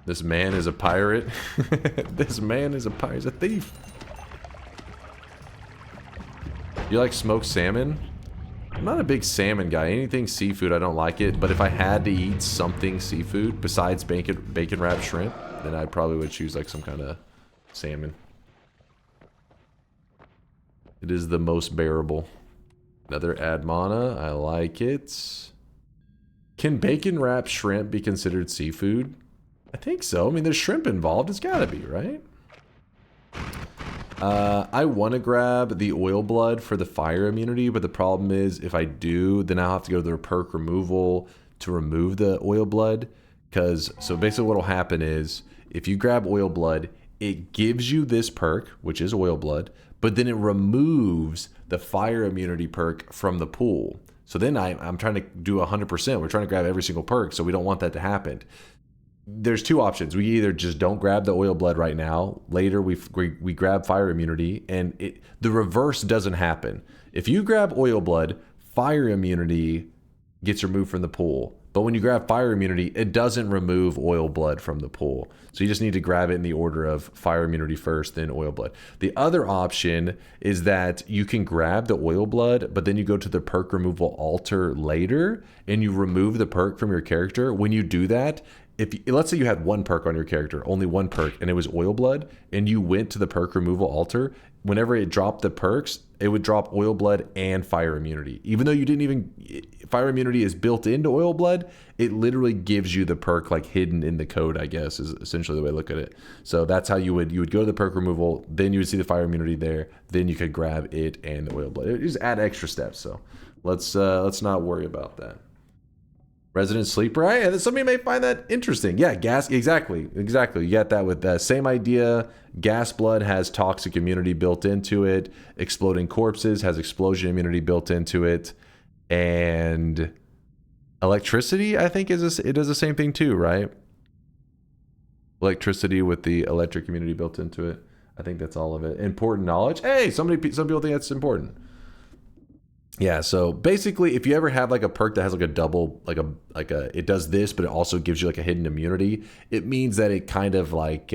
This man is a pirate. This man is a pirate. He's a thief. You like smoked salmon? I'm not a big salmon guy. Anything seafood, I don't like it. But if I had to eat something seafood besides bacon wrapped shrimp, then I probably would choose like some kind of salmon. It is the most bearable. Another add mana. I like it. Can bacon wrapped shrimp be considered seafood? I think so. I mean, there's shrimp involved. It's gotta be, right? I want to grab the oil blood for the fire immunity, but the problem is if I do, then I'll have to go to the perk removal to remove the oil blood. So basically what will happen is if you grab oil blood, it gives you this perk, which is oil blood, but then it removes the fire immunity perk from the pool. So then I'm trying to do 100%. We're trying to grab every single perk, so we don't want that to happen. There's two options. We either just don't grab the oil blood right now. Later, we grab fire immunity, and the reverse doesn't happen. If you grab oil blood, fire immunity gets removed from the pool. But when you grab fire immunity, it doesn't remove oil blood from the pool. So you just need to grab it in the order of fire immunity first, then oil blood. The other option is that you can grab the oil blood, but then you go to the perk removal altar later, and you remove the perk from your character. When you do that, let's say you had one perk on your character, only one perk, and it was oil blood, and you went to the perk removal altar, whenever it dropped the perks, it would drop oil blood and fire immunity. Even though you didn't even, fire immunity is built into oil blood, it literally gives you the perk like hidden in the code, I guess, is essentially the way I look at it. So that's how you would go to the perk removal, then you would see the fire immunity there, then you could grab it and the oil blood. It just add extra steps. So let's not worry about that. Resident Sleeper, right? And somebody may find that interesting. Yeah, gas, exactly. You get that with that same idea. Gas blood has toxic immunity built into it. Exploding corpses has explosion immunity built into it. And electricity, I think, it does the same thing too, right? Electricity with the electric immunity built into it. I think that's all of it. Important knowledge. Hey, some people think that's important. Yeah, so basically, if you ever have like a perk that has like a double, it does this, but it also gives you like a hidden immunity, it means that it kind of like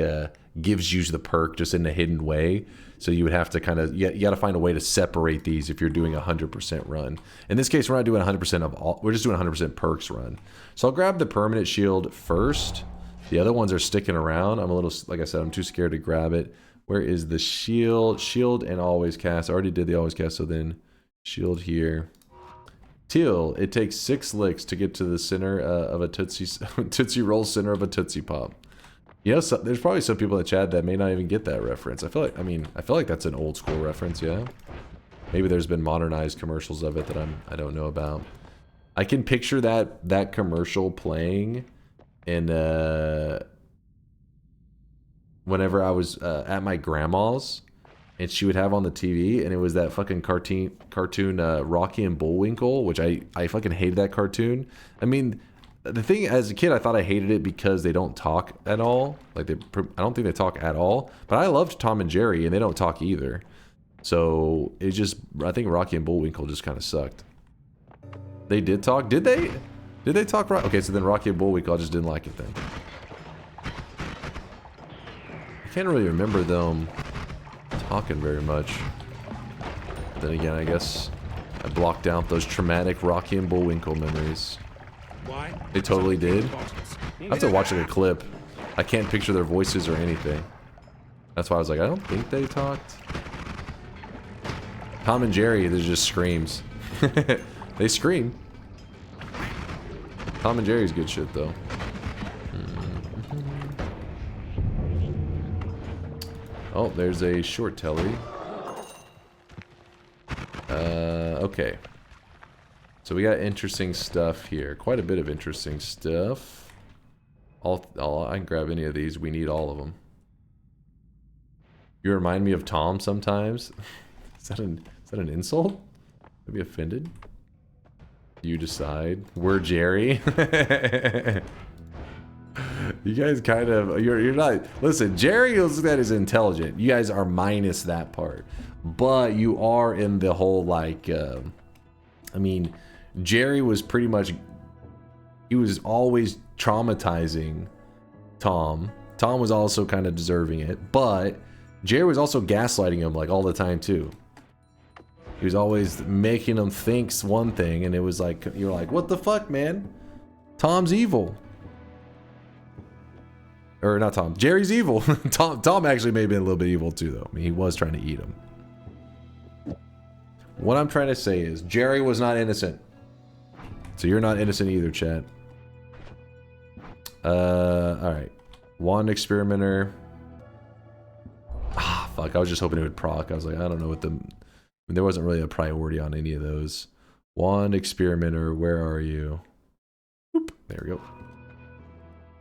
gives you the perk just in a hidden way. So you would have to kind of, you got to find a way to separate these if you're doing a 100% run. In this case, we're not doing 100% of all, we're just doing 100% perks run. So I'll grab the permanent shield first. The other ones are sticking around. I'm a little, like I said, I'm too scared to grab it. Where is the shield? Shield and always cast. I already did the always cast, so then shield here. Till it takes 6 licks to get to the center of a Tootsie Roll center of a Tootsie Pop. You know, so, there's probably some people in the chat that may not even get that reference. I feel like that's an old school reference, yeah. Maybe there's been modernized commercials of it that I don't know about. I can picture that commercial playing in whenever I was at my grandma's. And she would have on the TV, and it was that fucking cartoon Rocky and Bullwinkle, which I fucking hated that cartoon. I mean, the thing, as a kid, I thought I hated it because they don't talk at all. Like, I don't think they talk at all. But I loved Tom and Jerry, and they don't talk either. So, it just, I think Rocky and Bullwinkle just kind of sucked. They did talk? Did they? Did they talk? Okay, so then Rocky and Bullwinkle, I just didn't like it then. I can't really remember them talking very much. Then again, I guess I blocked out those traumatic Rocky and Bullwinkle memories. Why? They totally did. I have to watch like a clip. I can't picture their voices or anything. That's why I was like, I don't think they talked. Tom and Jerry, there's just screams. They scream. Tom and Jerry's good shit though. Oh, there's a short telly. Okay. So we got interesting stuff here. Quite a bit of interesting stuff. I can grab any of these. We need all of them. You remind me of Tom sometimes. Is that an insult? I'd be offended. You decide. We're Jerry. You guys kind of, you're not, listen, Jerry looks at as intelligent. You guys are minus that part. But you are in the whole, like, I mean, Jerry was pretty much, he was always traumatizing Tom. Tom was also kind of deserving it. But Jerry was also gaslighting him, like, all the time, too. He was always making him think one thing, and it was like, you're like, what the fuck, man? Tom's evil. Or not Tom. Jerry's evil. Tom actually may have been a little bit evil too, though. I mean, he was trying to eat him. What I'm trying to say is, Jerry was not innocent. So you're not innocent either, chat. Alright. Wand Experimenter. Ah, fuck. I was just hoping it would proc. I was like, I don't know what the... I mean, there wasn't really a priority on any of those. Wand Experimenter, where are you? Oop, there we go.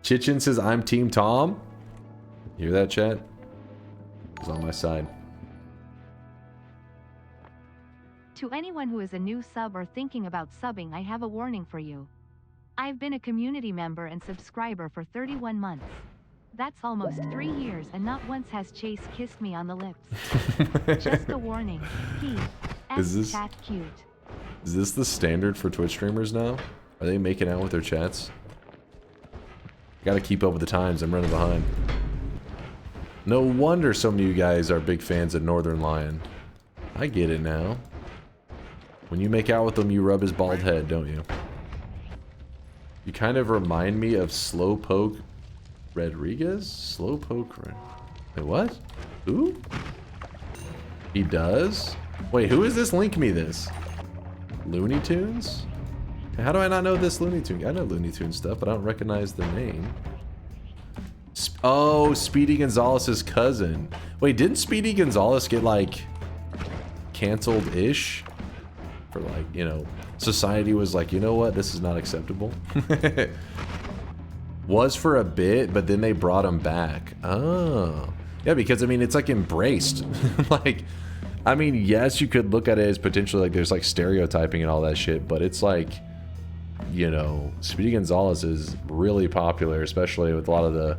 Chichin says, I'm Team Tom. You hear that, chat? He's on my side. To anyone who is a new sub or thinking about subbing, I have a warning for you. I've been a community member and subscriber for 31 months. That's almost 3 years, and not once has Chase kissed me on the lips. Just a warning. Chat cute. Is this the standard for Twitch streamers now? Are they making out with their chats? Gotta keep up with the times, I'm running behind. No wonder so many of you guys are big fans of Northern Lion. I get it now. When you make out with him, you rub his bald head, don't you? You kind of remind me of Slowpoke Rodriguez? Slowpoke... Wait, what? Who? He does? Wait, who is this? Link me this. Looney Tunes? How do I not know this Looney Tune? I know Looney Tune stuff, but I don't recognize the name. Oh, Speedy Gonzalez's cousin. Wait, didn't Speedy Gonzalez get, like, canceled-ish? For, like, you know, society was like, you know what? This is not acceptable. Was for a bit, but then they brought him back. Oh. Yeah, because, I mean, it's, like, embraced. Like, I mean, yes, you could look at it as potentially, like, there's, like, stereotyping and all that shit, but it's, like, you know, Speedy Gonzalez is really popular, especially with a lot of the,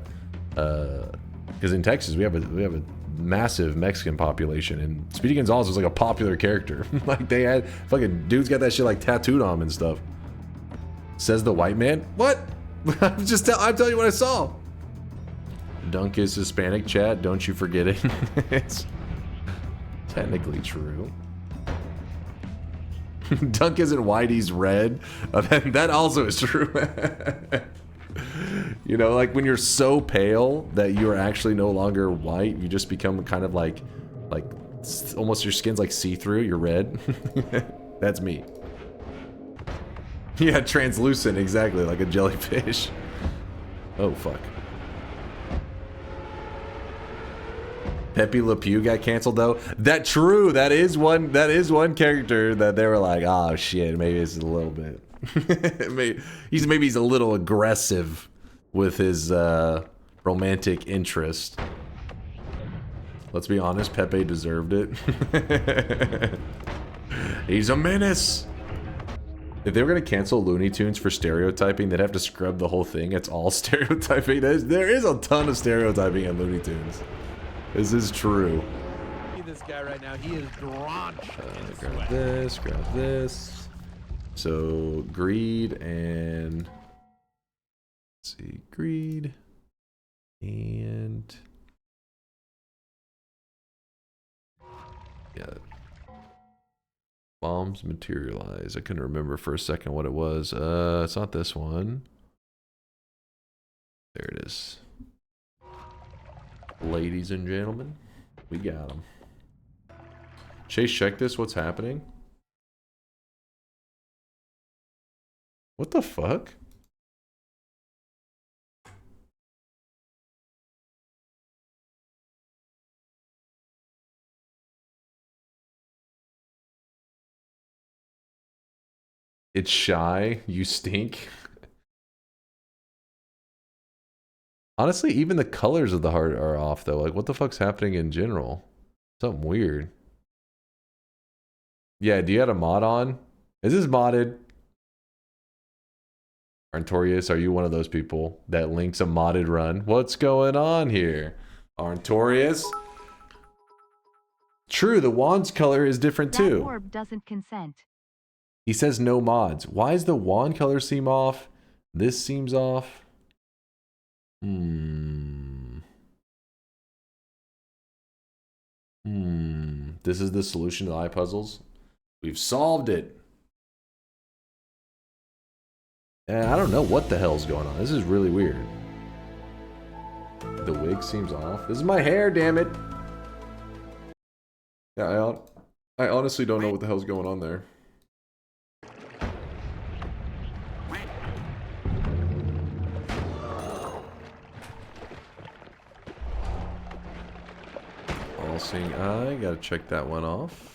because in Texas, we have a massive Mexican population, and Speedy Gonzalez was, like, a popular character. Like, they had, fucking, dudes got that shit, like, tattooed on him and stuff. Says the white man? What? I'm telling you what I saw. Dunk is Hispanic, chat. Don't you forget it. It's technically true. Dunk isn't white, he's red. That also is true. You know, like when you're so pale that you're actually no longer white, you just become kind of like almost your skin's like see-through, you're red. That's me. Yeah, translucent, exactly, like a jellyfish. Oh, fuck. Pepe Le Pew got canceled though. That is one character that they were like, oh shit, maybe it's a little bit. maybe he's a little aggressive with his romantic interest. Let's be honest, Pepe deserved it. He's a menace. If they were gonna cancel Looney Tunes for stereotyping, they'd have to scrub the whole thing. It's all stereotyping. There is a ton of stereotyping in Looney Tunes. This is true. See this guy right now. He is drenched in grab sweat. this, grab this. So greed and let's see, greed and yeah. Bombs materialize. I couldn't remember for a second what it was. It's not this one. There it is. Ladies and gentlemen, we got him. Chase, check this. What's happening? What the fuck? It's shy. You stink. Honestly, even the colors of the heart are off, though. Like, what the fuck's happening in general? Something weird. Yeah, do you have a mod on? Is this modded? Artorius, are you one of those people that links a modded run? What's going on here? Artorius? True, the wand's color is different too. That orb doesn't consent. He says no mods. Why does the wand color seem off? This seems off. This is the solution to eye puzzles. We've solved it. And I don't know what the hell's going on. This is really weird. The wig seems off. This is my hair, damn it. Yeah, I honestly don't know what the hell's going on there. All-seeing eye, gotta check that one off.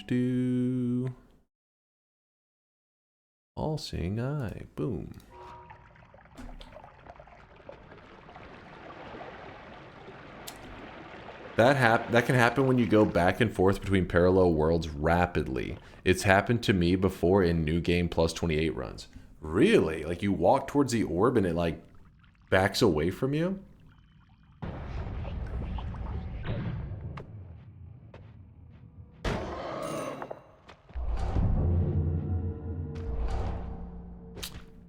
Do. All-seeing eye, boom. That can happen when you go back and forth between parallel worlds rapidly. It's happened to me before in New Game Plus 28 runs. Really? Like you walk towards the orb and it like backs away from you?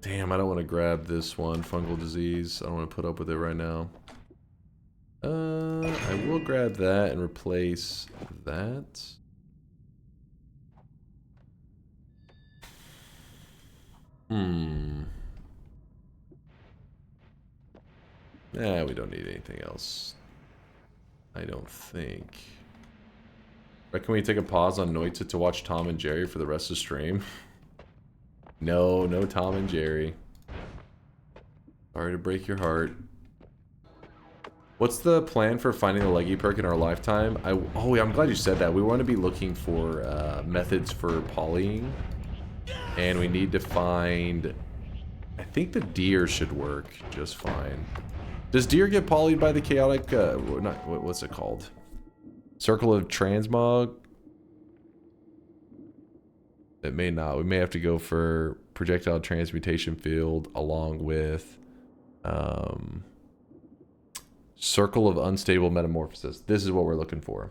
Damn, I don't want to grab this one, fungal disease. I don't want to put up with it right now. I will grab that and replace that. Yeah, we don't need anything else. I don't think. Reckon we take a pause on Noita to watch Tom and Jerry for the rest of the stream? No, no Tom and Jerry. Sorry to break your heart. What's the plan for finding the leggy perk in our lifetime? Oh, yeah, I'm glad you said that. We want to be looking for methods for polying. And we need to find... I think the deer should work just fine. Does deer get polyed by the chaotic... what's it called? Circle of transmog? It may not. We may have to go for projectile transmutation field along with circle of unstable metamorphosis. This is what we're looking for.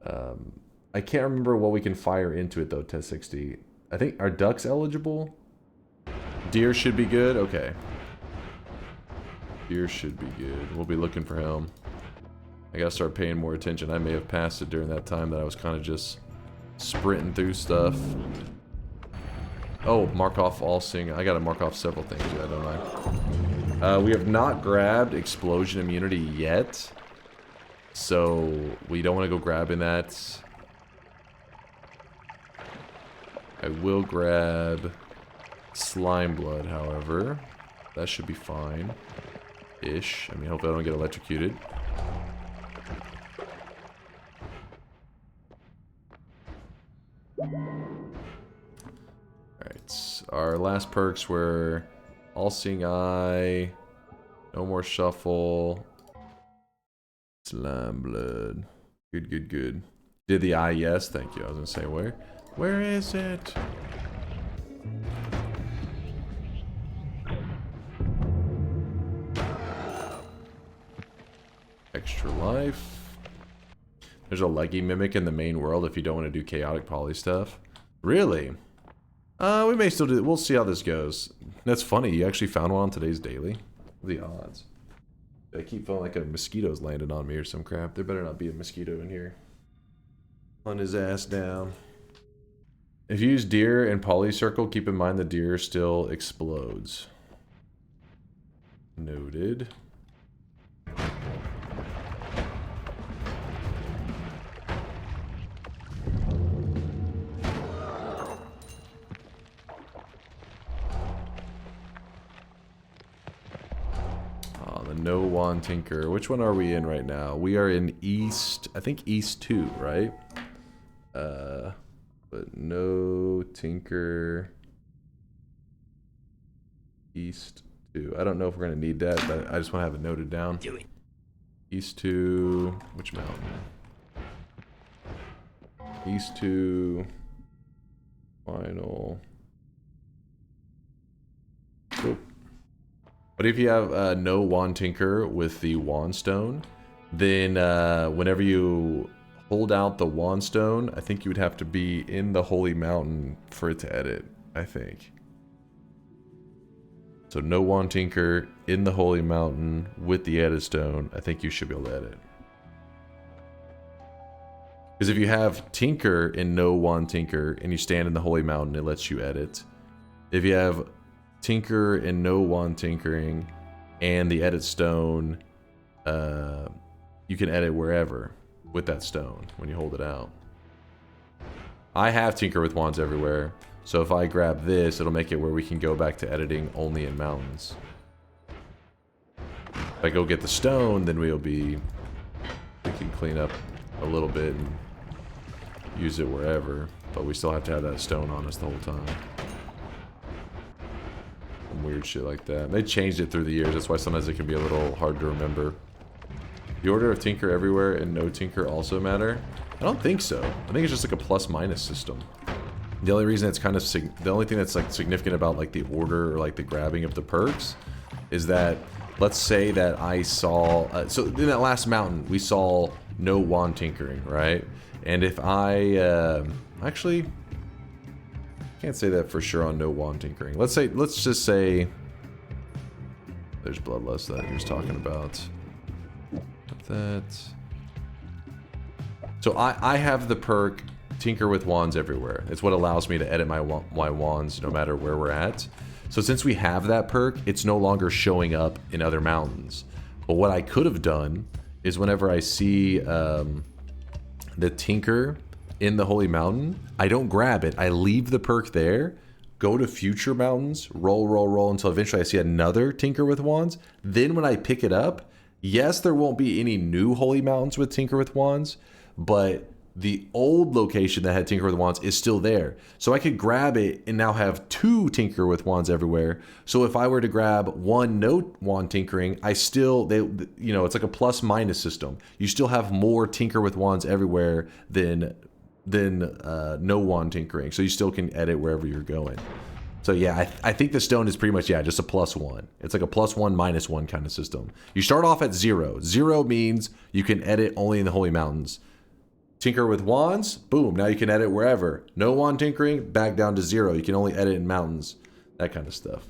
I can't remember what we can fire into it though, Test 60. I think, are ducks eligible? Deer should be good? Okay. Deer should be good. We'll be looking for him. I gotta start paying more attention. I may have passed it during that time that I was kind of just sprinting through stuff. Oh, mark off all seeing. I gotta mark off several things, yeah, don't I? We have not grabbed explosion immunity yet. So we don't want to go grabbing that. I will grab slime blood, however. That should be fine. Ish. I mean, hopefully I don't get electrocuted. Alright. Our last perks were All-Seeing Eye, No More Shuffle, Slime Blood. Good, good, good. Did the eye? Yes, thank you. I was gonna say, where is it? Extra life. There's a leggy mimic in the main world if you don't want to do chaotic poly stuff. Really? We may still do it. We'll see how this goes. That's funny. You actually found one on today's daily? What are the odds? I keep feeling like a mosquito's landed on me or some crap. There better not be a mosquito in here. On his ass down. If you use deer and poly circle, keep in mind the deer still explodes. Noted. No Wand Tinker. Which one are we in right now? We are in East, I think East 2, right? But no Tinker. East 2. I don't know if we're going to need that, but I just want to have it noted down. Do it. East 2. Which mountain? East 2. Final. Cool. But if you have no Wand Tinker with the Wand Stone, then whenever you hold out the Wand Stone, I think you would have to be in the Holy Mountain for it to edit, I think. So no Wand Tinker in the Holy Mountain with the Edit Stone, I think you should be able to edit. Because if you have Tinker and no Wand Tinker and you stand in the Holy Mountain, it lets you edit. If you have Tinker and no Wand Tinkering and the Edit Stone, you can edit wherever with that stone when you hold it out. I have Tinker with Wands everywhere, so if I grab this, it'll make it where we can go back to editing only in mountains. If I go get the stone, then we can clean up a little bit and use it wherever, but we still have to have that stone on us the whole time. Weird shit like that. They changed it through the years. That's why sometimes it can be a little hard to remember. The order of Tinker everywhere and no Tinker also matter? I don't think so. I think it's just like a plus-minus system. The only reason it's kind of the only thing that's like significant about like the order or like the grabbing of the perks is that let's say that I saw so in that last mountain we saw no Wand Tinkering, right? And if I actually can't say that for sure on no Wand Tinkering. Let's just say there's Bloodlust that he was talking about. That. So I have the perk Tinker with Wands everywhere. It's what allows me to edit my wands no matter where we're at. So since we have that perk, it's no longer showing up in other mountains. But what I could have done is whenever I see the Tinker in the Holy Mountain, I don't grab it. I leave the perk there, go to future mountains, roll until eventually I see another Tinker with Wands. Then when I pick it up, yes, there won't be any new Holy Mountains with Tinker with Wands, but the old location that had Tinker with Wands is still there. So I could grab it and now have 2 Tinker with Wands everywhere. So if I were to grab 1 no wand tinkering, I still, you know, it's like a plus minus system. You still have more Tinker with Wands everywhere than no wand tinkering. So you still can edit wherever you're going. So yeah, I think the stone is pretty much, yeah, just a +1. It's like a +1 -1 kind of system. You start off at 0. 0 means you can edit only in the Holy Mountains. Tinker with Wands, boom, now you can edit wherever. No wand tinkering, back down to 0. You can only edit in mountains. That kind of stuff.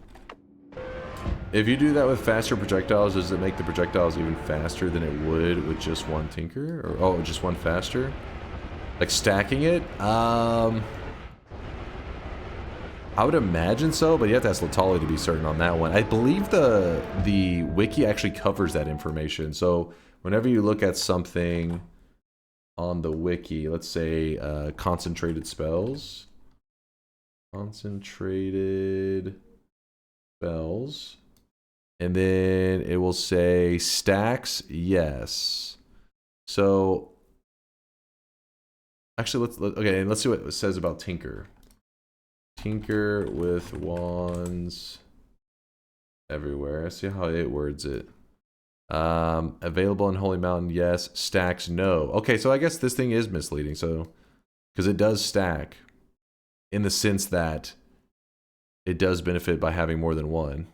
If you do that with faster projectiles, does it make the projectiles even faster than it would with just 1 tinker? Or, oh, just 1 faster? Like stacking it? I would imagine so, but you have to ask Latali to be certain on that one. I believe the wiki actually covers that information. So whenever you look at something on the wiki, let's say concentrated spells. Concentrated spells. And then it will say stacks, yes. So actually let's see what it says about Tinker. Tinker with Wands everywhere. Let's see how it words it. Available in Holy Mountain, yes. Stacks, no. Okay, so I guess this thing is misleading. So, because it does stack, in the sense that it does benefit by having more than 1.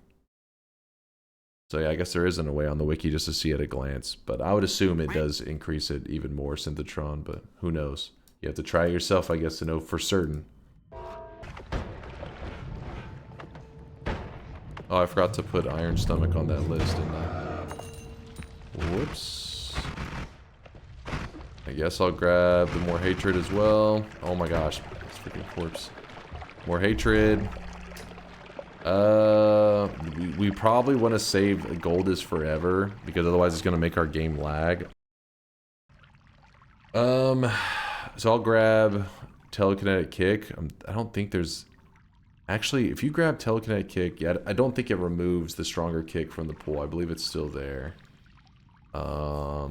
So yeah, I guess there isn't a way on the wiki just to see at a glance. But I would assume it does increase it even more, Synthetron. But who knows? You have to try it yourself, I guess, to know for certain. Oh, I forgot to put Iron Stomach on that list, didn't I? Whoops. I guess I'll grab the More Hatred as well. Oh my gosh. This freaking corpse. More Hatred. We probably want to save Gold is Forever, because otherwise it's going to make our game lag. So I'll grab Telekinetic Kick. I don't think there's... Actually, if you grab Telekinetic Kick, yeah, I don't think it removes the stronger kick from the pool. I believe it's still there. I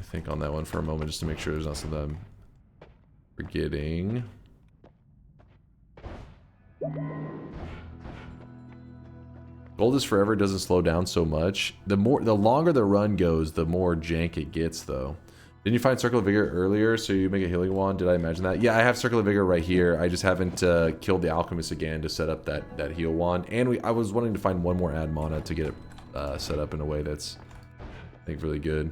think on that one for a moment just to make sure there's not something I'm forgetting. Gold is Forever doesn't slow down so much. The longer the run goes, the more jank it gets though. Didn't you find Circle of Vigor earlier so you make a healing wand? Did I imagine that? Yeah, I have Circle of Vigor right here. I just haven't killed the Alchemist again to set up that heal wand. And I was wanting to find one more add mana to get it set up in a way that's, I think, really good.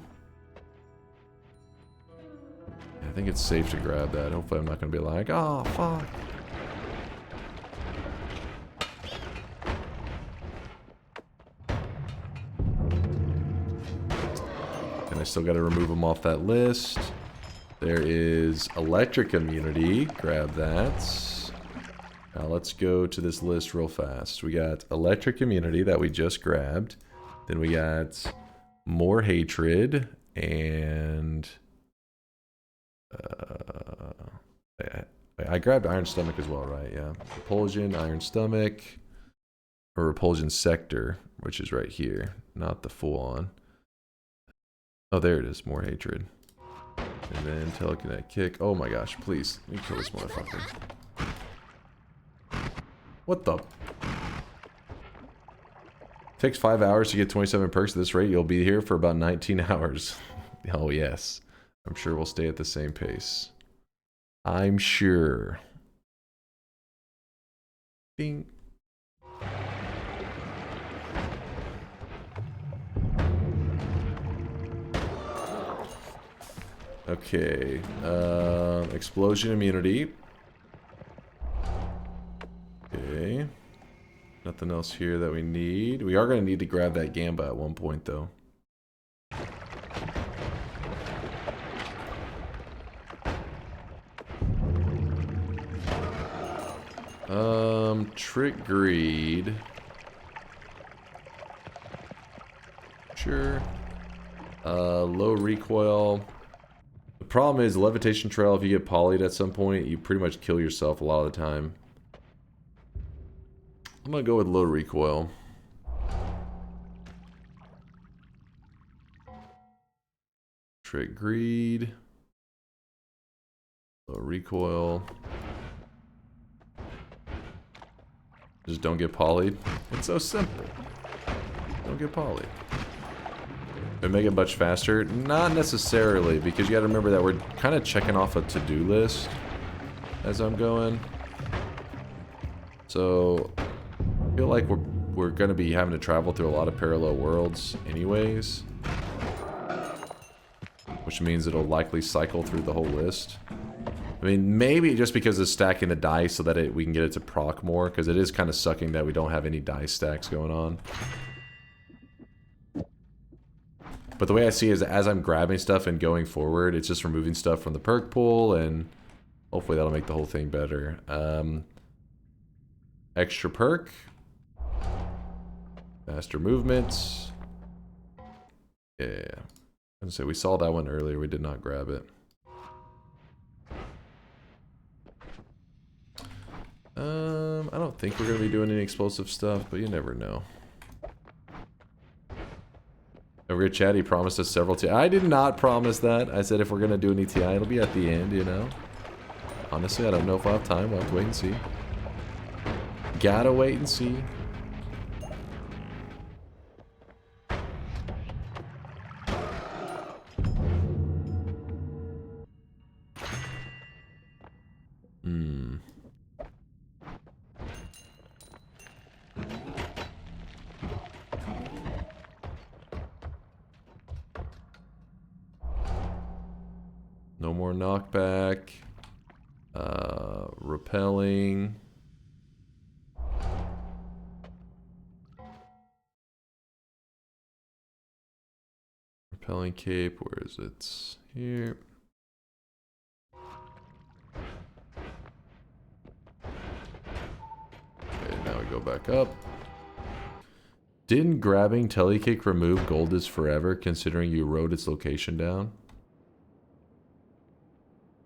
I think it's safe to grab that. Hopefully I'm not going to be like, oh, fuck. And I still got to remove them off that list. There is Electric Immunity. Grab that. Now let's go to this list real fast. We got Electric Immunity that we just grabbed. Then we got More Hatred and... I grabbed Iron Stomach as well, right? Yeah. Repulsion, Iron Stomach, or Repulsion Sector, which is right here. Not the full on. Oh, there it is. More Hatred. And then Telekinetic Kick. Oh my gosh, please. Let me kill this motherfucker. What the? Takes 5 hours to get 27 perks at this rate. You'll be here for about 19 hours. Oh, yes. I'm sure we'll stay at the same pace. I'm sure. Bing. Okay. Explosion immunity. Okay. Nothing else here that we need. We are going to need to grab that Gamba at one point, though. Trick greed. Sure. Low recoil. The problem is levitation trail, if you get polyed at some point, you pretty much kill yourself a lot of the time. I'm gonna go with low recoil. Trick greed. Low recoil. Just don't get polyed. It's so simple. Don't get polyed. Would make it much faster? Not necessarily, because you gotta remember that we're kind of checking off a to-do list as I'm going. So I feel like we're gonna be having to travel through a lot of parallel worlds anyways, which means it'll likely cycle through the whole list. I mean, maybe just because it's stacking the dice so that we can get it to proc more, because it is kind of sucking that we don't have any dice stacks going on. But the way I see it is as I'm grabbing stuff and going forward, it's just removing stuff from the perk pool, and hopefully that'll make the whole thing better. Extra perk. Faster movements. Yeah. I was gonna say, we saw that one earlier, we did not grab it. I don't think we're gonna be doing any explosive stuff, but you never know. Over here, Chatty promised us several TI. I did not promise that. I said if we're going to do any TI, it'll be at the end, you know. Honestly, I don't know if I'll have time. We'll have to wait and see. Gotta wait and see. No more knockback. Repelling. Repelling cape, where is it? Here. Okay, now we go back up. Didn't grabbing telekick remove gold is forever, considering you wrote its location down?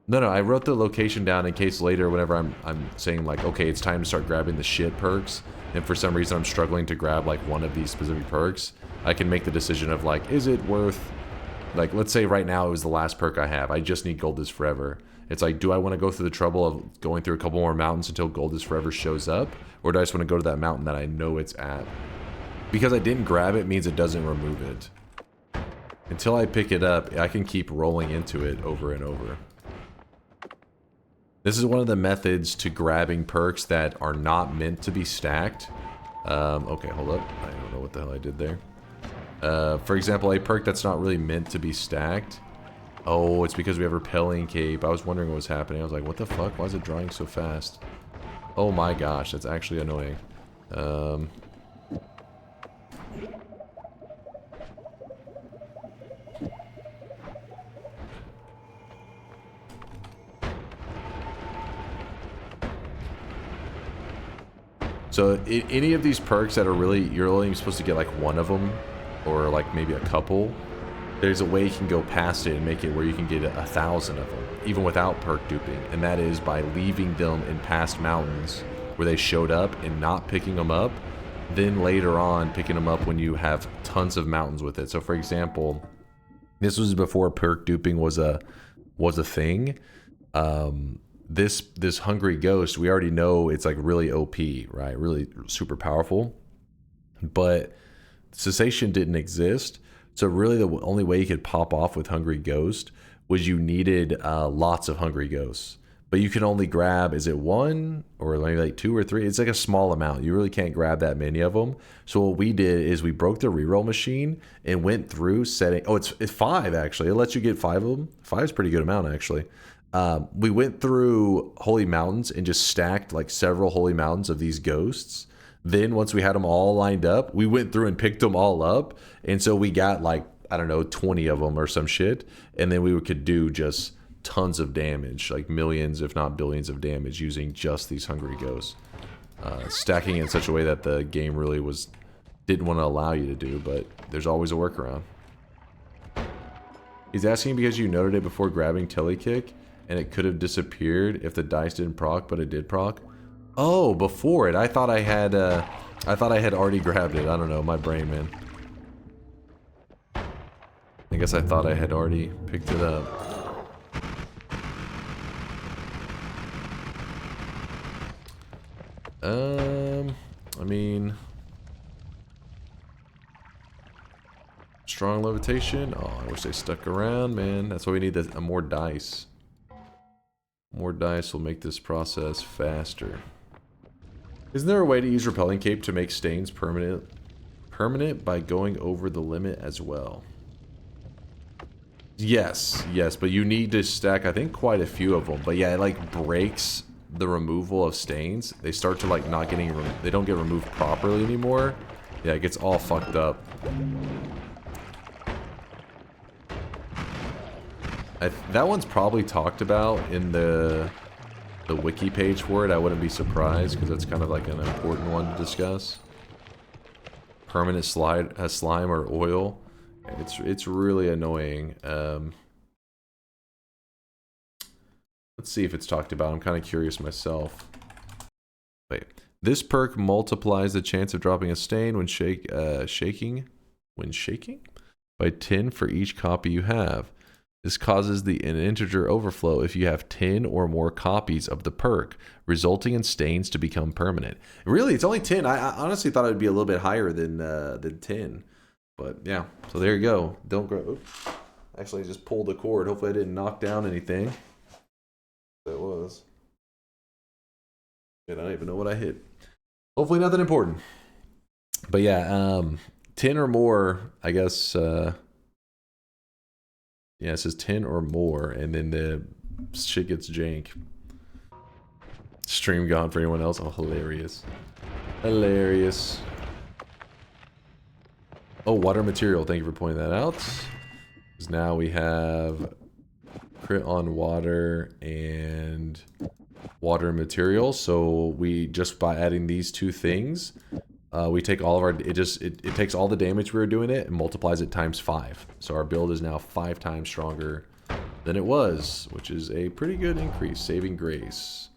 No, I wrote the location down in case later, whenever I'm saying like, okay, it's time to start grabbing the shit perks, and for some reason I'm struggling to grab like one of these specific perks, I can make the decision of like, is it worth, like, let's say right now it was the last perk I have, I just need gold is forever. It's like, do I want to go through the trouble of going through a couple more mountains until gold is forever shows up, or do I just want to go to that mountain that I know it's at? Because I didn't grab it means it doesn't remove it. Until I pick it up, I can keep rolling into it over and over. This is one of the methods to grabbing perks that are not meant to be stacked. Okay, hold up. I don't know what the hell I did there. For example, a perk that's not really meant to be stacked. Oh, it's because we have repelling cape. I was wondering what was happening. I was like, what the fuck? Why is it drying so fast? Oh my gosh, that's actually annoying. So any of these perks that are really, you're only supposed to get like one of them, or like maybe a couple, there's a way you can go past it and make it where you can get 1,000 of them, even without perk duping. And that is by leaving them in past mountains where they showed up and not picking them up, then later on picking them up when you have tons of mountains with it. So for example, this was before perk duping was a thing. This Hungry Ghost, we already know it's like really OP, right? Really super powerful. But cessation didn't exist. So really the only way you could pop off with Hungry Ghost was you needed lots of Hungry Ghosts. But you can only grab, is it one or maybe like 2 or 3? It's like a small amount. You really can't grab that many of them. So what we did is we broke the reroll machine and went through setting. Oh, it's 5 actually. It lets you get 5 of them. 5 is a pretty good amount actually. We went through Holy Mountains and just stacked like several Holy Mountains of these ghosts. Then once we had them all lined up, we went through and picked them all up. And so we got like, I don't know, 20 of them or some shit. And then we could do just tons of damage, like millions, if not billions of damage using just these Hungry Ghosts. stacking it in such a way that the game really didn't want to allow you to do, but there's always a workaround. He's asking because you noted it before grabbing Telekick, and it could have disappeared if the dice didn't proc, but it did proc. Oh, before it. I thought I had already grabbed it. I don't know, my brain, man. I guess I thought I had already picked it up. I mean, strong levitation. Oh, I wish they stuck around, man. That's why we need more dice. More dice will make this process faster. Isn't there a way to use repelling cape to make stains permanent by going over the limit as well? Yes, but you need to stack, I think, quite a few of them. But yeah, it like breaks the removal of stains. They start to like not getting, they don't get removed properly anymore. Yeah, it gets all fucked up. That one's probably talked about in the wiki page for it. I wouldn't be surprised because that's kind of like an important one to discuss. Permanent slime or oil. It's really annoying. Let's see if it's talked about. I'm kind of curious myself. Wait. This perk multiplies the chance of dropping a stain when shaking by 10 for each copy you have. This causes an integer overflow if you have 10 or more copies of the perk, resulting in stains to become permanent. Really, it's only 10. I honestly thought it would be a little bit higher than 10. But yeah, so there you go. Don't grab. Oops. Actually, I just pulled the cord. Hopefully, I didn't knock down anything. That was. Shit, I don't even know what I hit. Hopefully, nothing important. But yeah, 10 or more, I guess. Yeah, it says 10 or more, and then the shit gets jank. Stream gone for anyone else. Oh, hilarious. Hilarious. Oh, water material. Thank you for pointing that out. Because now we have crit on water and water material. So we just by adding these two things, we take all of our. It takes all the damage we were doing it and multiplies it times 5. So our build is now 5 times stronger than it was, which is a pretty good increase. Saving grace.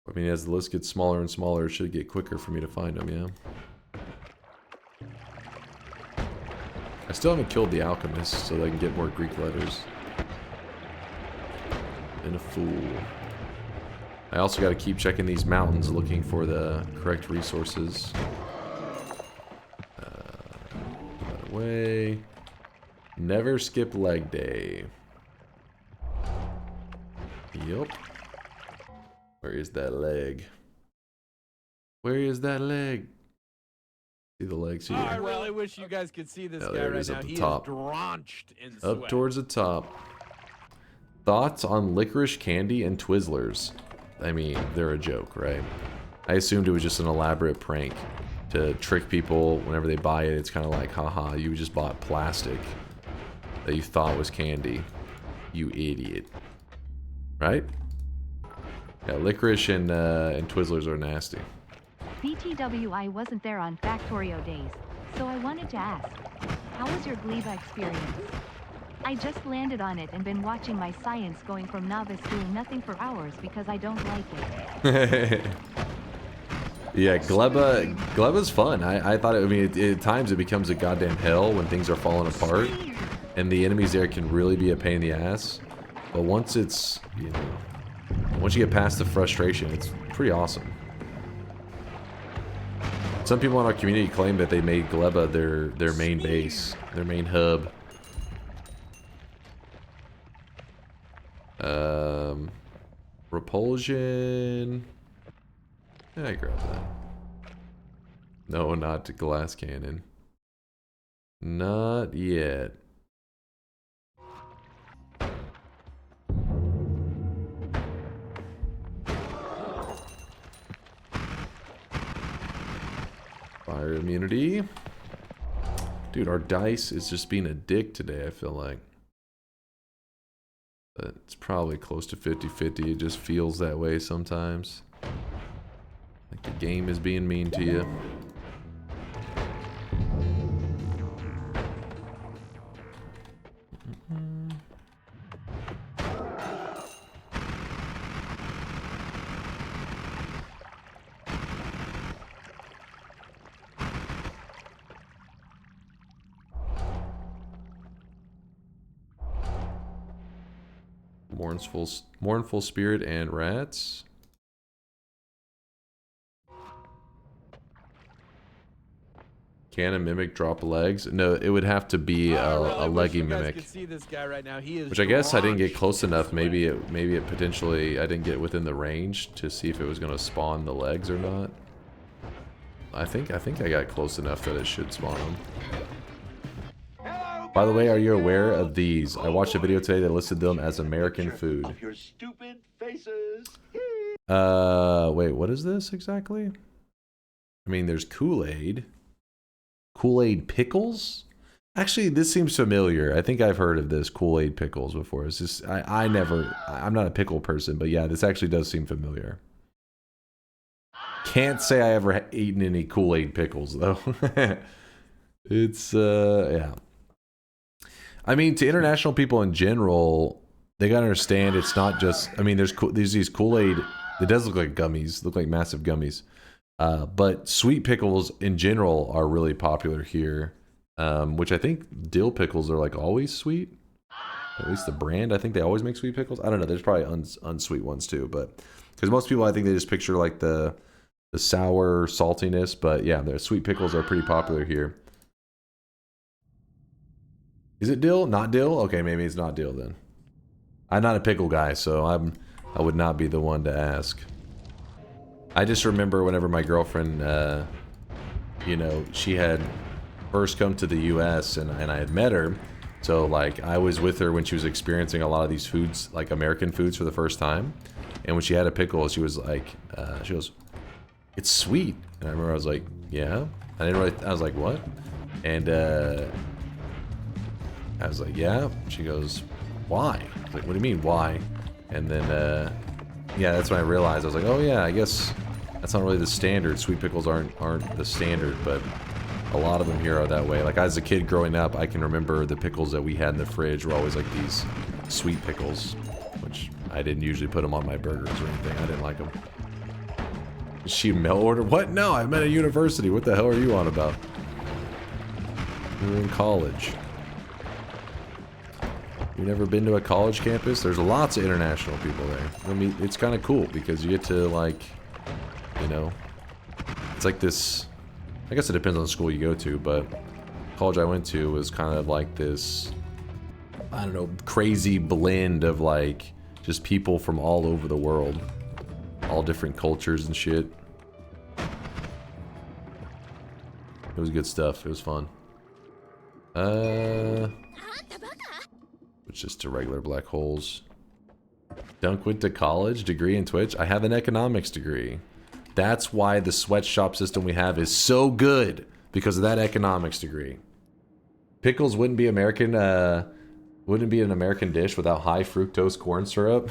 I mean, as the list gets smaller and smaller, it should get quicker for me to find them. Yeah. I still haven't killed the Alchemist, so that I can get more Greek letters. And a fool. I also got to keep checking these mountains, looking for the correct resources. Put that away. Never skip leg day. Yup. Where is that leg? Where is that leg? See the legs here. I really wish you guys could see this guy right now. He is drenched in sweat. Up towards the top. Thoughts on licorice candy and Twizzlers? I mean, they're a joke, right? I assumed it was just an elaborate prank to trick people whenever they buy it. It's kind of like, haha, you just bought plastic that you thought was candy. You idiot. Right? Yeah, licorice and Twizzlers are nasty. BTW, I wasn't there on Factorio days, so I wanted to ask, how was your Gleba experience? I just landed on it and been watching my science going from novice doing nothing for hours because I don't like it. Yeah, Gleba's fun. I thought, I mean, at times it becomes a goddamn hell when things are falling apart, and the enemies there can really be a pain in the ass. But once it's, you know, once you get past the frustration, it's pretty awesome. Some people in our community claim that they made Gleba their main base, their main hub. Repulsion. Yeah, I grabbed that. No, not glass cannon. Not yet. Fire immunity. Dude, our dice is just being a dick today, I feel like. But it's probably close to 50-50. It just feels that way sometimes. Like The game is being mean to you. Mournful spirit and rats. Can a mimic drop legs? No, it would have to be a leggy mimic. See this guy right now. He is Which I guess I didn't get close enough. Maybe it potentially I didn't get within the range to see if it was gonna spawn the legs or not. I think I got close enough that it should spawn them. By the way, are you aware of these? I watched a video today that listed them as American food. Wait, what is this exactly? I mean, there's Kool-Aid. Kool-Aid pickles? Actually, this seems familiar. I think I've heard of this Kool-Aid pickles before. It's just, I'm not a pickle person, but yeah, this actually does seem familiar. Can't say I ever eaten any Kool-Aid pickles, though. It's, yeah. I mean, to international people in general, they gotta understand it's not just, I mean, there's these Kool-Aid, it does look like gummies, look like massive gummies. But sweet pickles in general are really popular here. Which I think dill pickles are like always sweet. At least the brand, I think they always make sweet pickles. I don't know, there's probably unsweet ones too, but because most people I think they just picture like the sour saltiness, but yeah, the sweet pickles are pretty popular here. Is it dill? Not dill? Okay, maybe it's not dill then. I'm not a pickle guy, so I would not be the one to ask. I just remember whenever my girlfriend, you know, she had first come to the U.S. and I had met her, so like I was with her when she was experiencing a lot of these foods, like American foods, for the first time. And when she had a pickle, she was like, she goes, "It's sweet." And I remember I was like, "Yeah." I didn't really. I was like, "What?" And I was like, "Yeah." She goes, "Why?" I was like, "What do you mean, why?" And then, yeah, that's when I realized. I was like, "Oh yeah, I guess that's not really the standard. Sweet pickles aren't the standard, but a lot of them here are that way." Like as a kid growing up, I can remember the pickles that we had in the fridge were always like these sweet pickles, which I didn't usually put them on my burgers or anything. I didn't like them. Is she mail order? What? No, I'm at a university. What the hell are you on about? We're in college. You never been to a college campus? There's lots of international people there. I mean, it's kind of cool because you get to like, you know, it's like this, I guess it depends on the school you go to, but college I went to was kind of like this, I don't know, crazy blend of like just people from all over the world, all different cultures and shit. It was good stuff. It was fun. It's just to regular black holes. Dunk went to college, degree in Twitch. I have an economics degree. That's why the sweatshop system we have is so good, because of that economics degree. Pickles wouldn't be American, wouldn't be an American dish without high fructose corn syrup.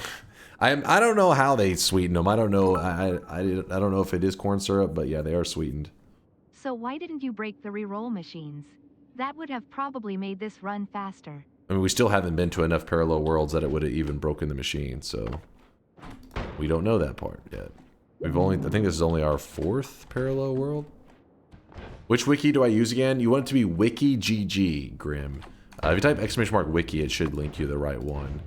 I don't know how they sweeten them. I don't know. I don't know if it is corn syrup, but yeah, they are sweetened. So why didn't you break the reroll machines? That would have probably made this run faster. I mean, we still haven't been to enough parallel worlds that it would have even broken the machine, so we don't know that part yet. We've only, I think this is only our 4th parallel world. Which wiki do I use again? You want it to be WikiGG, Grim. If you type !wiki, it should link you the right one.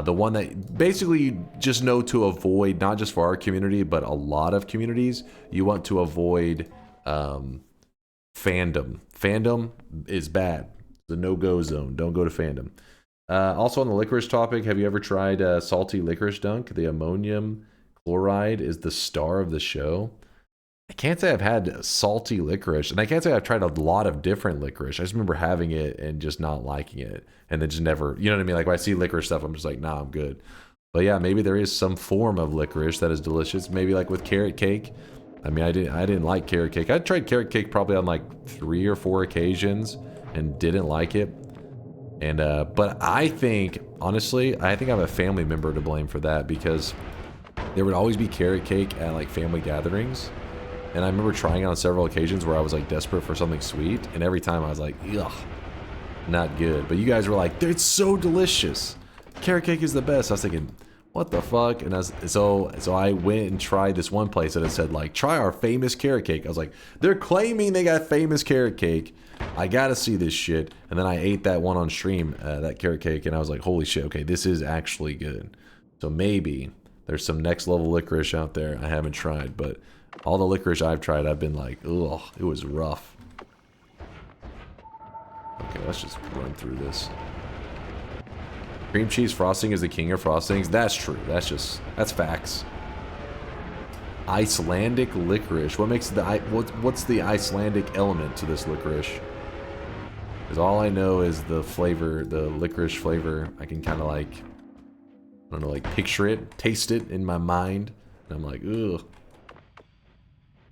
The one that basically you just know to avoid, not just for our community, but a lot of communities, you want to avoid fandom. Fandom is bad. The no-go zone. Don't go to fandom. Also on the licorice topic, have you ever tried salty licorice dunk? The ammonium chloride is the star of the show. I can't say I've had salty licorice, and I can't say I've tried a lot of different licorice. I just remember having it and just not liking it, and then just never, you know what I mean? Like when I see licorice stuff, I'm just like, nah, I'm good. But yeah, maybe there is some form of licorice that is delicious. Maybe like with carrot cake. I mean, I didn't like carrot cake. I tried carrot cake probably on like 3 or 4 occasions and didn't like it. And but I think, honestly, I think I have a family member to blame for that, because there would always be carrot cake at like family gatherings, And I remember trying it on several occasions where I was like desperate for something sweet, and every time I was like, ugh, not good. But you guys were like, it's so delicious. Carrot cake is the best. I was thinking, what the fuck? And so I went and tried this one place that it said like, try our famous carrot cake. I was like, they're claiming they got famous carrot cake. I gotta see this shit. And then I ate that one on stream, that carrot cake, and I was like, holy shit, okay, this is actually good. So maybe there's some next level licorice out there I haven't tried, but all the licorice I've tried, I've been like, ugh, it was rough. Okay, let's just run through this. Cream cheese frosting is the king of frostings. That's true. That's facts. Icelandic licorice. What makes the what's the Icelandic element to this licorice? Because all I know is the flavor, the licorice flavor. I can kind of like, I don't know, like picture it, taste it in my mind, and I'm like, ugh.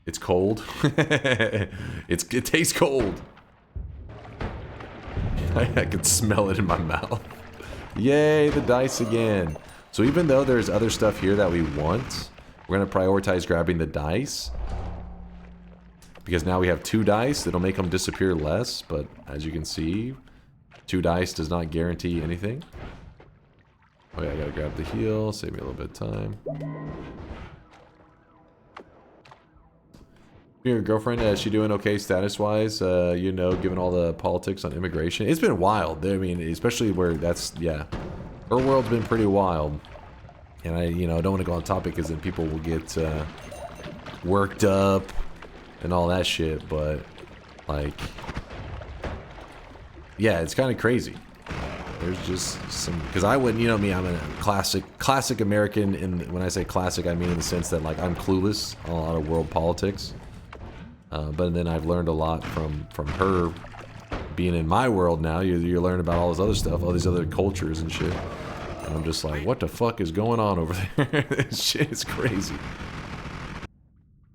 It's cold. It tastes cold. I can smell it in my mouth. Yay, the dice again. So even though there's other stuff here that we want, we're going to prioritize grabbing the dice. Because now we have 2 dice. It'll make them disappear less. But as you can see, 2 dice does not guarantee anything. Oh yeah, I got to grab the heal. Save me a little bit of time. Your girlfriend, is she doing okay status-wise? You know, given all the politics on immigration? It's been wild. I mean, especially where that's, yeah. Her world's been pretty wild. And I, you know, don't want to go on topic because then people will get worked up and all that shit. But, like, yeah, it's kind of crazy. There's just some, because I wouldn't, you know me, I'm a classic American. And when I say classic, I mean in the sense that, like, I'm clueless on a lot of world politics. But then I've learned a lot from her being in my world now. You learn about all this other stuff, all these other cultures and shit. And I'm just like, what the fuck is going on over there? This shit is crazy.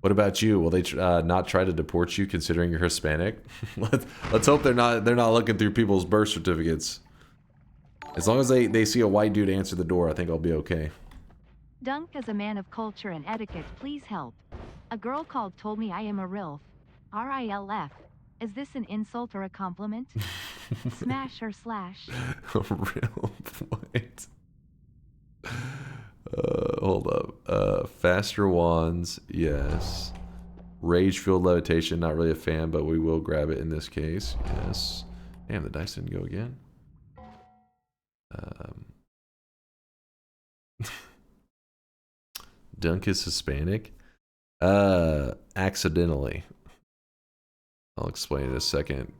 What about you? Will they not try to deport you considering you're Hispanic? Let's hope they're not looking through people's birth certificates. As long as they see a white dude answer the door, I think I'll be okay. Dunk is a man of culture and etiquette. Please help. A girl called told me I am a RILF. RILF. Is this an insult or a compliment? Smash or slash? A RILF? What? Hold up. Faster wands, yes. Rage-fueled levitation, not really a fan, but we will grab it in this case. Yes. Damn, the dice didn't go again. Dunk is Hispanic? Accidentally. I'll explain in a second.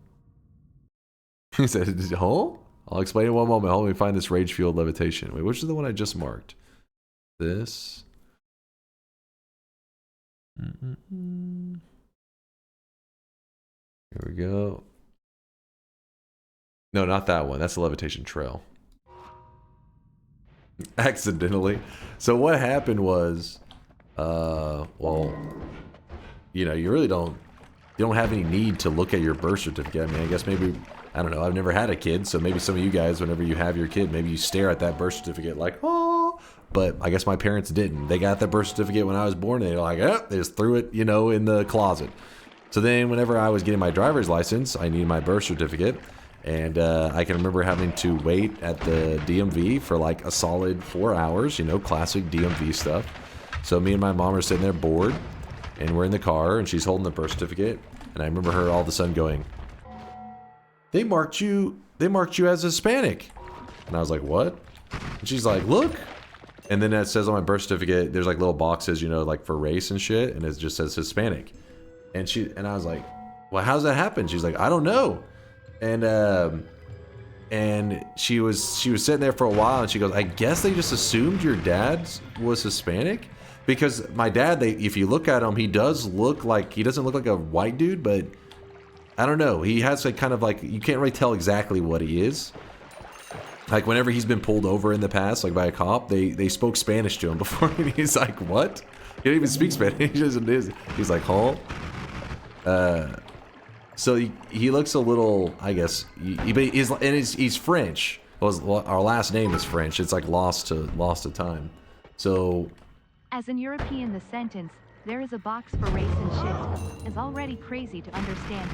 He said, huh? I'll explain in one moment. Hold on, let me find this rage-fueled levitation. Wait, which is the one I just marked? This. Here we go. No, not that one. That's the levitation trail. Accidentally. So what happened was, well, you know, you really don't have any need to look at your birth certificate. I mean, I guess maybe, I don't know, I've never had a kid, so maybe some of you guys, whenever you have your kid, maybe you stare at that birth certificate like, oh, but I guess my parents didn't. They got that birth certificate when I was born, and they were like, oh, they just threw it, you know, in the closet. So then whenever I was getting my driver's license, I needed my birth certificate, and I can remember having to wait at the DMV for like a solid 4 hours, you know, classic DMV stuff. So me and my mom are sitting there bored, and we're in the car, and she's holding the birth certificate, and I remember her all of a sudden going, they marked you as Hispanic. And I was like, what? And she's like, look. And then it says on my birth certificate, there's like little boxes, you know, like for race and shit, and it just says Hispanic. And I was like, well, how's that happen? She's like, I don't know. And she was sitting there for a while, and she goes, I guess they just assumed your dad was Hispanic. Because my dad, if you look at him, he doesn't look like a white dude, but I don't know. He has like kind of like, you can't really tell exactly what he is. Like whenever he's been pulled over in the past, like by a cop, they spoke Spanish to him before, and he's like, what? He don't even speak Spanish. He's like, huh? So he looks a little, I guess, he's French. Well, our last name is French. It's like lost to time. So. As in European, the sentence, There is a box for race and shit. Is already crazy to understand.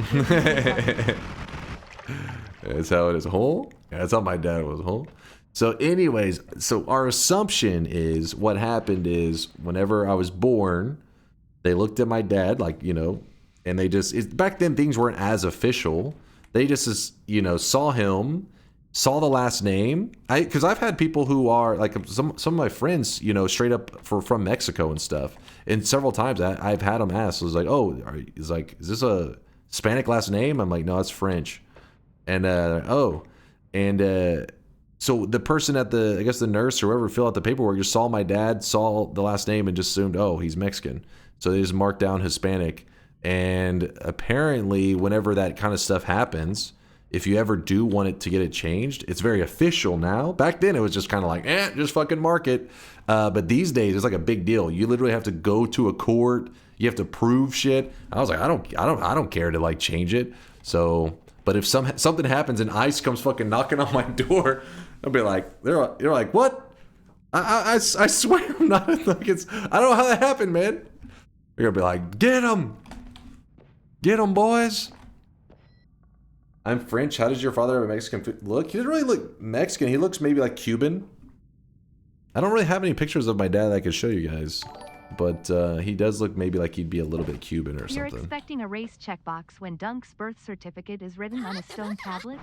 That's how it is. Hole? Yeah, that's how my dad was. Hole? So anyways, so our assumption is what happened is whenever I was born, they looked at my dad, like, you know, and they just, back then things weren't as official. They just, you know, saw him, saw the last name. Because I've had people who are, like, some of my friends, you know, straight up from Mexico and stuff. And several times I've had them ask, I was like, oh, is this a Hispanic last name? I'm like, no, it's French. And, so the person at the, I guess the nurse or whoever filled out the paperwork just saw my dad, saw the last name, and just assumed, oh, he's Mexican. So they just marked down Hispanic. And apparently, whenever that kind of stuff happens, if you ever do want it to get it changed, it's very official now. Back then, it was just kind of like, just fucking mark it. But these days, it's like a big deal. You literally have to go to a court. You have to prove shit. I was like, I don't care to like change it. So, but if something happens and ICE comes fucking knocking on my door, I'll be like, you're like, what? I swear I'm not like it's. I don't know how that happened, man. You're gonna be like, get him, boys. I'm French. How does your father have a Mexican look? He doesn't really look Mexican. He looks maybe like Cuban. I don't really have any pictures of my dad that I could show you guys, but he does look maybe like he'd be a little bit Cuban or something. You're expecting a race checkbox when Dunk's birth certificate is written on a stone tablet?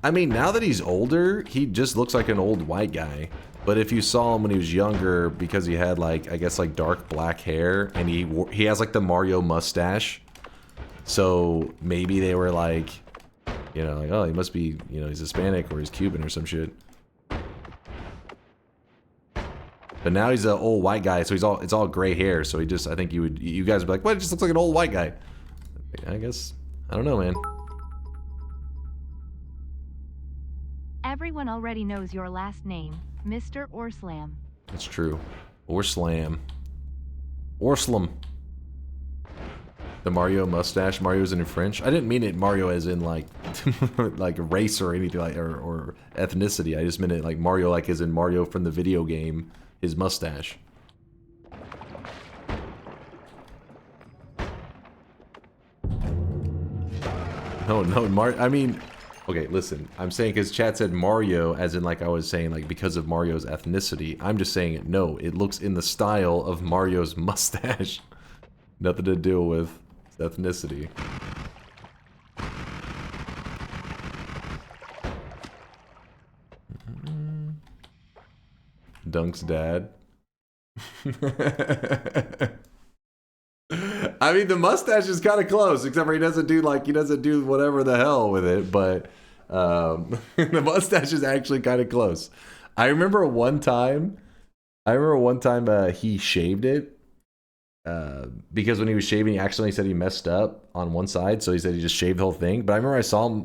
I mean, now that he's older, he just looks like an old white guy. But if you saw him when he was younger, because he had like, I guess like dark black hair, and he has like the Mario mustache. So maybe they were like, you know, like, oh, he must be, you know, he's Hispanic or he's Cuban or some shit. But now he's an old white guy, so it's all gray hair. So he just, I think you guys would be like, what? It just looks like an old white guy. I guess, I don't know, man. Everyone already knows your last name, Mr. Orslam. That's true. Orslam. Orslam. The Mario mustache. Mario's in French. I didn't mean it Mario as in like like race or anything like or ethnicity. I just meant it like Mario like as in Mario from the video game, his mustache. No, I mean, okay, listen. I'm saying because chat said Mario as in like I was saying like because of Mario's ethnicity. I'm just saying it. No, it looks in the style of Mario's mustache. Nothing to do with ethnicity. Dunk's dad. I mean, the mustache is kind of close, except for he doesn't do whatever the hell with it. But the mustache is actually kind of close. I remember one time he shaved it. Because when he was shaving, he accidentally said he messed up on one side, so he said he just shaved the whole thing. But I remember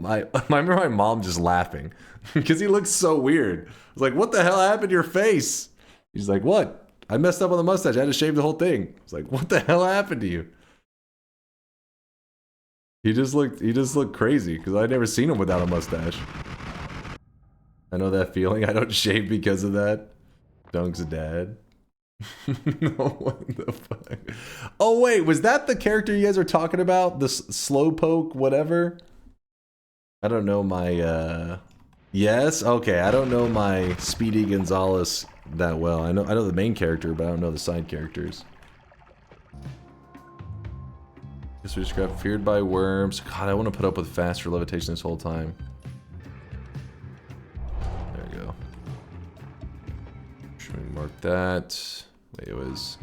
I remember my mom just laughing because he looked so weird. I was like, "What the hell happened to your face?" He's like, "What? I messed up on the mustache. I had to shave the whole thing." I was like, "What the hell happened to you?" He just looked crazy because I'd never seen him without a mustache. I know that feeling. I don't shave because of that. Dunk's dad. No, what the fuck? Oh wait, was that the character you guys are talking about? The slowpoke whatever? I don't know my yes? Okay, I don't know my Speedy Gonzalez that well. I know the main character, but I don't know the side characters. Guess we just got feared by worms. God, I want to put up with faster levitation this whole time. There we go. Should we mark that? It was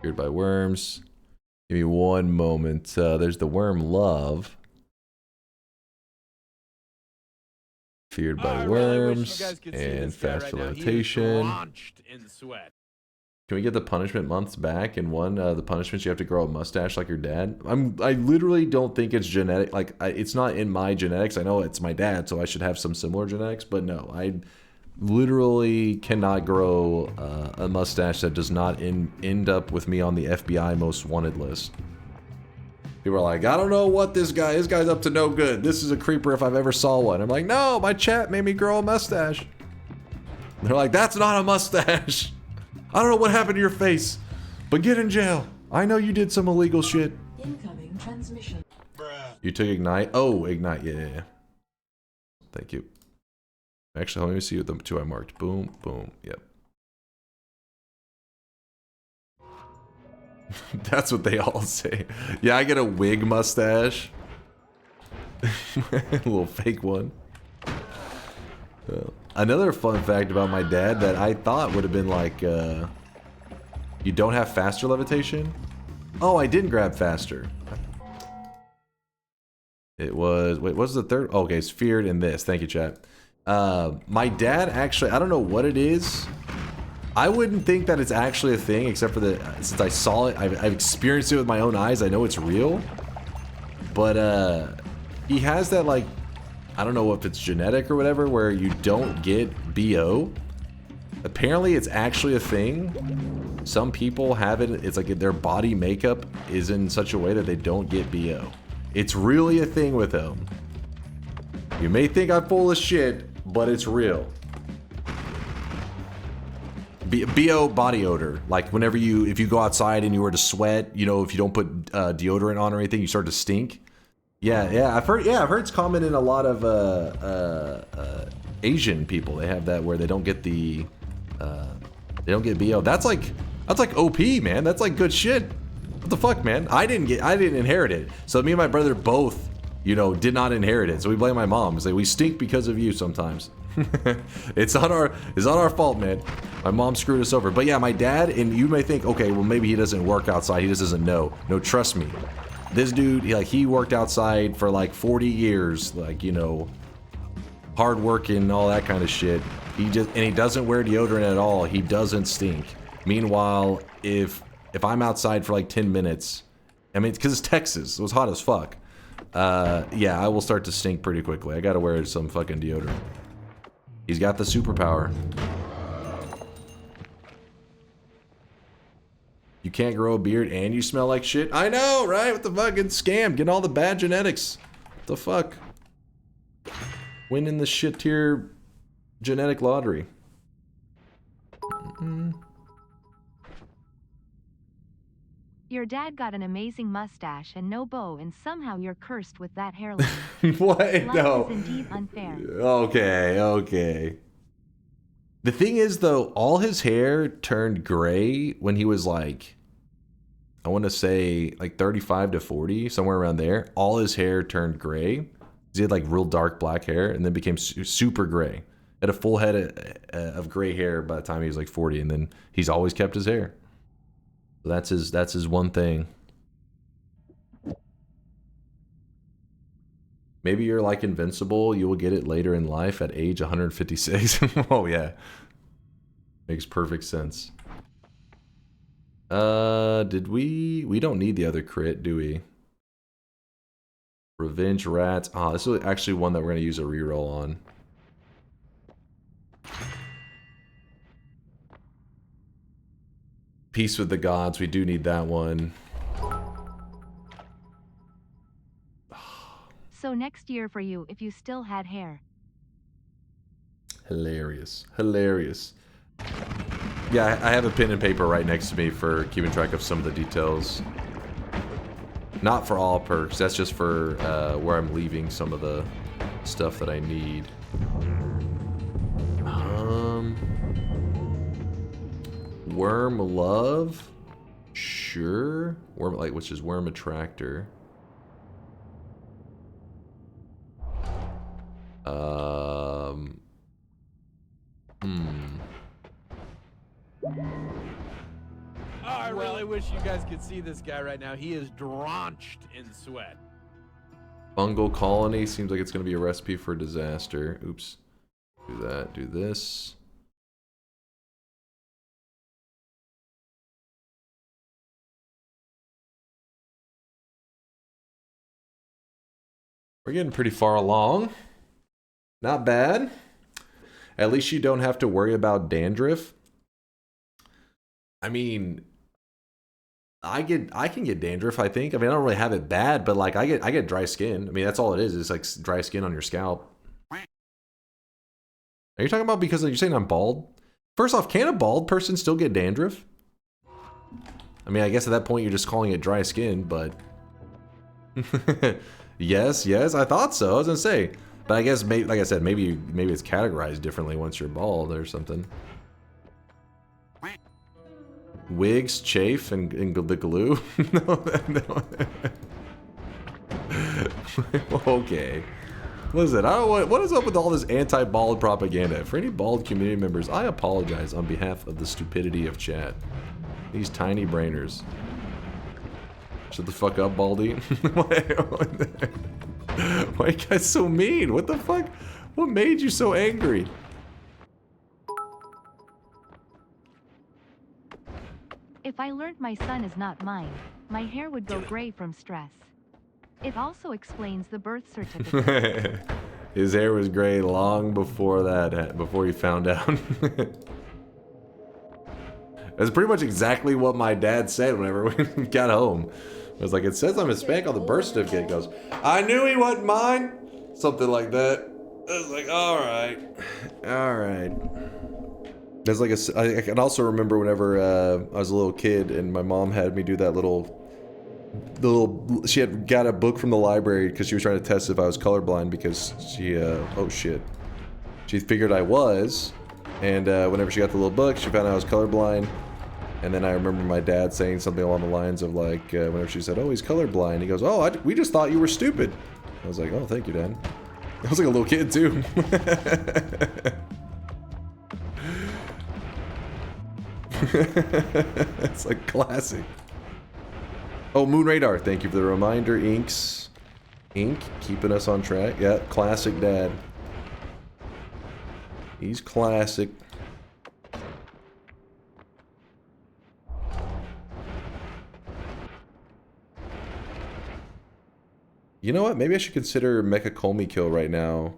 feared by worms. Give me one moment. There's the worm love. Feared by worms and fast levitation. Can we get the punishment months back? And one, the punishments you have to grow a mustache like your dad. I literally don't think it's genetic. Like it's not in my genetics. I know it's my dad, so I should have some similar genetics. But no, I literally cannot grow a mustache that does not end up with me on the FBI most wanted list. People are like, I don't know what this guy's up to no good. This is a creeper if I've ever saw one. I'm like, no, my chat made me grow a mustache. They're like, that's not a mustache. I don't know what happened to your face, but get in jail. I know you did some illegal shit. Incoming transmission. You took Ignite? Oh, Ignite. Yeah. Thank you. Actually, let me see what the two I marked. Boom, boom. Yep. That's what they all say. Yeah, I get a wig mustache. A little fake one. Another fun fact about my dad that I thought would have been like, you don't have faster levitation? Oh, I didn't grab faster. It was, wait, what's the third? Oh, okay, it's feared in this. Thank you, chat. My dad actually, I don't know what it is. I wouldn't think that it's actually a thing, except for since I saw it, I've experienced it with my own eyes. I know it's real. But he has that, like, I don't know if it's genetic or whatever, where you don't get BO. Apparently it's actually a thing. Some people have it, it's like their body makeup is in such a way that they don't get BO. It's really a thing with them. You may think I'm full of shit, but it's real. BO body odor. Like whenever if you go outside and you were to sweat, you know, if you don't put deodorant on or anything, you start to stink. Yeah, I've heard it's common in a lot of Asian people. They have that where they don't get the they don't get BO. That's like OP, man. That's like good shit. What the fuck, man? I didn't inherit it. So me and my brother both, you know, did not inherit it. So we blame my mom. We say we stink because of you sometimes. It's not our fault, man. My mom screwed us over. But yeah, my dad, and you may think, okay, well maybe he doesn't work outside. He just doesn't know. No, trust me. This dude, he worked outside for like 40 years, like, you know, hard working, all that kind of shit. He doesn't wear deodorant at all. He doesn't stink. Meanwhile, if I'm outside for like 10 minutes, I mean, because it's Texas, it was hot as fuck. Yeah, I will start to stink pretty quickly. I gotta wear some fucking deodorant. He's got the superpower. You can't grow a beard and you smell like shit? I know, right? What the fucking scam? Getting all the bad genetics. What the fuck? Winning the shit tier genetic lottery. Your dad got an amazing mustache and no bow, and somehow you're cursed with that hairline. What? Life No. is indeed unfair. Okay. The thing is, though, all his hair turned gray when he was like, I want to say like 35 to 40, somewhere around there. All his hair turned gray. He had like real dark black hair and then became super gray. Had a full head of gray hair by the time he was like 40, and then he's always kept his hair. So that's his one thing. Maybe you're like invincible. You will get it later in life at age 156. Oh yeah. Makes perfect sense. We don't need the other crit, do we? Revenge Rats. Ah, this is actually one that we're going to use a reroll on. Peace with the Gods. We do need that one. So next year for you, if you still had hair. Hilarious. Hilarious. Yeah, I have a pen and paper right next to me for keeping track of some of the details. Not for all perks. That's just for where I'm leaving some of the stuff that I need. Worm Love? Sure. Worm, like, which is Worm Attractor. I really wish you guys could see this guy right now. He is drenched in sweat. Fungal Colony seems like it's going to be a recipe for disaster. Oops. Do that. Do this. We're getting pretty far along. Not bad. At least you don't have to worry about dandruff. I mean, I can get dandruff, I think. I mean, I don't really have it bad, but like I get dry skin. I mean, that's all it is. It's like dry skin on your scalp. Are you talking about because you're saying I'm bald? First off, can a bald person still get dandruff? I mean, I guess at that point you're just calling it dry skin, but... yes, I thought so. I was gonna say. But I guess, maybe, like I said, maybe it's categorized differently once you're bald or something. Wigs, chafe, and the glue? No. Okay. Listen, I don't what is up with all this anti-bald propaganda? For any bald community members, I apologize on behalf of the stupidity of chat. These tiny brainers. Shut the fuck up, Baldy. Why are you guys so mean? What the fuck? What made you so angry? If I learned my son is not mine, my hair would go gray from stress. It also explains the birth certificate. His hair was gray long before that, before he found out. That's pretty much exactly what my dad said whenever we got home. I was like, it says I'm Hispanic on the birth certificate. He goes, I knew he wasn't mine. Something like that. I was like, alright. There's like I can also remember whenever I was a little kid and my mom had me do that she had got a book from the library because she was trying to test if I was colorblind because she, oh shit. She figured I was, and whenever she got the little book, she found out I was colorblind. And then I remember my dad saying something along the lines of like, whenever she said, oh, he's colorblind, he goes, oh, we just thought you were stupid. I was like, oh, thank you, Dad. I was like a little kid, too. It's like classic. Oh, Moon Radar, thank you for the reminder. Ink, keeping us on track. Yeah, classic Dad. He's classic. You know what? Maybe I should consider Mecha Kolmi kill right now.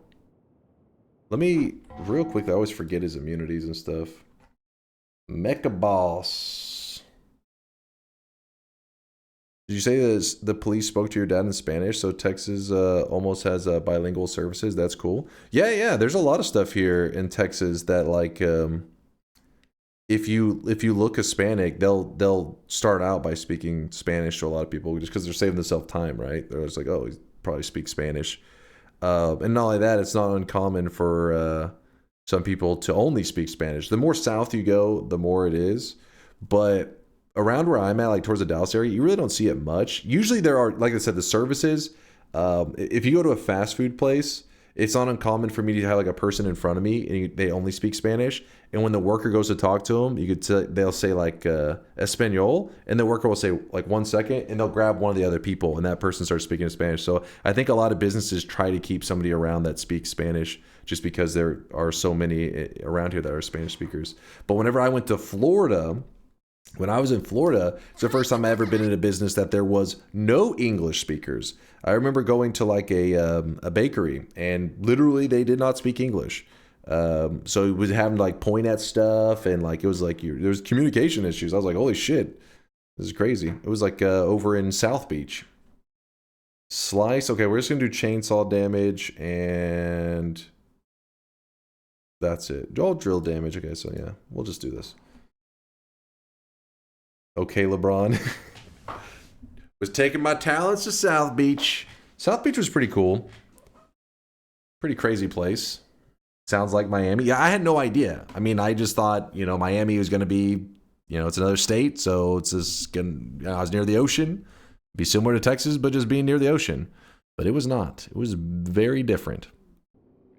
Let me, real quick, I always forget his immunities and stuff. Mecha Boss. Did you say the police spoke to your dad in Spanish? So Texas almost has bilingual services. That's cool. Yeah. There's a lot of stuff here in Texas that like, if you look Hispanic, they'll start out by speaking Spanish to a lot of people just because they're saving themselves time, right? They're just like, oh, he probably speaks Spanish. And not only that, it's not uncommon for some people to only speak Spanish. The more south you go, the more it is. But around where I'm at, like towards the Dallas area, you really don't see it much. Usually there are, like I said, the services. If you go to a fast food place, it's not uncommon for me to have like a person in front of me and they only speak Spanish. And when the worker goes to talk to them, they'll say like Espanol, and the worker will say like 1 second, and they'll grab one of the other people, and that person starts speaking Spanish. So I think a lot of businesses try to keep somebody around that speaks Spanish, just because there are so many around here that are Spanish speakers. But whenever I went to Florida, when I was in Florida, it's the first time I ever been in a business that there was no English speakers. I remember going to like a bakery, and literally they did not speak English. So it was having to like point at stuff, and like it was like there was communication issues. I was like, holy shit, this is crazy. It was like over in South Beach. Slice. Okay, we're just gonna do chainsaw damage, and that's it. All drill damage. Okay, so yeah, we'll just do this. Okay, LeBron. Was taking my talents to South Beach. South Beach was pretty cool. Pretty crazy place. Sounds like Miami. Yeah, I had no idea. I mean, I just thought, Miami was going to be, it's another state. So it's just I was near the ocean. Be similar to Texas, but just being near the ocean. But it was not. It was very different.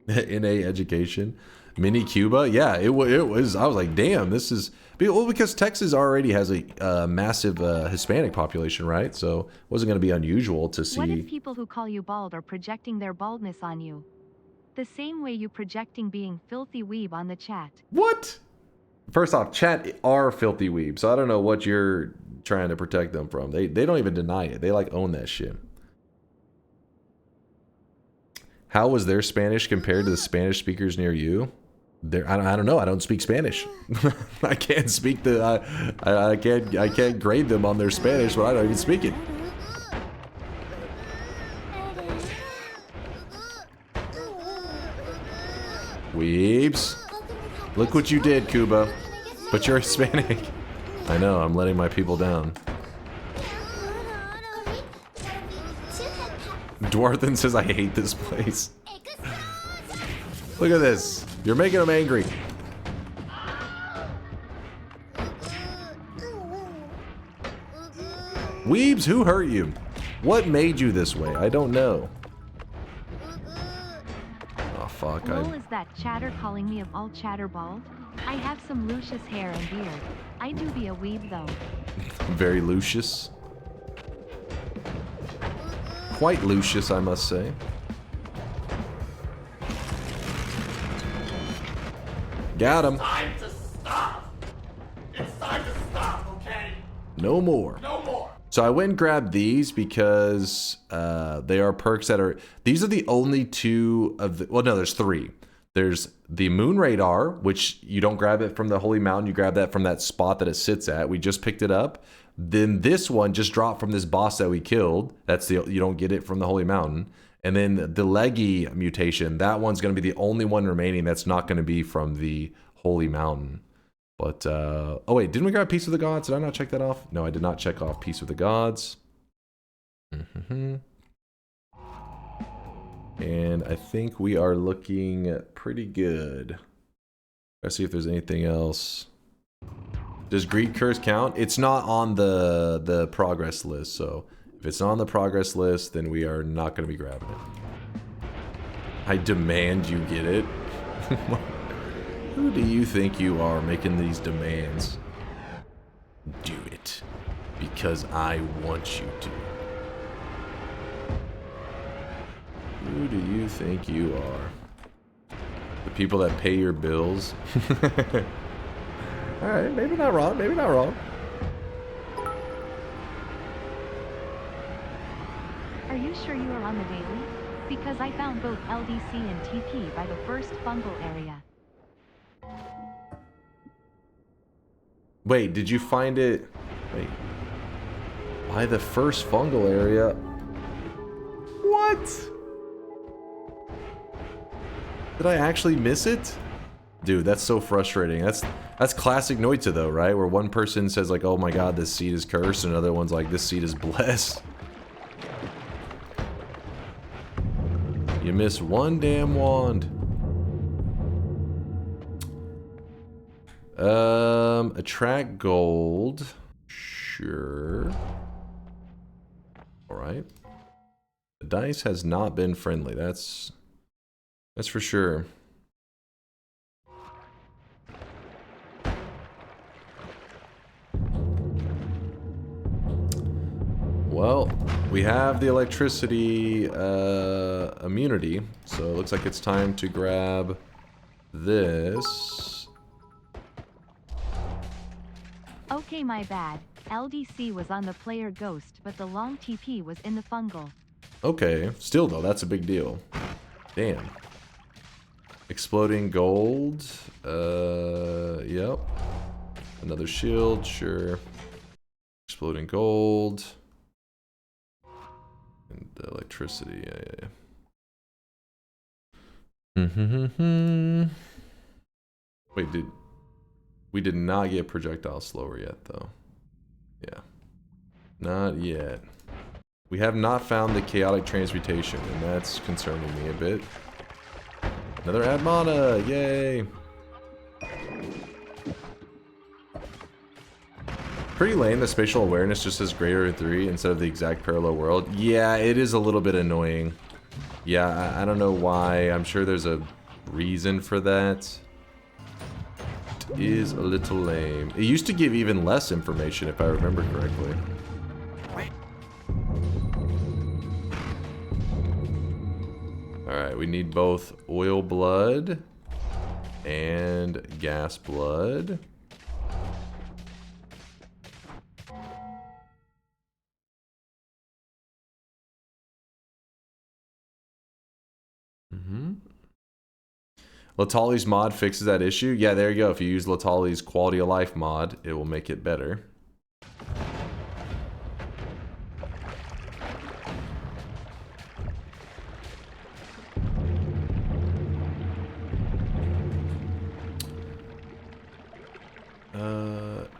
NA education. Mini Cuba. Yeah, it was. I was like, damn, this is... Well, because Texas already has a massive Hispanic population, right? So it wasn't going to be unusual to see... What if people who call you bald are projecting their baldness on you? The same way you projecting being filthy weeb on the chat. What? First off, chat are filthy weebs, so I don't know what you're trying to protect them from. They don't even deny it. They like own that shit. How was their Spanish compared to the Spanish speakers near you? I don't know. I don't speak Spanish. I can't speak I can't grade them on their Spanish, but I don't even speak it. Weebs. Look what you did, Kuba. But you're Hispanic. I know, I'm letting my people down. Dwarthen says, I hate this place. Look at this. You're making them angry. Weebs, who hurt you? What made you this way? I don't know. Oh, fuck. Lol, is that chatter calling me of all chatterbald? I have some Lucius hair and beard. I do be a weeb, though. Very Lucius. Quite Lucius, I must say. Got him. Time to stop. It's time to stop, okay? No more. No more. So I went and grabbed these because they are perks that are... These are the only two of the... Well, no, there's three. There's the Moon Radar, which you don't grab it from the Holy Mountain. You grab that from that spot that it sits at. We just picked it up. Then this one just dropped from this boss that we killed. That's the... You don't get it from the Holy Mountain. And then the Leggy mutation, that one's going to be the only one remaining that's not going to be from the Holy Mountain. But, oh wait, didn't we grab Peace with the Gods? Did I not check that off? No, I did not check off Peace with the Gods. And I think we are looking pretty good. Let's see if there's anything else. Does Greed Curse count? It's not on the progress list, so if it's not on the progress list, then we are not going to be grabbing it. I demand you get it. Who do you think you are making these demands? Do it. Because I want you to. Who do you think you are? The people that pay your bills? Alright, maybe not wrong, maybe not wrong. Are you sure you are on the daily? Because I found both LDC and TP by the first fungal area. Wait, did you find it? Wait. By the first fungal area? What? Did I actually miss it? Dude, that's so frustrating. That's classic Noita though, right? Where one person says like, oh my god, this seed is cursed, and another one's like, this seed is blessed. You miss one damn wand. Attract gold. Sure. Alright. The dice has not been friendly. That's for sure. Well, we have the electricity immunity, so it looks like it's time to grab this. Okay, my bad. LDC was on the player ghost, but the long TP was in the fungal. Okay, still though, that's a big deal. Damn. Exploding gold. Yep. Another shield, sure. Exploding gold. And electricity, yeah. Wait, we did not get projectile slower yet, though. Yeah. Not yet. We have not found the chaotic transmutation, and that's concerning me a bit. Another Admana! Yay! Pretty lame that spatial awareness just says greater 3 instead of the exact parallel world. Yeah, it is a little bit annoying. Yeah, I don't know why. I'm sure there's a reason for that. It is a little lame. It used to give even less information if I remember correctly. Alright, we need both oil blood and gas blood. Latali's mod fixes that issue. Yeah, there you go. If you use Latali's quality of life mod, it will make it better.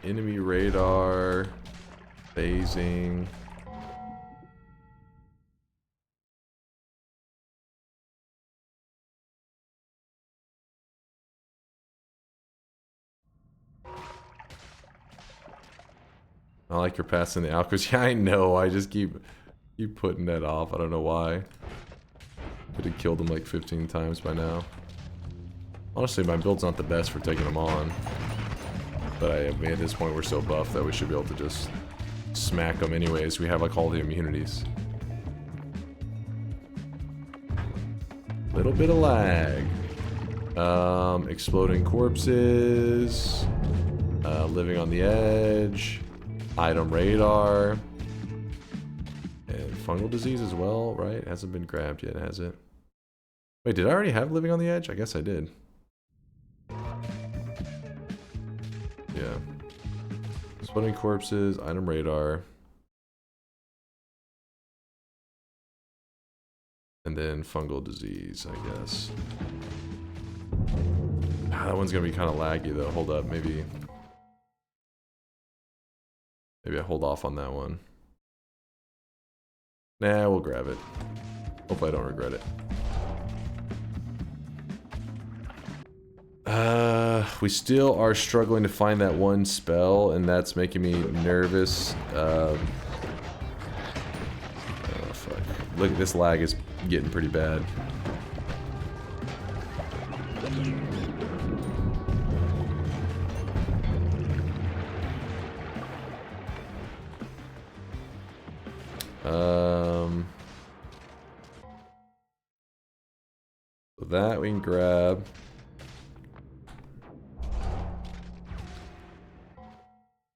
Enemy radar. Phasing. I like your passing the Alchemist. Yeah, I know. I just keep putting that off. I don't know why. Could have killed him like 15 times by now. Honestly, my build's not the best for taking them on. But at this point, we're so buff that we should be able to just smack them anyways. We have like all the immunities. Little bit of lag. Exploding corpses. Living on the edge. Item radar. And fungal disease as well, right? It hasn't been grabbed yet, has it? Wait, did I already have living on the edge? I guess I did. Yeah. Exploding corpses, item radar. And then fungal disease, I guess. Ah, that one's gonna be kind of laggy though. Hold up, maybe I hold off on that one. Nah, we'll grab it. Hopefully I don't regret it. We still are struggling to find that one spell, and that's making me nervous. Oh, fuck. Look, this lag is getting pretty bad. So that we can grab.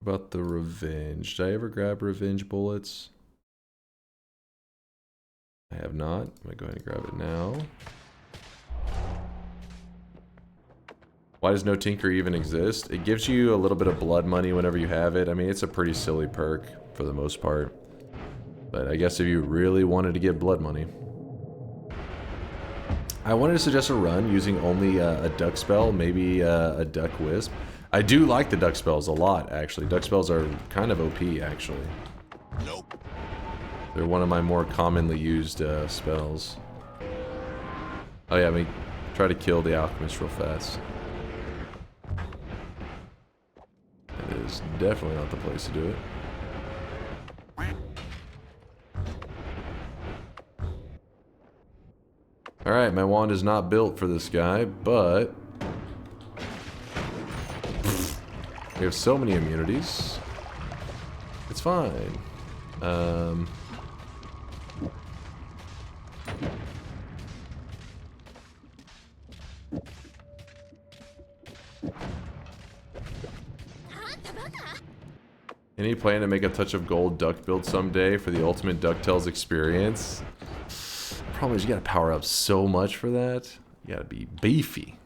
About the revenge. Did I ever grab revenge bullets? I have not. I'm gonna go ahead and grab it now. Why does no tinker even exist? It gives you a little bit of blood money whenever you have it. I mean, it's a pretty silly perk for the most part. But I guess if you really wanted to get blood money. I wanted to suggest a run using only a duck spell, maybe a duck wisp. I do like the duck spells a lot, actually. Duck spells are kind of OP, actually. Nope. They're one of my more commonly used spells. Oh yeah, I mean, try to kill the Alchemist real fast. It is definitely not the place to do it. Alright, my wand is not built for this guy, but we have so many immunities. It's fine. Any plan to make a touch of gold duck build someday for the ultimate DunkTales experience? Problem is you gotta power up so much for that. You gotta be beefy.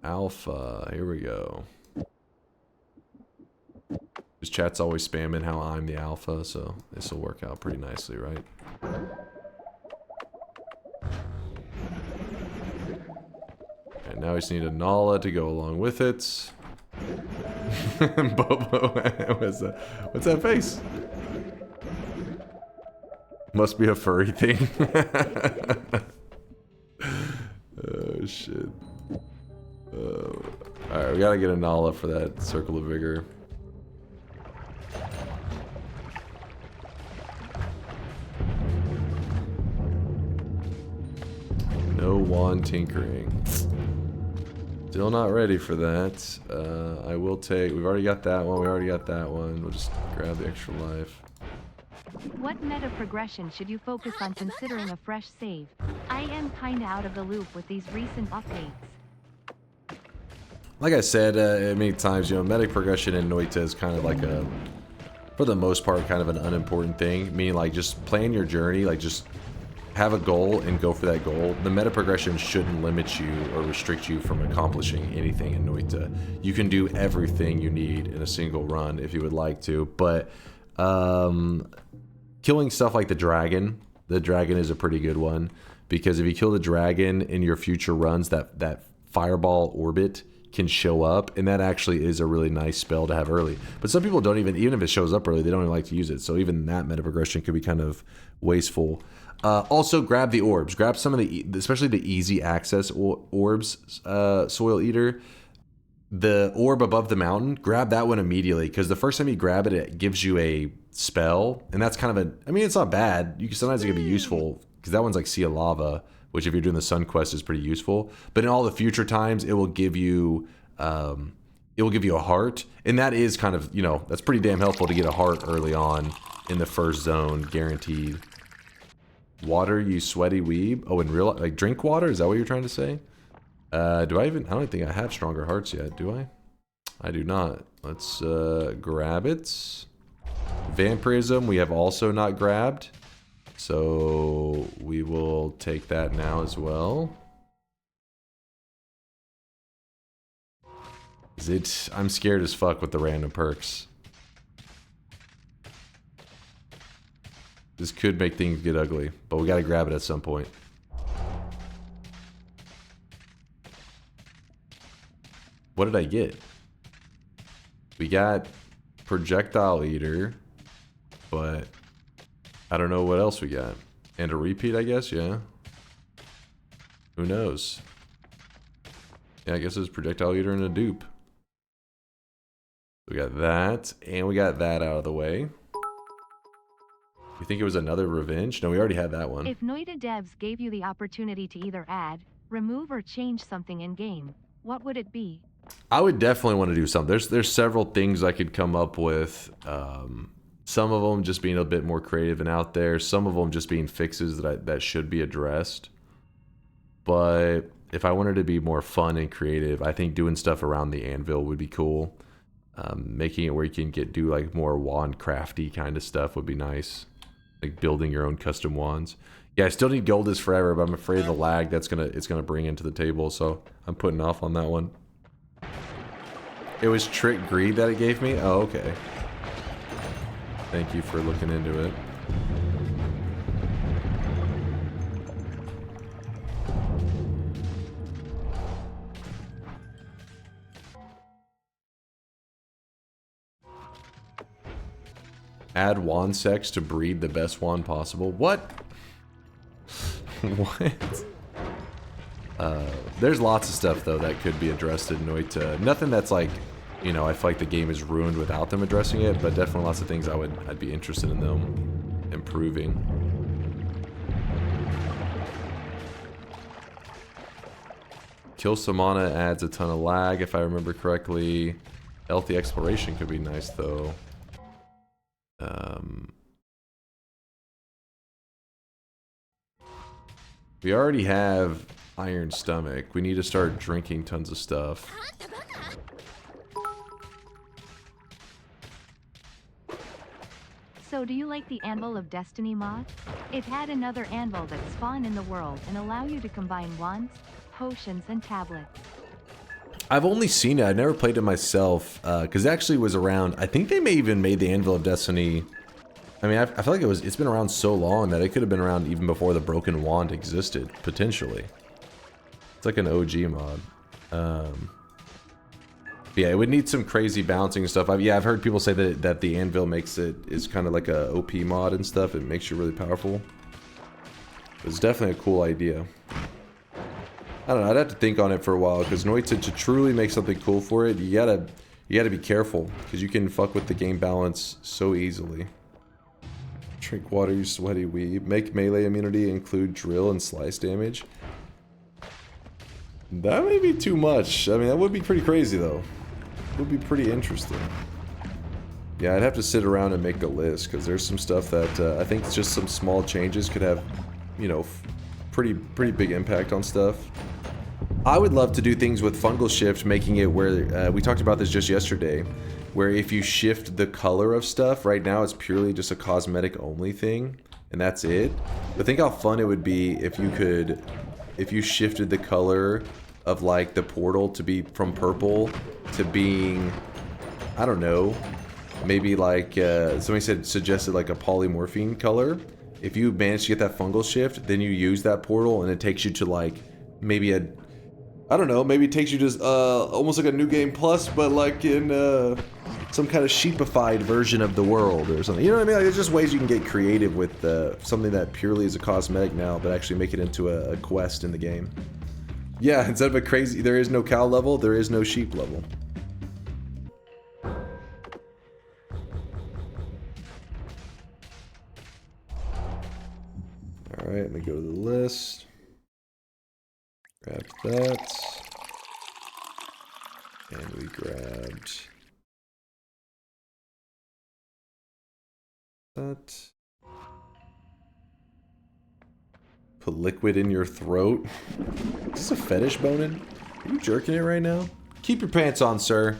Alpha, here we go. This chat's always spamming how I'm the alpha, so this will work out pretty nicely, right? And now we just need a Nala to go along with it. Bobo, what's that face? Must be a furry thing. Oh shit. Alright, we gotta get a Nala for that Circle of Vigor. No wand tinkering. Still not ready for that. I will take... We've already got that one. We already got that one. We'll just grab the extra life. What meta progression should you focus on considering a fresh save? I am kinda out of the loop with these recent updates. Like I said many times, you know, meta progression in Noita is kind of like a, for the most part, kind of an unimportant thing. Meaning, like, just plan your journey, like, just have a goal and go for that goal. The meta progression shouldn't limit you or restrict you from accomplishing anything in Noita. You can do everything you need in a single run if you would like to, but killing stuff like the dragon is a pretty good one, because if you kill the dragon in your future runs, that fireball orbit can show up, and that actually is a really nice spell to have early. But some people don't even if it shows up early, they don't even like to use it. So even that meta progression could be kind of wasteful. Also, grab the orbs. Grab some of the, especially the easy access orbs, Soil Eater. The orb above the mountain, grab that one immediately, because the first time you grab it, it gives you a spell, and that's kind of a, I mean, it's not bad. You can, sometimes it can be useful, because that one's like Sea of Lava, which if you're doing the Sun Quest is pretty useful. But in all the future times, it will give you a heart, and that is kind of, you know, that's pretty damn helpful to get a heart early on in the first zone, guaranteed. Water, you sweaty weeb. Oh, in real, like drink water? Is that what you're trying to say? I don't think I have stronger hearts yet, do I? I do not. Let's grab it. Vampirism we have also not grabbed, so we will take that now as well. I'm scared as fuck with the random perks. This could make things get ugly, but we gotta grab it at some point. What did I get? We got Projectile Eater, but I don't know what else we got. And a repeat, I guess, yeah. Who knows? Yeah, I guess it's Projectile Eater and a dupe. We got that, and we got that out of the way. You think it was another revenge? No, we already had that one. If Noita devs gave you the opportunity to either add, remove, or change something in game, what would it be? I would definitely want to do something. There's several things I could come up with. Some of them just being a bit more creative and out there. Some of them just being fixes that should be addressed. But if I wanted to be more fun and creative, I think doing stuff around the anvil would be cool. Making it where you can do like more wand crafty kind of stuff would be nice. Like building your own custom wands. Yeah, I still need Gold is Forever, but I'm afraid of the lag it's gonna bring into the table, so I'm putting off on that one. It was Trick Greed that it gave me? Oh, okay. Thank you for looking into it. Add wand sex to breed the best wand possible. What? What? There's lots of stuff though that could be addressed in Noita. Nothing that's like, you know, I feel like the game is ruined without them addressing it, but definitely lots of things I'd be interested in them improving. Kill Samana adds a ton of lag if I remember correctly. Healthy exploration could be nice though. We already have Iron Stomach. We need to start drinking tons of stuff. So do you like the Anvil of Destiny mod? It had another anvil that spawn in the world and allow you to combine wands, potions, and tablets. I've only seen it. I never played it myself, because it actually was around. I think they may even made the Anvil of Destiny. I mean, I feel like it's been around so long that it could have been around even before the Broken Wand existed, potentially. It's like an OG mod. Yeah, it would need some crazy bouncing stuff. I've heard people say that the Anvil is kind of like a OP mod and stuff. It makes you really powerful. It's definitely a cool idea. I don't know, I'd have to think on it for a while, because Noita, to truly make something cool for it, you gotta be careful, because you can fuck with the game balance so easily. Drink water, you sweaty weeb. Make melee immunity include drill and slice damage. That may be too much. I mean, that would be pretty crazy though. It would be pretty interesting. Yeah, I'd have to sit around and make a list, because there's some stuff that I think just some small changes could have, you know, pretty big impact on stuff. I would love to do things with fungal shift, making it where we talked about this just yesterday, where if you shift the color of stuff, right now it's purely just a cosmetic only thing, and that's it. But think how fun it would be if you shifted the color of like the portal to be from purple to being, I don't know, maybe like somebody suggested like a polymorphine color. If you manage to get that fungal shift, then you use that portal and it takes you to like maybe I don't know, maybe it takes you just almost like a New Game Plus, but like in some kind of sheepified version of the world or something. You know what I mean? Like, there's just ways you can get creative with something that purely is a cosmetic now, but actually make it into a quest in the game. Yeah, instead of a crazy, there is no cow level, there is no sheep level. Alright, let me go to the list. Grab that. And we grabbed that. Put liquid in your throat. Is this a fetish boning? Are you jerking it right now? Keep your pants on, sir.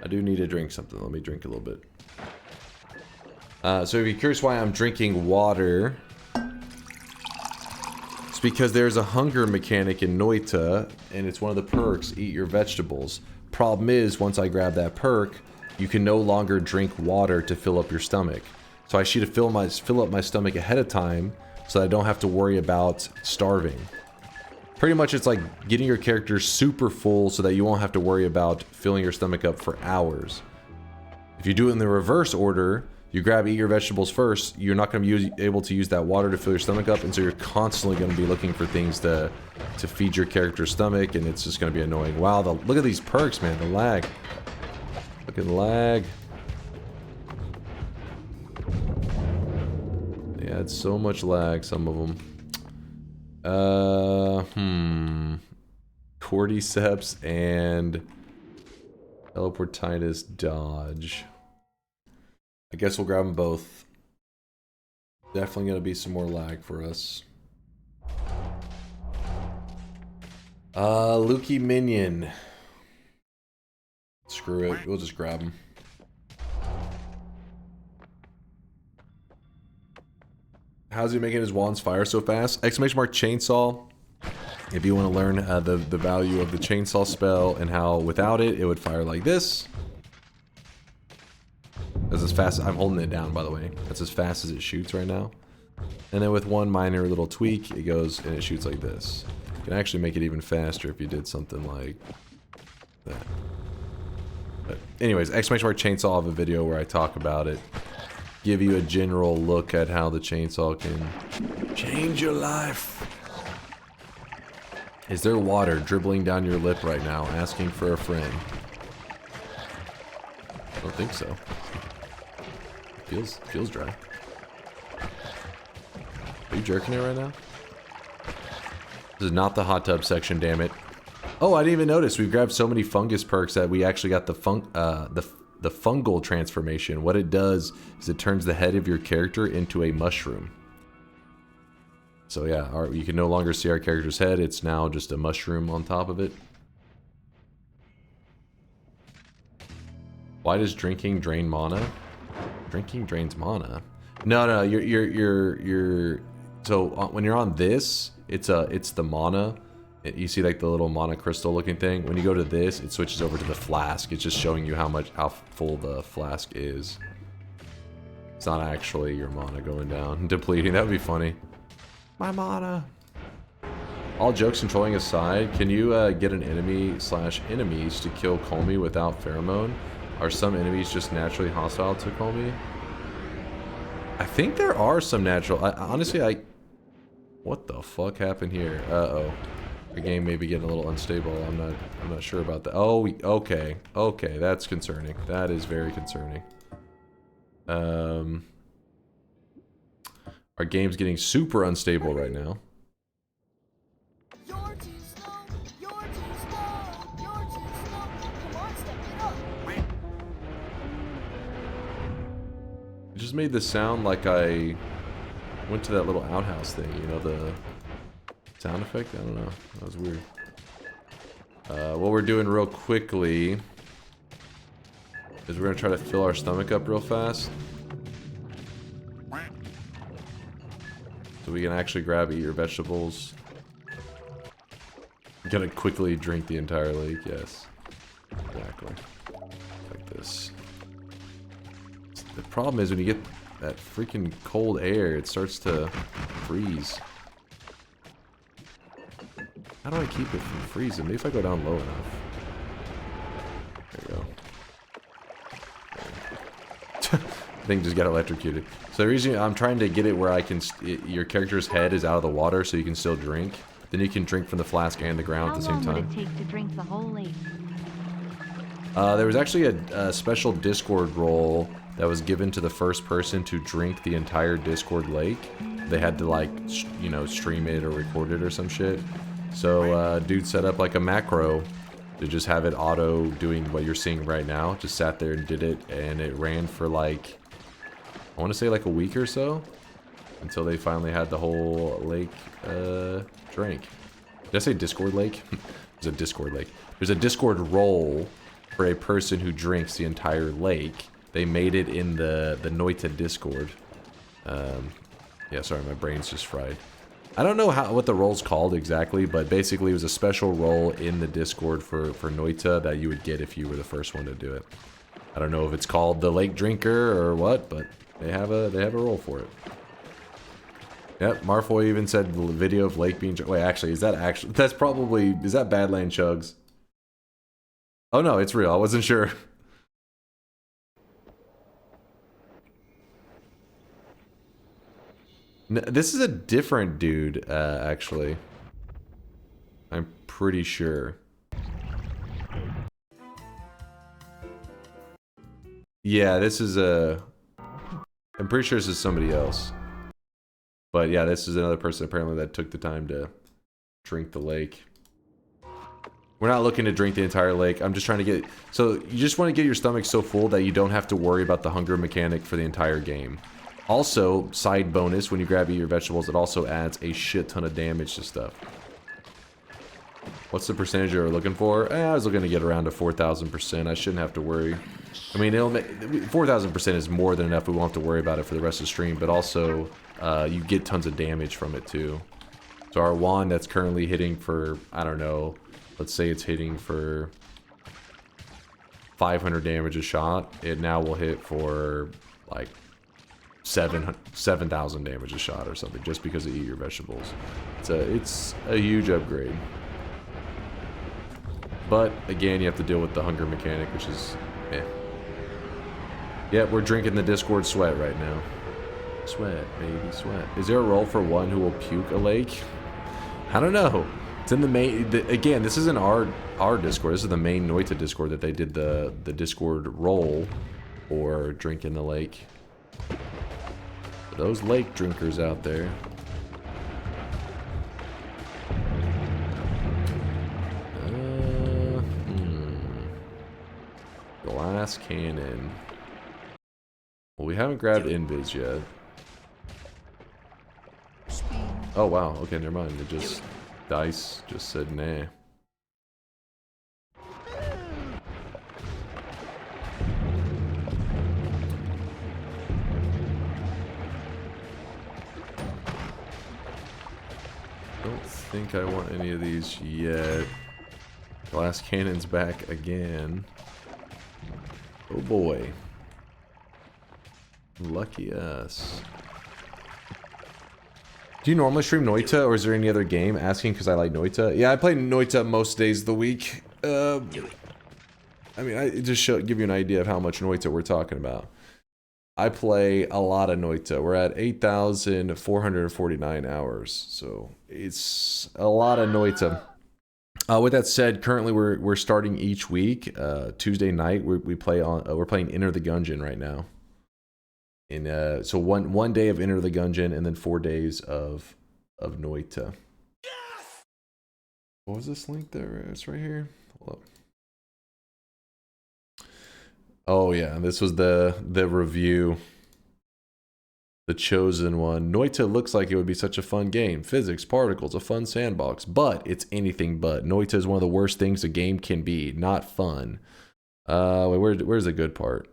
I do need to drink something. Let me drink a little bit. So if you're curious why I'm drinking water, it's because there's a hunger mechanic in Noita, and it's one of the perks, eat your vegetables. Problem is, once I grab that perk, you can no longer drink water to fill up your stomach. So I should fill up my stomach ahead of time, so I don't have to worry about starving. Pretty much it's like getting your character super full so that you won't have to worry about filling your stomach up for hours. If you do it in the reverse order, you grab eat your vegetables first, you're not going to be able to use that water to fill your stomach up, and so you're constantly going to be looking for things to feed your character's stomach, and it's just going to be annoying. Wow, look at these perks, man, the lag. Look at the lag. Yeah, it's so much lag, some of them. Cordyceps and Teleportitis dodge. I guess we'll grab them both. Definitely gonna be some more lag for us. Lukey Minion. Screw it, we'll just grab him. How's he making his wands fire so fast? ! Chainsaw. If you want to learn the value of the chainsaw spell and how without it, it would fire like this. That's as fast. I'm holding it down, by the way. That's as fast as it shoots right now. And then with one minor little tweak, it goes and it shoots like this. You can actually make it even faster if you did something like that. But anyways, ! Chainsaw, I have a video where I talk about it. Give you a general look at how the chainsaw can change your life. Is there water dribbling down your lip right now, asking for a friend? I don't think so. Feels dry. Are you jerking it right now? This is not the hot tub section, damn it. Oh, I didn't even notice. We've grabbed so many fungus perks that we actually got the fungal transformation. What it does is it turns the head of your character into a mushroom. So yeah, you can no longer see our character's head. It's now just a mushroom on top of it. Why does drinking drain mana? Drinking drains mana. No, you're so when you're on this, it's the mana. You see like the little mana crystal looking thing. When you go to this, it switches over to the flask. It's just showing you how full the flask is. It's not actually your mana going down and depleting. That would be funny. My mana. All jokes and trolling aside, can you get an enemy/enemies to kill Kolmi without pheromone? Are some enemies just naturally hostile to Kolmi? I think there are some natural. Honestly, what the fuck happened here? Uh-oh. The game may be getting a little unstable. I'm not sure about that. Oh, okay. Okay, that's concerning. That is very concerning. Our game's getting super unstable right now. It just made this sound like I went to that little outhouse thing, you know, the sound effect? I don't know. That was weird. What we're doing real quickly is we're gonna try to fill our stomach up real fast. So we can actually grab eat your vegetables. You gotta quickly drink the entire lake, yes. Exactly. Like this. The problem is when you get that freaking cold air, it starts to freeze. How do I keep it from freezing? Maybe if I go down low enough. There you go. Thing just got electrocuted. So the reason I'm trying to get it where I can, your character's head is out of the water, so you can still drink. Then you can drink from the flask and the ground at the same time. How long would it take to drink the whole lake? There was actually a special Discord role that was given to the first person to drink the entire Discord lake. They had to, like, you know, stream it or record it or some shit. So dude set up like a macro to just have it auto doing what you're seeing right now. Just sat there and did it, and it ran for like, I want to say like a week or so, until they finally had the whole lake drank. Did I say Discord lake? There's a Discord lake. There's a Discord role for a person who drinks the entire lake. They made it in the Noita Discord. Yeah, sorry, my brain's just fried. I don't know what the role's called exactly, but basically it was a special role in the Discord for Noita that you would get if you were the first one to do it. I don't know if it's called the Lake Drinker or what, but they have a role for it. Yep, Marfoy even said the video of Lake being... Wait, actually, is that actually... That's probably... Is that Badland Chugs? Oh no, it's real. I wasn't sure. No, this is a different dude, actually. I'm pretty sure. Yeah, this is a... I'm pretty sure this is somebody else. But yeah, this is another person apparently that took the time to drink the lake. We're not looking to drink the entire lake. I'm just trying to get... So, you just want to get your stomach so full that you don't have to worry about the hunger mechanic for the entire game. Also, side bonus, when you grab your vegetables, it also adds a shit ton of damage to stuff. What's the percentage you're looking for? I was looking to get around to 4,000%. I shouldn't have to worry. I mean, 4,000% is more than enough. We won't have to worry about it for the rest of the stream. But also, you get tons of damage from it too. So our wand that's currently hitting for, I don't know, let's say it's hitting for 500 damage a shot. It now will hit for like 7,000 damage a shot or something, just because you eat your vegetables. It's a huge upgrade. But again, you have to deal with the hunger mechanic, which is eh. Yeah, we're drinking the Discord sweat right now. Sweat, baby, sweat. Is there a role for one who will puke a lake? I don't know. It's in the main... again, this isn't our Discord. This is the main Noita Discord that they did the Discord role for drinking the lake. For those lake drinkers out there. Glass cannon. Well, we haven't grabbed invis yet. Oh wow, okay, never mind. It just... Dice just said nah. Don't think I want any of these yet. Glass cannon's back again. Oh boy. Lucky us. Do you normally stream Noita, or is there any other game? Asking because I like Noita. Yeah, I play Noita most days of the week. I mean, I just give you an idea of how much Noita we're talking about. I play a lot of Noita. We're at 8,449 hours, so it's a lot of Noita. With that said, currently we're starting each week. Tuesday night we play on. We're playing Enter the Gungeon right now. And so one day of Enter the Gungeon, and then 4 days of Noita. Yes! What was this link there? It's right here. Hold up. Oh yeah, this was the review. The chosen one. Noita looks like it would be such a fun game. Physics, particles, a fun sandbox, but it's anything but. Noita is one of the worst things a game can be. Not fun. Wait, where's the good part?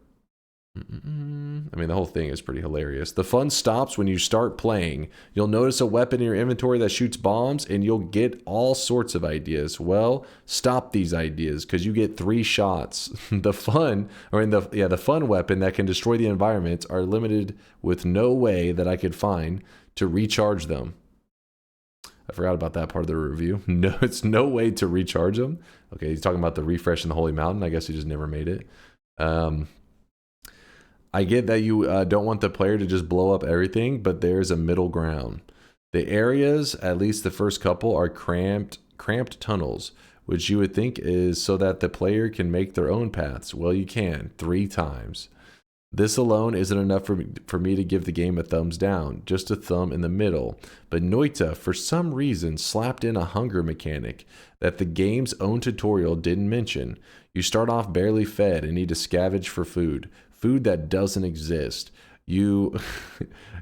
I mean, the whole thing is pretty hilarious. The fun stops when you start playing. You'll notice a weapon in your inventory that shoots bombs, and you'll get all sorts of ideas. Well, stop these ideas, because you get 3 shots. The fun weapon that can destroy the environment are limited with no way that I could find to recharge them. I forgot about that part of the review. No, it's no way to recharge them. Okay, he's talking about the refresh in the Holy Mountain. I guess he just never made it. I get that you don't want the player to just blow up everything, but there's a middle ground. The areas, at least the first couple, are cramped tunnels, which you would think is so that the player can make their own paths. Well, you can 3 times. This alone isn't enough for me to give the game a thumbs down, just a thumb in the middle. But Noita, for some reason, slapped in a hunger mechanic that the game's own tutorial didn't mention. You start off barely fed and need to scavenge for food that doesn't exist. You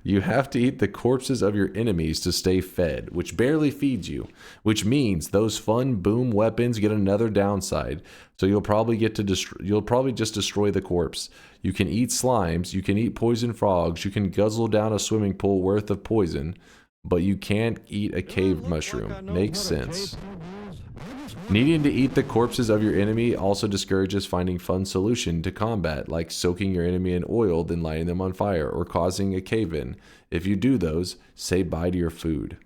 have to eat the corpses of your enemies to stay fed, which barely feeds you, which means those fun boom weapons get another downside. So you'll probably just destroy the corpse. You can eat slimes, you can eat poison frogs, you can guzzle down a swimming pool worth of poison, but you can't eat a cave mushroom. Makes sense. Needing to eat the corpses of your enemy also discourages finding fun solution to combat, like soaking your enemy in oil, then lighting them on fire, or causing a cave-in. If you do those, say bye to your food.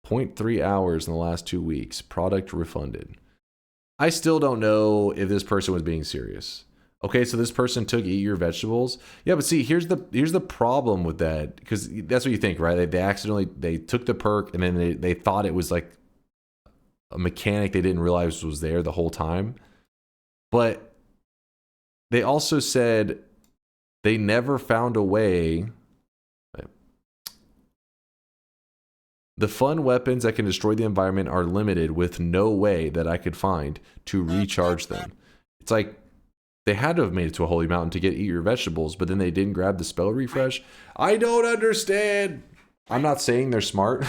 0.3 hours in the last 2 weeks. Product refunded. I still don't know if this person was being serious. Okay, so this person took eat your vegetables. Yeah, but see, here's the problem with that, because that's what you think, right? They took the perk and then they thought it was like a mechanic they didn't realize was there the whole time. But they also said they never found a way. The fun weapons that can destroy the environment are limited with no way that I could find to recharge them. It's like they had to have made it to a holy mountain to get eat your vegetables, but then they didn't grab the spell refresh. I don't understand. I'm not saying they're smart.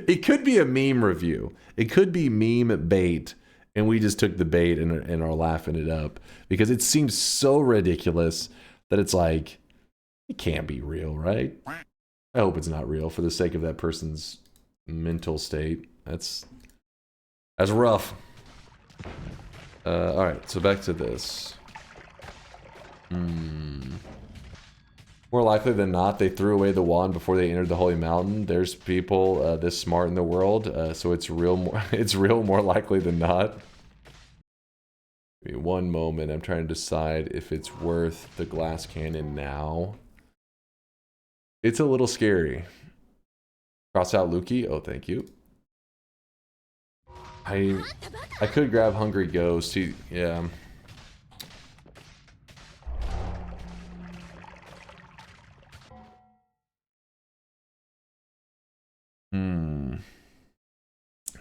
It could be a meme review. It could be meme bait, and we just took the bait and are laughing it up because it seems so ridiculous that it's like, it can't be real, right? I hope it's not real for the sake of that person's mental state. That's rough. Alright, so back to this. More likely than not, they threw away the wand before they entered the Holy Mountain. There's people this smart in the world, so it's real more likely than not. Give me one moment. I'm trying to decide if it's worth the glass cannon now. It's a little scary. Cross out Lukey. Oh, thank you. I could grab Hungry Ghost. Yeah.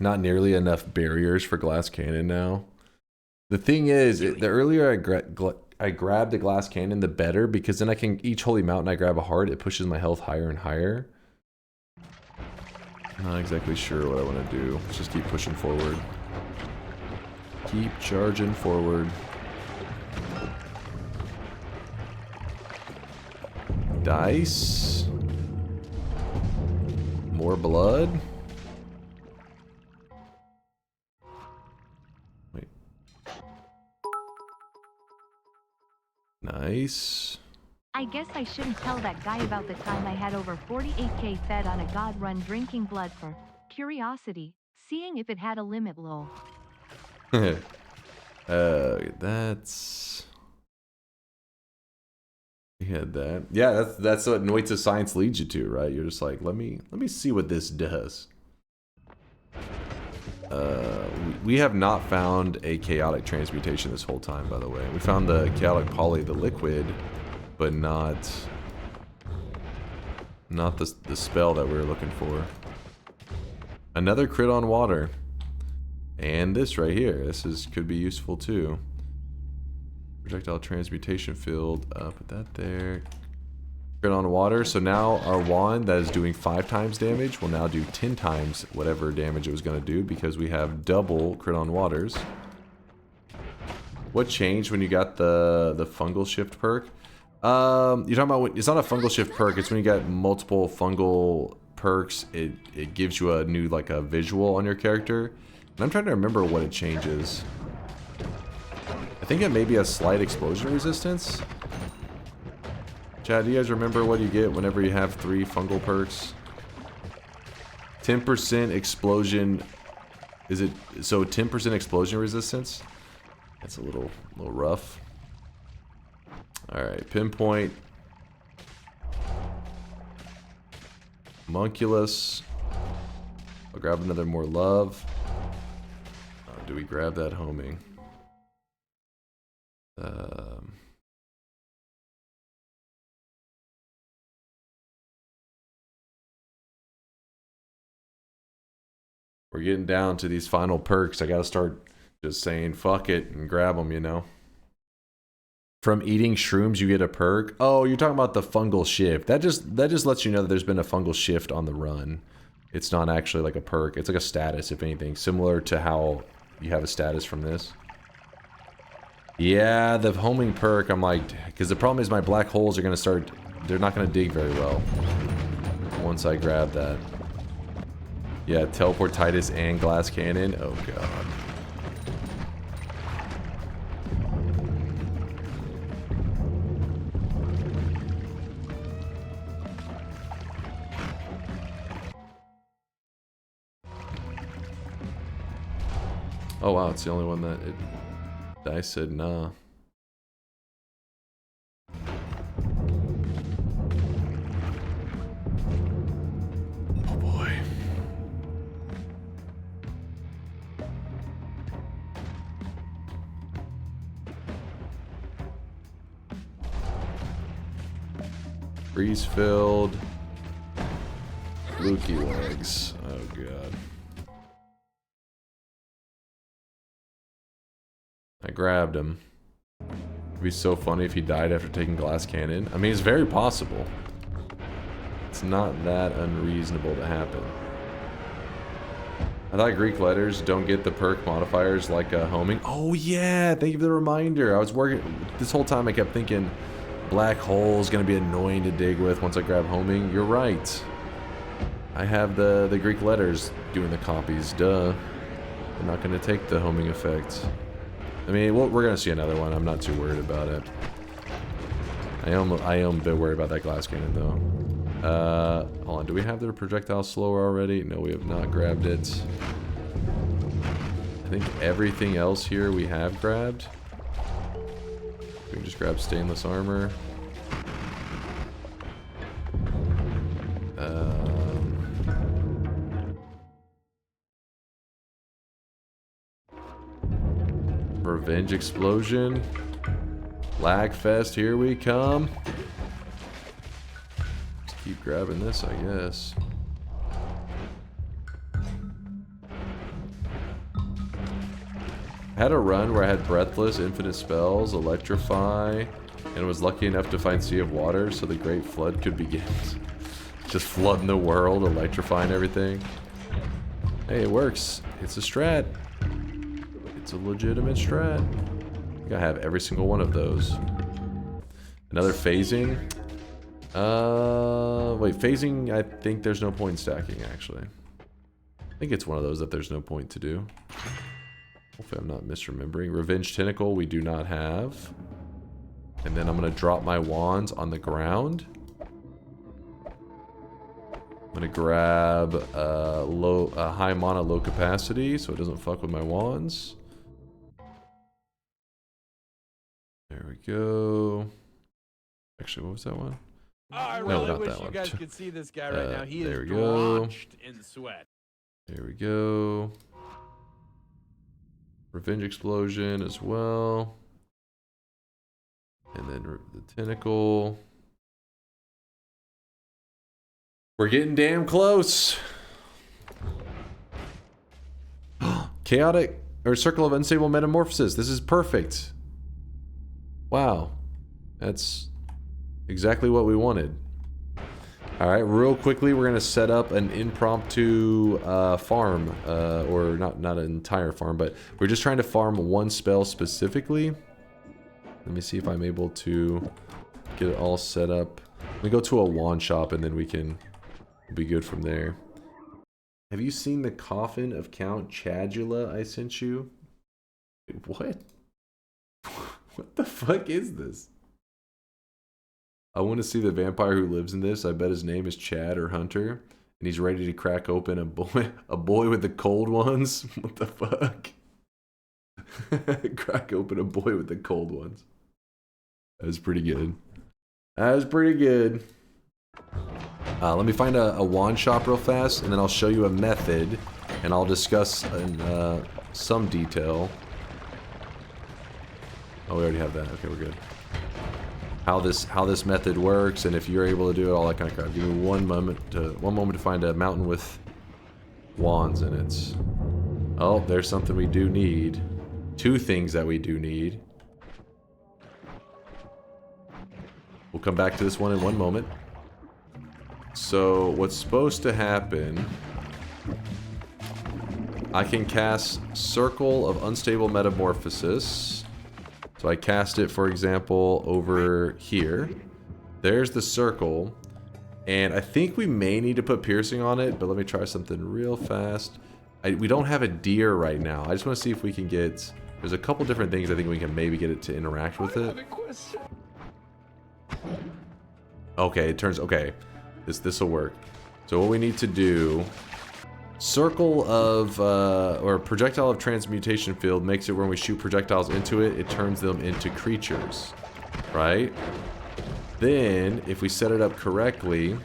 Not nearly enough barriers for glass cannon now. The thing is, the earlier I grab the glass cannon, the better, because then I can, each holy mountain I grab a heart, it pushes my health higher and higher. I'm not exactly sure what I want to do. Let's just keep pushing forward. Keep charging forward. Dice. More blood. Wait. Nice. I guess I shouldn't tell that guy about the time I had over 48k fed on a god run drinking blood for curiosity, seeing if it had a limit, lol. That's... We had that. Yeah, that's what Noita science leads you to, right? You're just like, let me see what this does. We have not found a chaotic transmutation this whole time, by the way. We found the chaotic poly, the liquid, but not the spell that we were looking for. Another crit on water. And this right here. This could be useful too. Projectile transmutation field. Put that there. Crit on water. So now our wand that is doing 5 times damage will now do 10 times whatever damage it was going to do because we have double crit on waters. What changed when you got the fungal shift perk? You're talking about, it's not a fungal shift perk, it's when you got multiple fungal perks, it gives you a new, like, a visual on your character. And I'm trying to remember what it changes. I think it may be a slight explosion resistance. Chad, do you guys remember what you get whenever you have 3 fungal perks? 10% explosion. Is it so 10% explosion resistance? That's a little rough. All right, pinpoint. Homunculus. I'll grab another more love. Do we grab that homing? We're getting down to these final perks. I gotta start just saying fuck it and grab them, you know. From eating shrooms, you get a perk. Oh, you're talking about the fungal shift. That just lets you know that there's been a fungal shift on the run. It's not actually like a perk. It's like a status, if anything, similar to how you have a status from this. Yeah, the homing perk. I'm like, because the problem is my black holes are gonna start. They're not gonna dig very well once I grab that. Yeah, teleportitis and glass cannon. Oh god. Oh wow, it's the only one that dice said nah. Oh boy. Freeze filled. Lukey legs. Oh god. I grabbed him. It'd be so funny if he died after taking glass cannon. I mean, it's very possible. It's not that unreasonable to happen. I thought Greek letters don't get the perk modifiers like homing. Oh yeah, thank you for the reminder. I was working this whole time. I kept thinking black hole's gonna be annoying to dig with once I grab homing. You're right. I have the Greek letters doing the copies. Duh. I'm not gonna take the homing effect. I mean, we're gonna see another one. I'm not too worried about it. I am a bit worried about that glass cannon though. Hold on. Do we have their projectile slower already? No, we have not grabbed it. I think everything else here we have grabbed. We can just grab stainless armor. Revenge explosion. Lag fest, here we come. Just keep grabbing this, I guess. I had a run where I had breathless, infinite spells, electrify, and was lucky enough to find Sea of Water so the Great Flood could begin. Just flooding the world, electrifying everything. Hey, it works. It's a strat. It's a legitimate strat. I gotta have every single one of those. Another phasing. Wait, phasing, I think there's no point in stacking, actually. I think it's one of those that there's no point to do. Hopefully I'm not misremembering. Revenge Tentacle, we do not have. And then I'm gonna drop my wands on the ground. I'm gonna grab high mana, low capacity, so it doesn't fuck with my wands. There we go. Actually, what was that one? Oh, I no, really not wish that you one. guys could see this guy right now. He there is we go. drenched in sweat. There we go. Revenge explosion as well. And then the tentacle. We're getting damn close. Chaotic or circle of unstable metamorphosis. This is perfect. Wow. That's exactly what we wanted. Alright, real quickly we're gonna set up an impromptu farm. Or not an entire farm, but we're just trying to farm one spell specifically. Let me see if I'm able to get it all set up. Let me go to a wand shop and then we can be good from there. Have you seen the coffin of Count Chadula I sent you? Wait, what? What the fuck is this? I want to see the vampire who lives in this. I bet his name is Chad or Hunter. And he's ready to crack open a boy with the cold ones. What the fuck? Crack open a boy with the cold ones. That was pretty good. That was pretty good. Let me find a wand shop real fast, and then I'll show you a method, and I'll discuss in some detail. Oh, we already have that. Okay, we're good. How this method works, and if you're able to do it, all that kind of crap. Give me one moment to find a mountain with wands in it. Oh, there's something we do need. Two things that we do need. We'll come back to this one in one moment. So, what's supposed to happen... I can cast Circle of Unstable Metamorphosis. So I cast it, for example, over here. There's the circle. And I think we may need to put piercing on it, but let me try something real fast. We don't have a deer right now. I just want to see if we can get... There's a couple different things I think we can maybe get it to interact with it. Okay, it turns... Okay. This will work. So what we need to do... Circle of, or projectile of transmutation field makes it when we shoot projectiles into it, it turns them into creatures, right? Then, if we set it up correctly,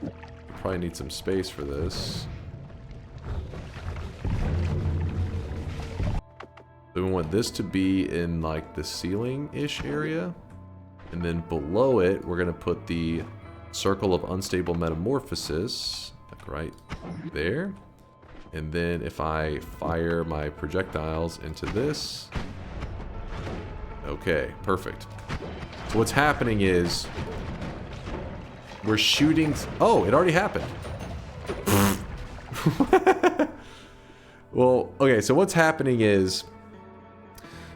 we probably need some space for this. So we want this to be in, like, the ceiling-ish area. And then below it, we're going to put the Circle of Unstable Metamorphosis, like right there. And then if I fire my projectiles into this... Okay, perfect. So what's happening is... We're shooting... Oh, it already happened. Well, okay, so what's happening is...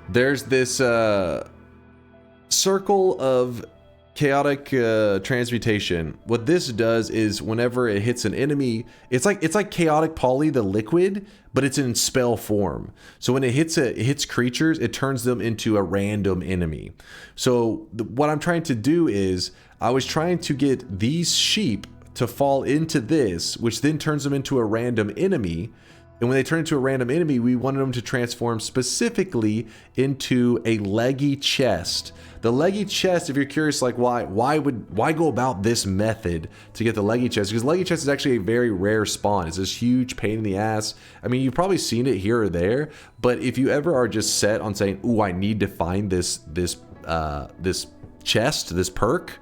There's this circle of chaotic transmutation. What this does is whenever it hits an enemy, it's like chaotic poly, the liquid, but it's in spell form. So when it hits creatures, it turns them into a random enemy. So what I'm trying to do is I was trying to get these sheep to fall into this, which then turns them into a random enemy. And when they turn into a random enemy, we wanted them to transform specifically into a leggy chest. The leggy chest, if you're curious, like why go about this method to get the leggy chest? Because leggy chest is actually a very rare spawn. It's this huge pain in the ass. I mean, you've probably seen it here or there, but if you ever are just set on saying, "Ooh, I need to find this chest, this perk,"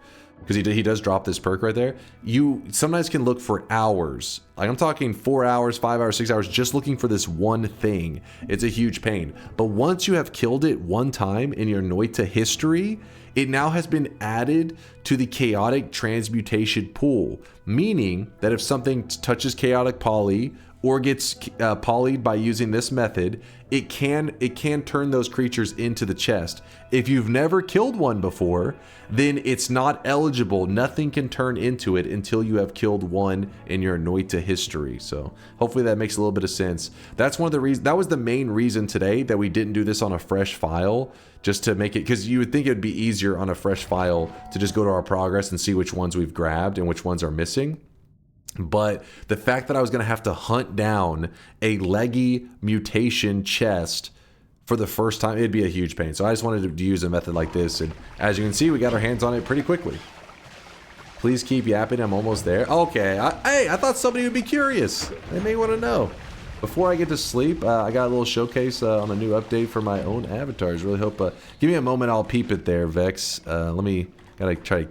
because he does drop this perk right there, you sometimes can look for hours. Like I'm talking 4 hours, 5 hours, 6 hours, just looking for this one thing. It's a huge pain. But once you have killed it one time in your Noita history, it now has been added to the chaotic transmutation pool. Meaning that if something touches chaotic poly or gets polyed by using this method, it can turn those creatures into the chest. If you've never killed one before, then it's not eligible. Nothing can turn into it until you have killed one in your Noita history. So hopefully that makes a little bit of sense. That's one of the reasons. That was the main reason today that we didn't do this on a fresh file, just to make it, because you would think it would be easier on a fresh file to just go to our progress and see which ones we've grabbed and which ones are missing. But the fact that I was going to have to hunt down a leggy mutation chest for the first time, it'd be a huge pain. So I just wanted to use a method like this. And as you can see, we got our hands on it pretty quickly. Please keep yapping. I'm almost there. Okay. Hey, I thought somebody would be curious. They may want to know. Before I get to sleep, I got a little showcase on a new update for my own avatars. Really hope... give me a moment. I'll peep it there, Vex. Let me... Gotta try...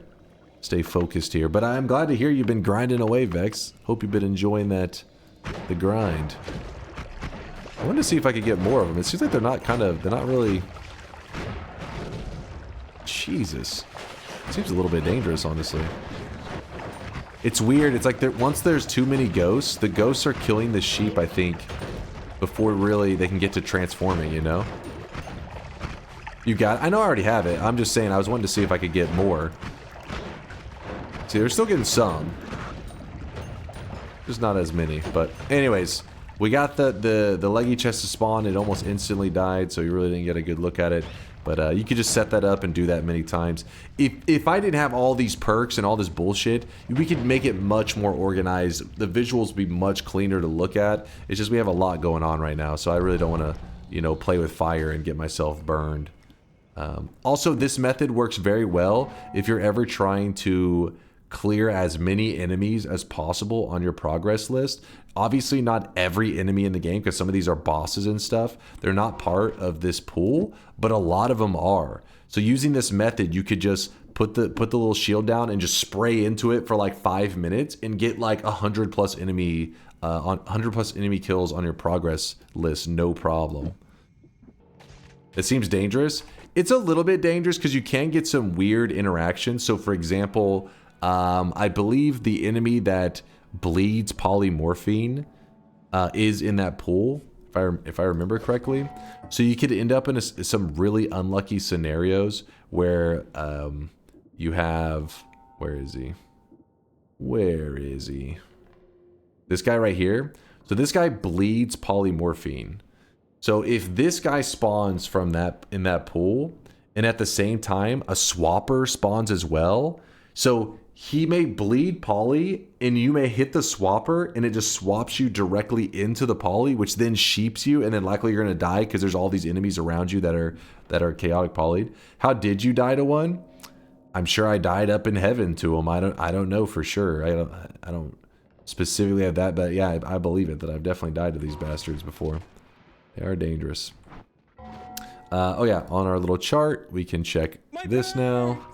stay focused here, but I'm glad to hear you've been grinding away, Vex. Hope you've been enjoying the grind. I wanted to see if I could get more of them. It seems like they're not really... Jesus. It seems a little bit dangerous, honestly. It's weird. It's like once there's too many ghosts, the ghosts are killing the sheep, I think, before really they can get to transforming, you know? I know I already have it. I'm just saying I was wanting to see if I could get more. See, they're still getting some. Just not as many. But anyways, we got the leggy chest to spawn. It almost instantly died, so you really didn't get a good look at it. But you could just set that up and do that many times. If I didn't have all these perks and all this bullshit, we could make it much more organized. The visuals would be much cleaner to look at. It's just we have a lot going on right now, so I really don't want to, you know, play with fire and get myself burned. Also, this method works very well if you're ever trying to clear as many enemies as possible on your progress list. Obviously not every enemy in the game, because some of these are bosses and stuff. They're not part of this pool, but a lot of them are. So using this method, you could just put the little shield down and just spray into it for like 5 minutes and get like 100 plus enemy kills on your progress list, no problem. It seems dangerous. It's a little bit dangerous because you can get some weird interactions. So for example, I believe the enemy that bleeds polymorphine is in that pool, if I remember correctly. So you could end up in some really unlucky scenarios where you have... Where is he? Where is he? This guy right here. So this guy bleeds polymorphine. So if this guy spawns from in that pool, and at the same time a swapper spawns as well, so he may bleed poly, and you may hit the swapper, and it just swaps you directly into the poly, which then sheeps you, and then likely you're gonna die because there's all these enemies around you that are chaotic polyed. How did you die to one? I'm sure I died up in heaven to him. I don't know for sure. I don't specifically have that, but yeah, I believe it that I've definitely died to these bastards before. They are dangerous. Oh yeah, on our little chart, we can check this now.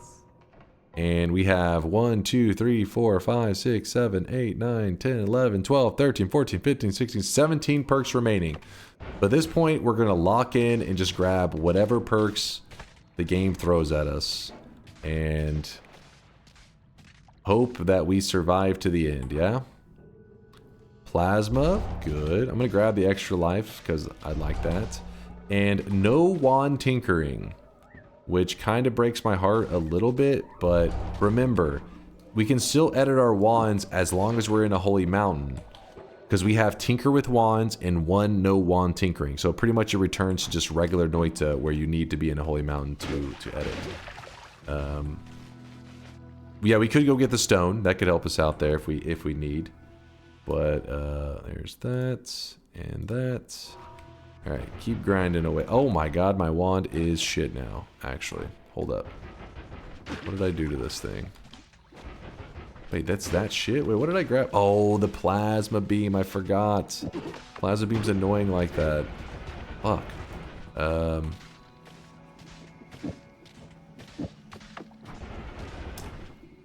And we have 1, 2, 3, 4, 5, 6, 7, 8, 9, 10, 11, 12, 13, 14, 15, 16, 17 perks remaining. But at this point, we're going to lock in and just grab whatever perks the game throws at us. And hope that we survive to the end, yeah? Plasma, good. I'm going to grab the extra life because I like that. And no wand tinkering, which kind of breaks my heart a little bit, but remember, we can still edit our wands as long as we're in a holy mountain, because we have tinker with wands and 1 no wand tinkering. So pretty much it returns to just regular Noita, where you need to be in a holy mountain to edit. Yeah, we could go get the stone. That could help us out there if we need. But there's that and that. Alright, keep grinding away. Oh my god, my wand is shit now, actually. Hold up. What did I do to this thing? Wait, that's that shit? Wait, what did I grab? Oh, the plasma beam, I forgot. Plasma beam's annoying like that. Fuck.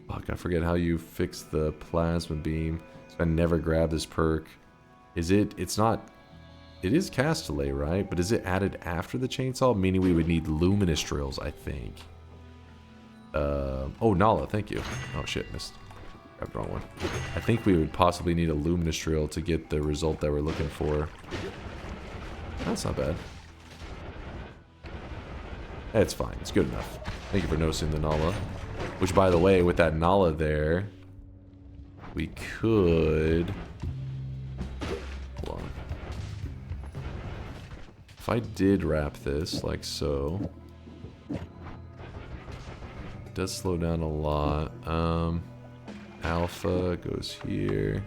Fuck, I forget how you fix the plasma beam. So I never grab this perk. It's not... It is Castellet, right? But is it added after the chainsaw? Meaning we would need luminous drills, I think. Oh, Nala, thank you. Oh shit, missed. Grabbed the wrong one. I think we would possibly need a luminous drill to get the result that we're looking for. That's not bad. It's fine. It's good enough. Thank you for noticing the Nala. Which, by the way, with that Nala there, we could... Hold on. If I did wrap this, like so... It does slow down a lot. Alpha goes here.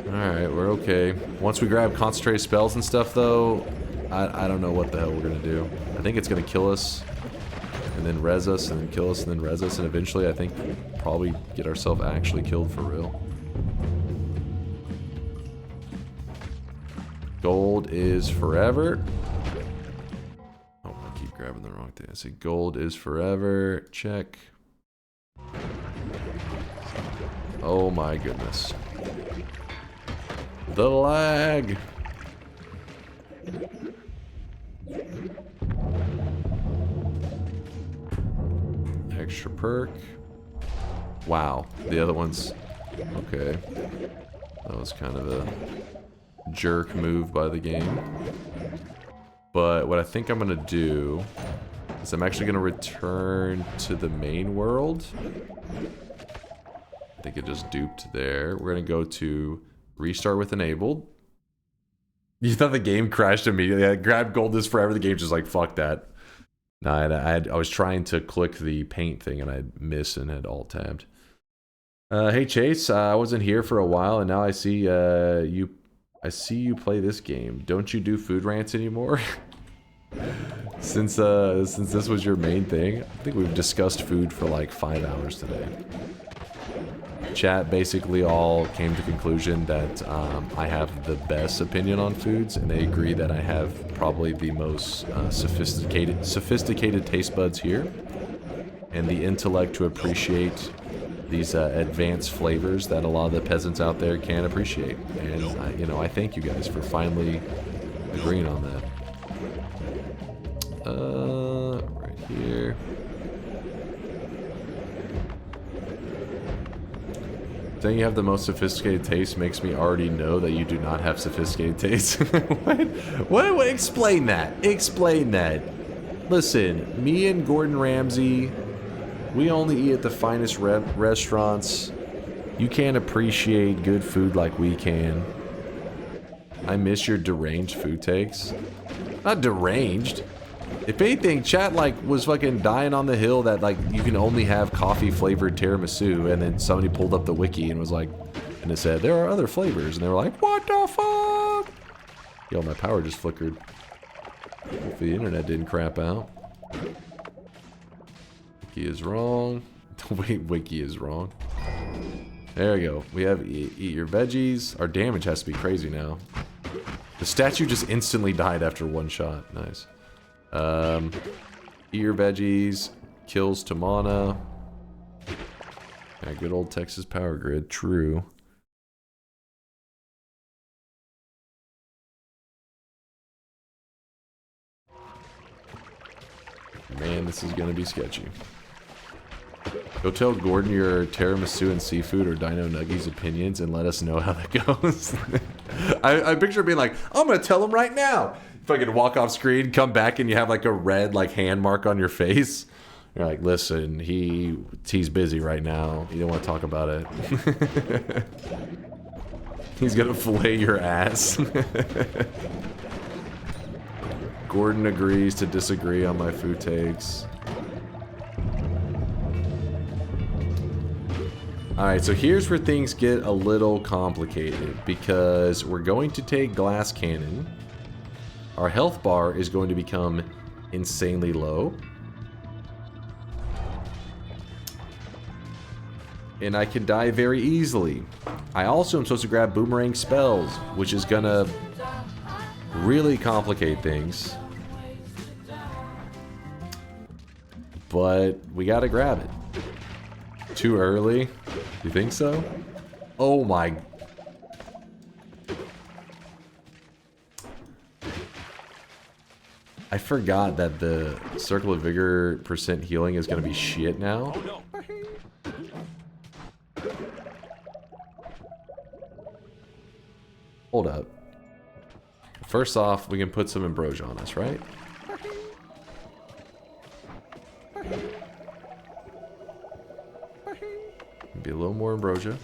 Alright, we're okay. Once we grab concentrated spells and stuff, though, I don't know what the hell we're gonna do. I think it's gonna kill us, and then res us, and then kill us, and then res us, and eventually I think we'll probably get ourselves actually killed for real. Gold is forever. Oh, I keep grabbing the wrong thing. I said gold is forever. Check. Oh my goodness. The lag. Extra perk. Wow. The other one's... Okay. That was kind of a jerk move by the game. But what I think I'm going to do is I'm actually going to return to the main world. I think it just duped there. We're going to go to restart with enabled. You thought the game crashed immediately? I grabbed gold is forever. The game's just like, fuck that. No, I was trying to click the paint thing and I missed and had alt tabbed. Hey Chase, I wasn't here for a while and now I see you. I see you play this game. Don't you do food rants anymore? Since this was your main thing, I think we've discussed food for like 5 hours today. Chat basically all came to the conclusion that I have the best opinion on foods, and they agree that I have probably the most sophisticated taste buds here, and the intellect to appreciate these advanced flavors that a lot of the peasants out there can't appreciate. And you know, I thank you guys for finally agreeing on that. Right here. Saying you have the most sophisticated taste makes me already know that you do not have sophisticated taste. What? Explain that. Explain that. Listen, me and Gordon Ramsay, we only eat at the finest restaurants. You can't appreciate good food like we can. I miss your deranged food takes. Not deranged. If anything, chat like was fucking dying on the hill that like you can only have coffee flavored tiramisu, and then somebody pulled up the wiki and was like, and it said there are other flavors, and they were like, what the fuck? Yo, my power just flickered. Hopefully the internet didn't crap out. Wiki is wrong. Wait, wiki is wrong. There we go. We have eat your veggies. Our damage has to be crazy now. The statue just instantly died after one shot. Nice. Eat your veggies, kills to mana. Yeah, good old Texas power grid, true. Man, this is gonna be sketchy. Go tell Gordon your tiramisu and seafood or Dino Nuggies opinions and let us know how that goes. I picture being like, I'm gonna tell him right now. If I could walk off screen, come back, and you have like a red like hand mark on your face. You're like, listen, he's busy right now. You don't want to talk about it. He's gonna fillet your ass. Gordon agrees to disagree on my food takes. Alright, so here's where things get a little complicated because we're going to take glass cannon. Our health bar is going to become insanely low. And I can die very easily. I also am supposed to grab boomerang spells, which is gonna really complicate things. But we gotta grab it. Too early? You think so? Oh my... I forgot that the Circle of Vigor % healing is gonna be shit now. Hold up. First off, we can put some ambrosia on us, right? Be a little more ambrosia.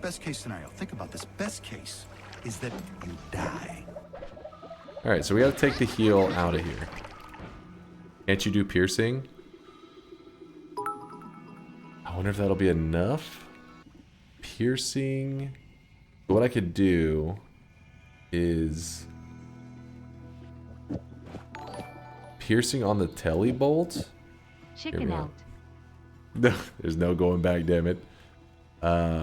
Best case scenario. Think about this. Best case is that you die. Alright, so we gotta take the heal out of here. Can't you do piercing? I wonder if that'll be enough. Piercing. What I could do is piercing on the telly bolt. Chicken out. No, there's no going back, damn it.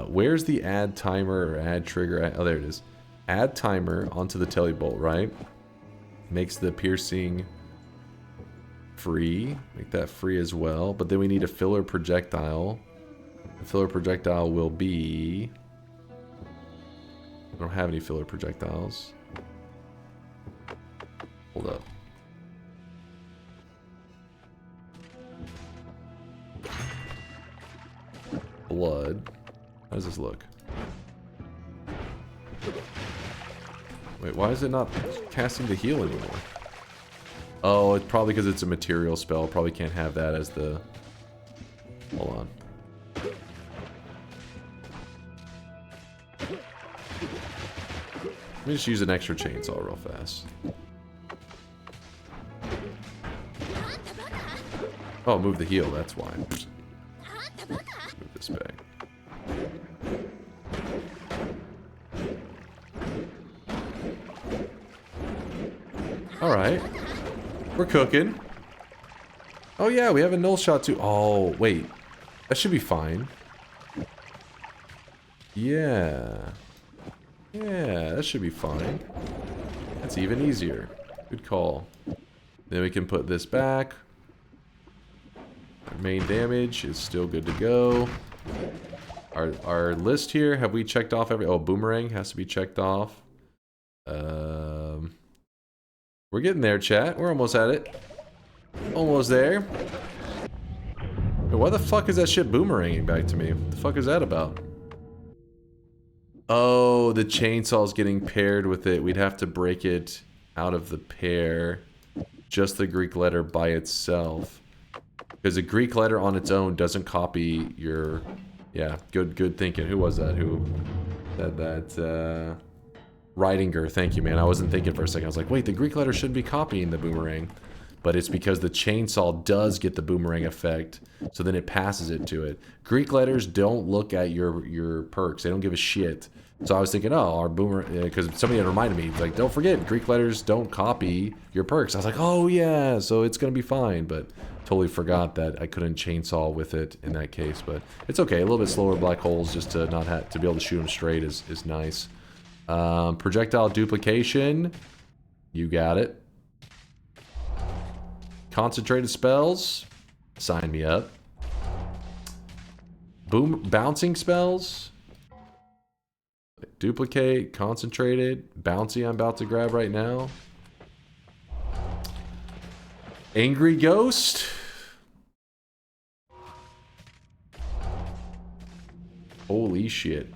Where's the add timer or add trigger? Oh, there it is. Add timer onto the telly bolt, right? Makes the piercing free. Make that free as well. But then we need a filler projectile. The filler projectile will be... I don't have any filler projectiles. Hold up. Blood. How does this look? Wait, why is it not casting the heal anymore? Oh, it's probably because it's a material spell. Probably can't have that as the... Hold on. Let me just use an extra chainsaw real fast. Oh, move the heel, that's why. Move this back. Alright. We're cooking. Oh yeah, we have a null shot too. Oh, wait. That should be fine. Yeah. Yeah, that should be fine. That's even easier. Good call. Then we can put this back. Our main damage is still good to go. Our list here, have we checked off every... Oh, boomerang has to be checked off. We're getting there, chat. We're almost at it. Almost there. Wait, why the fuck is that shit boomeranging back to me? What the fuck is that about? Oh, the chainsaw's getting paired with it. We'd have to break it out of the pair. Just the Greek letter by itself. Because a Greek letter on its own doesn't copy your... Yeah, good thinking. Who was that? Who said that? Reidinger, thank you, man. I wasn't thinking for a second. I was like, wait, the Greek letter shouldn't be copying the boomerang. But it's because the chainsaw does get the boomerang effect, so then it passes it to it. Greek letters don't look at your perks. They don't give a shit. So I was thinking, oh, our boomerang... Because somebody had reminded me, like, don't forget, Greek letters don't copy your perks. I was like, oh, yeah, so it's going to be fine. But totally forgot that I couldn't chainsaw with it in that case. But it's okay. A little bit slower black holes just to not have to be able to shoot them straight is nice. Projectile duplication. You got it. Concentrated spells. Sign me up. Bouncing spells. Duplicate. Concentrated. Bouncy I'm about to grab right now. Angry Ghost. Holy shit.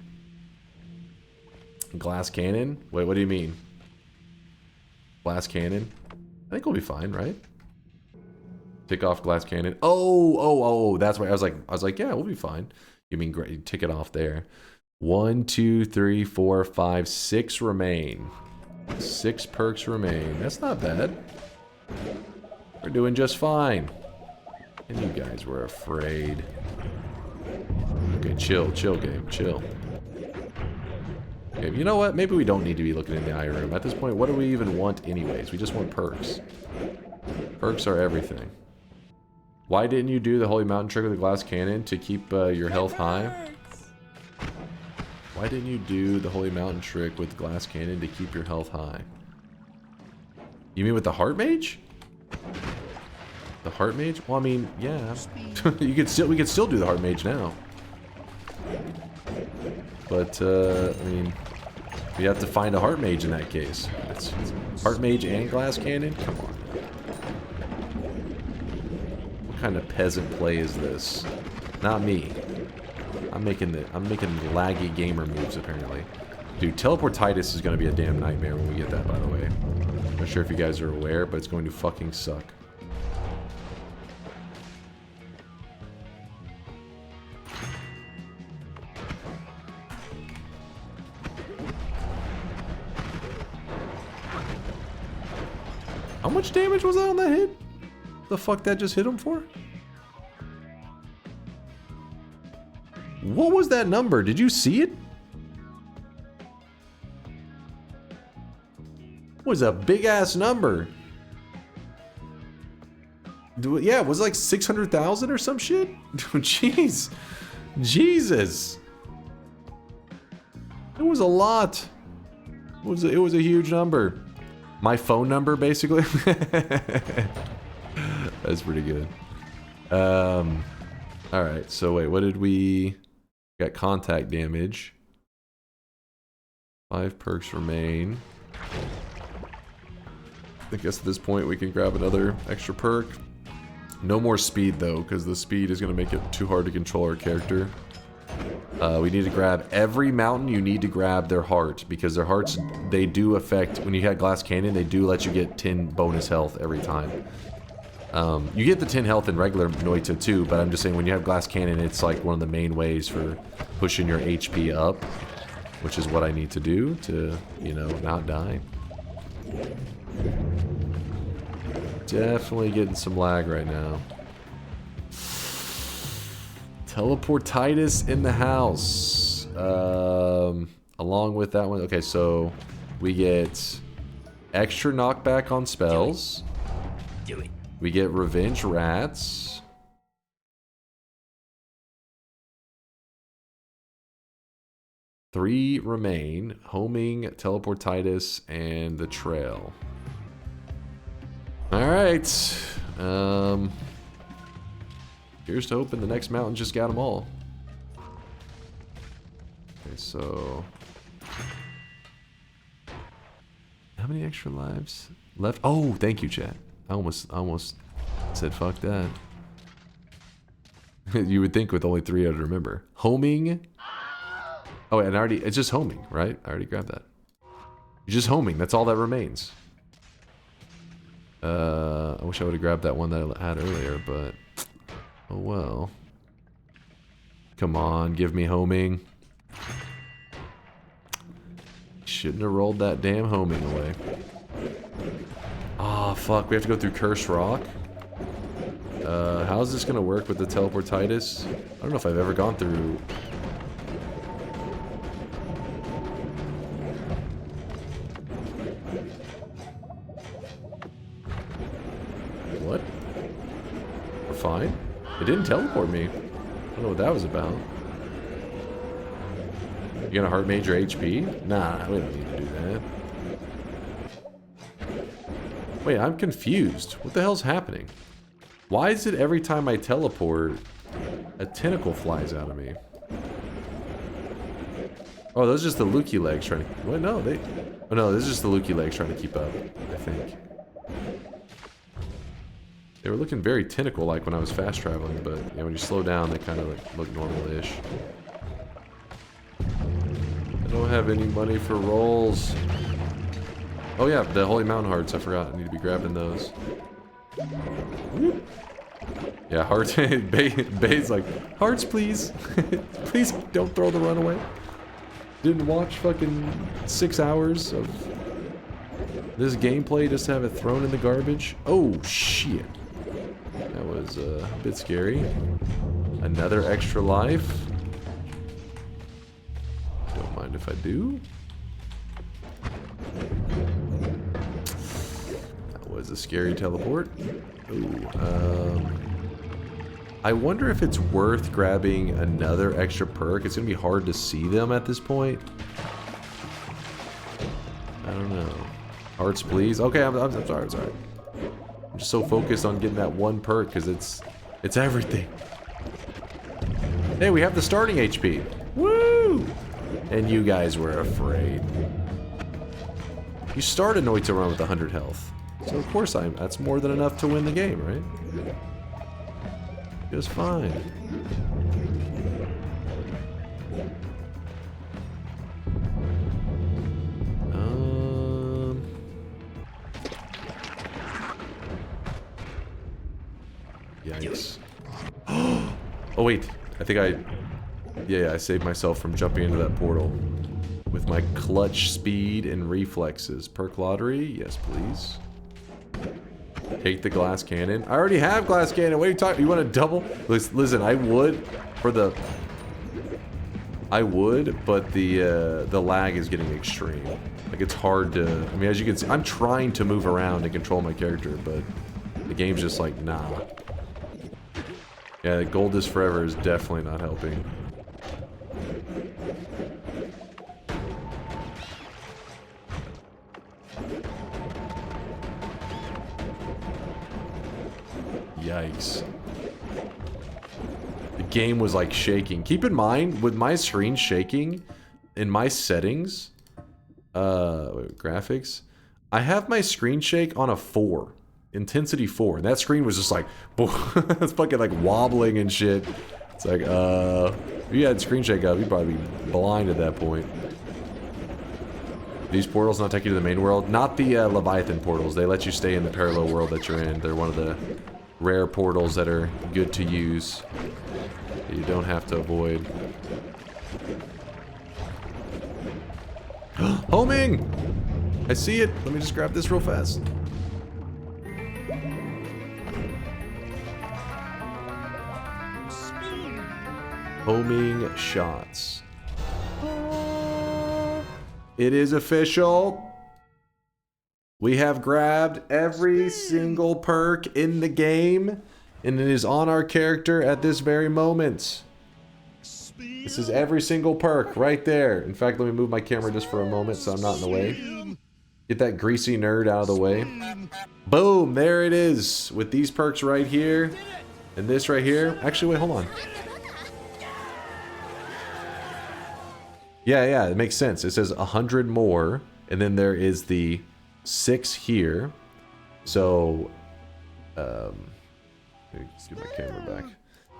Glass cannon? Wait, what do you mean? Glass cannon? I think we'll be fine, right? Tick off glass cannon. Oh, that's why I was like, yeah, we'll be fine. You mean great? You tick it off there. 1, 2, 3, 4, 5, 6 remain. 6 perks remain. That's not bad. We're doing just fine. And you guys were afraid. Okay, chill game, chill. Okay, you know what? Maybe we don't need to be looking in the eye room. At this point, what do we even want anyways? We just want perks. Perks are everything. Why didn't you do the Holy Mountain trick with the glass cannon to keep your health high? Why didn't you do the Holy Mountain trick with the glass cannon to keep your health high? You mean with the Heart Mage? The Heart Mage? Well, I mean, yeah. we could still do the Heart Mage now. But, I mean, we have to find a Heart Mage in that case. It's Heart Mage and Glass Cannon? Come on. What kind of peasant play is this? Not me. I'm making laggy gamer moves, apparently. Dude, teleportitis is going to be a damn nightmare when we get that, by the way. I'm not sure if you guys are aware, but it's going to fucking suck. How much damage was that on that hit? The fuck that just hit him for? What was that number? Did you see it? It was a big ass number. Yeah, it was like 600,000 or some shit. Jeez. Jesus. It was a lot. It was a huge number. My phone number, basically. That's pretty good. Alright, so wait, what did we... Got contact damage. 5 perks remain. I guess at this point we can grab another extra perk. No more speed though, because the speed is going to make it too hard to control our character. We need to grab every mountain. You need to grab their heart, because their hearts, they do affect, when you have Glass Cannon, they do let you get 10 bonus health every time. You get the 10 health in regular Noita too, but I'm just saying when you have Glass Cannon, it's like one of the main ways for pushing your HP up. which is what I need to do to, you know, not die. Definitely getting some lag right now. Teleportitis in the house. Along with that one. Okay, so we get extra knockback on spells. Do it. We get revenge rats. Three remain: homing, teleportitis, and the trail. All right. Here's to hoping the next mountain just got them all. Okay, so how many extra lives left? Oh, thank you, chat. I almost said fuck that. You would think with only 3 I'd remember. Homing. Oh, and it's just homing, right? I already grabbed that. You're just homing. That's all that remains. I wish I would have grabbed that one that I had earlier, but oh well. Come on, give me homing. Shouldn't have rolled that damn homing away. Ah, oh, fuck. We have to go through Cursed Rock. How's this gonna work with the teleportitis? I don't know if I've ever gone through. What? We're fine? It didn't teleport me. I don't know what that was about. You gonna heart major HP? Nah, we don't need to do that. Wait, I'm confused. What the hell's happening? Why is it every time I teleport, a tentacle flies out of me? Oh, those are just the Lukey legs trying to... What? No, they... Oh no, this is just the Lukey legs trying to keep up, I think. They were looking very tentacle-like when I was fast traveling, but yeah, when you slow down, they kind of like, look normal-ish. I don't have any money for rolls. Oh yeah, the Holy Mountain Hearts, I forgot. I need to be grabbing those. Whoop. Yeah, hearts. Bay's like, hearts please. Please don't throw the runaway. Didn't watch fucking 6 hours of this gameplay just to have it thrown in the garbage. Oh shit. That was a bit scary. Another extra life. Don't mind if I do. That was a scary teleport. Ooh, I wonder if it's worth grabbing another extra perk. It's gonna be hard to see them at this point. I don't know. Hearts, please. Okay, I'm sorry. I'm sorry. I'm just so focused on getting that one perk because it's everything. Hey, we have the starting HP. Woo! And you guys were afraid. You start a Noita run with 100 health. So of course that's more than enough to win the game, right? Just fine. Yikes. Oh wait, I think I saved myself from jumping into that portal. With my clutch speed and reflexes. Perk lottery? Yes, please. Take the glass cannon. I already have glass cannon. What are you talking? You want to double? Listen, I would for the... I would, but the lag is getting extreme. Like, it's hard to... I mean, as you can see, I'm trying to move around and control my character, but the game's just like, nah. Yeah, gold is forever is definitely not helping. Yikes. The game was like shaking. Keep in mind, with my screen shaking, in my settings, graphics, I have my screen shake on a 4. Intensity 4. And that screen was just like, it's fucking like wobbling and shit. It's like, if you had screen shake up, you'd probably be blind at that point. These portals not take you to the main world? Not the Leviathan portals. They let you stay in the parallel world that you're in. They're one of the rare portals that are good to use. That you don't have to avoid. Homing! I see it. Let me just grab this real fast. Homing shots. It is official. We have grabbed every single perk in the game, and it is on our character at this very moment. This is every single perk right there. In fact, let me move my camera just for a moment so I'm not in the way. Get that greasy nerd out of the way. Boom, there it is. With these perks right here, and this right here. Actually, wait, hold on. Yeah, it makes sense. It says 100 more, and then there is the 6 here. So, let me get my camera back.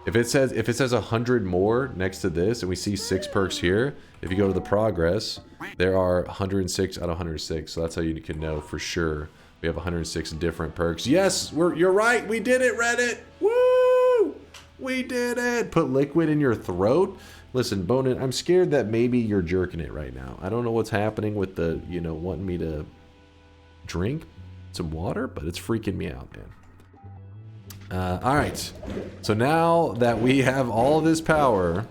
If it says 100 more next to this, and we see 6 perks here, if you go to the progress, there are 106 out of 106. So that's how you can know for sure we have 106 different perks. Yes, you're right. We did it, Reddit. Woo! We did it. Put liquid in your throat. Listen, Bonin, I'm scared that maybe you're jerking it right now. I don't know what's happening with the, wanting me to drink some water, but it's freaking me out, man. All right. So now that we have all this power,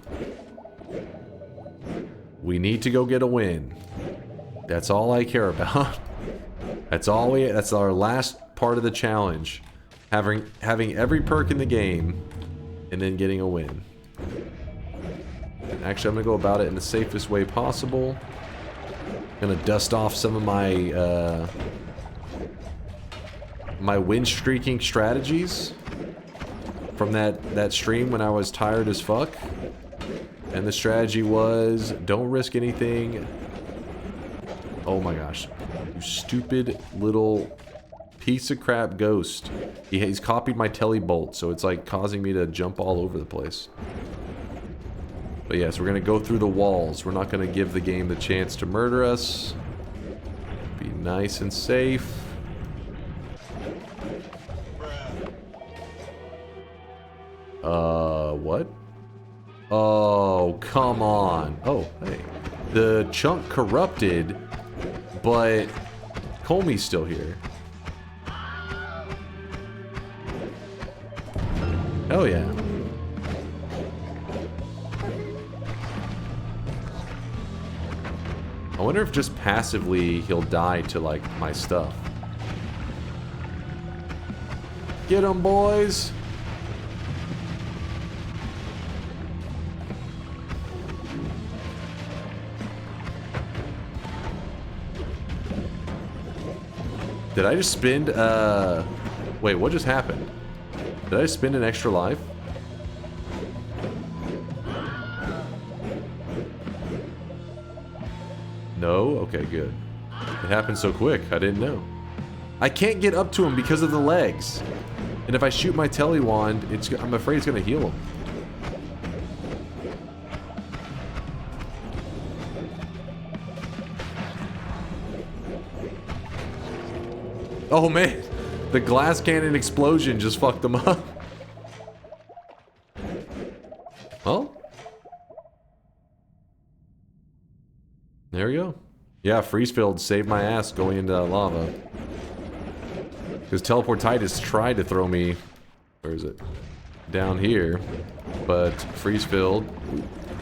we need to go get a win. That's all I care about. That's our last part of the challenge. Having every perk in the game and then getting a win. Actually, I'm gonna go about it in the safest way possible. I'm gonna dust off some of my my win streaking strategies from that stream when I was tired as fuck. And the strategy was, don't risk anything. Oh my gosh, you stupid little piece of crap ghost. He's copied my telebolt, so it's like causing me to jump all over the place. But yes, we're going to go through the walls. We're not going to give the game the chance to murder us. Be nice and safe. What? Oh, come on. Oh, hey. The chunk corrupted, but Kolmi's still here. Oh, yeah. I wonder if just passively he'll die to, like, my stuff. Get 'em, boys! Did I just spend, wait, what just happened? Did I spend an extra life? No? Okay, good. It happened so quick, I didn't know. I can't get up to him because of the legs. And if I shoot my tele wand, I'm afraid it's gonna heal him. Oh man, the glass cannon explosion just fucked them up. Well, there we go. Yeah, freeze field saved my ass going into that lava. Because Teleportitis tried to throw me, where is it? Down here, but freeze field,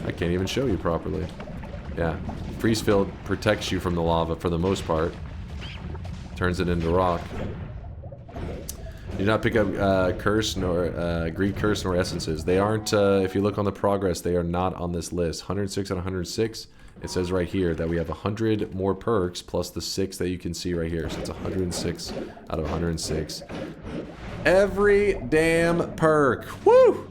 I can't even show you properly. Yeah, freeze field protects you from the lava for the most part. Turns it into rock. Do not pick up curse nor greed curse nor essences. They aren't. If you look on the progress, they are not on this list. 106 out of 106. It says right here that we have 100 more perks plus the 6 that you can see right here. So it's 106 out of 106. Every damn perk. Woo!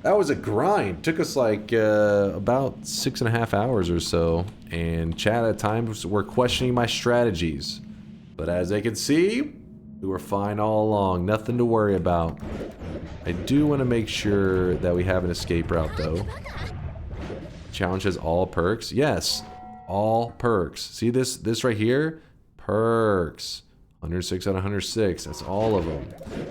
That was a grind. Took us like about 6.5 hours or so. And chat at times were questioning my strategies. But as they can see, we were fine all along. Nothing to worry about. I do want to make sure that we have an escape route, though. Challenge has all perks. Yes, all perks. See this right here? Perks. 106 out of 106. That's all of them.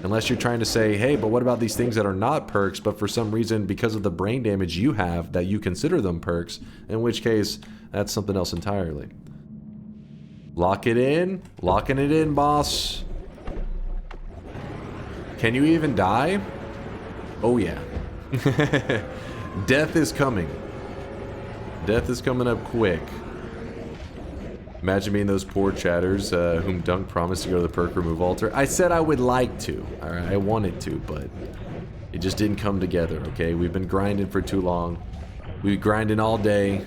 Unless you're trying to say, hey, but what about these things that are not perks, but for some reason, because of the brain damage you have, that you consider them perks, in which case, that's something else entirely. Lock it in. Locking it in, boss. Can you even die? Oh, yeah. Death is coming. Death is coming up quick. Imagine being those poor chatters whom Dunk promised to go to the perk remove altar. I said I would like to. Alright, I wanted to, but it just didn't come together, okay? We've been grinding for too long. We've been grinding all day.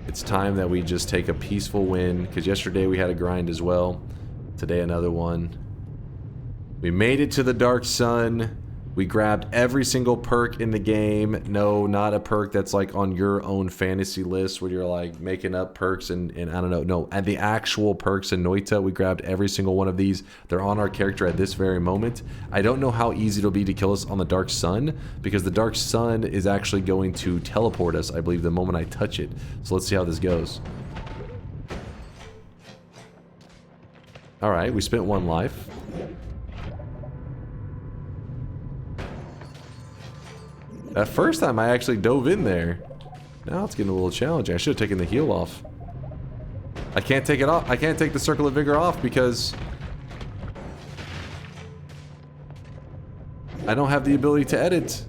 It's time that we just take a peaceful win, because yesterday we had a grind as well. Today another one. We made it to the Dark Sun. We grabbed every single perk in the game. No, not a perk that's like on your own fantasy list where you're like making up perks and I don't know. No, and the actual perks in Noita, we grabbed every single one of these. They're on our character at this very moment. I don't know how easy it'll be to kill us on the Dark Sun because the Dark Sun is actually going to teleport us, I believe, the moment I touch it. So let's see how this goes. Alright, we spent 1 life. That first time I actually dove in there. Now it's getting a little challenging. I should have taken the heal off. I can't take it off. I can't take the Circle of Vigor off because I don't have the ability to edit.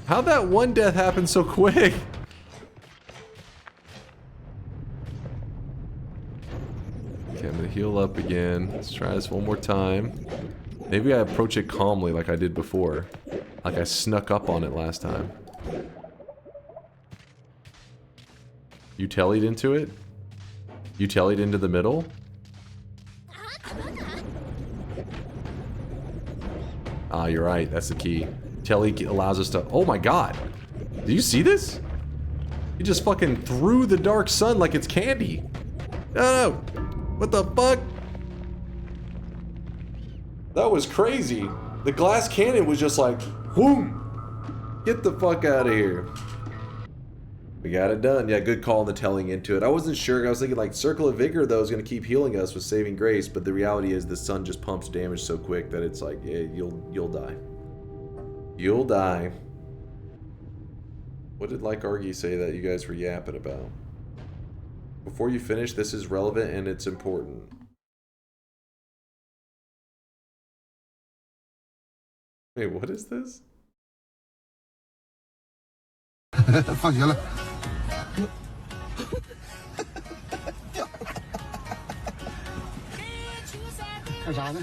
How'd that one death happen so quick? Okay, I'm gonna heal up again. Let's try this one more time. Maybe I approach it calmly like I did before. Like I snuck up on it last time. You tellied into it? You tellied into the middle? Ah, you're right. That's the key. Telly allows us to... Oh my god! Do you see this? He just fucking threw the Dark Sun like it's candy. No! What the fuck? That was crazy. The glass cannon was just like, whoom! Get the fuck out of here. We got it done. Yeah, good call on the telling into it. I wasn't sure. I was thinking like Circle of Vigor though is going to keep healing us with Saving Grace, but the reality is the sun just pumps damage so quick that it's like, yeah, you'll die. You'll die. What did Like Argy say that you guys were yapping about? Before you finish, this is relevant and it's important. Wait, what is this? Fan jullie. Waar zijn we?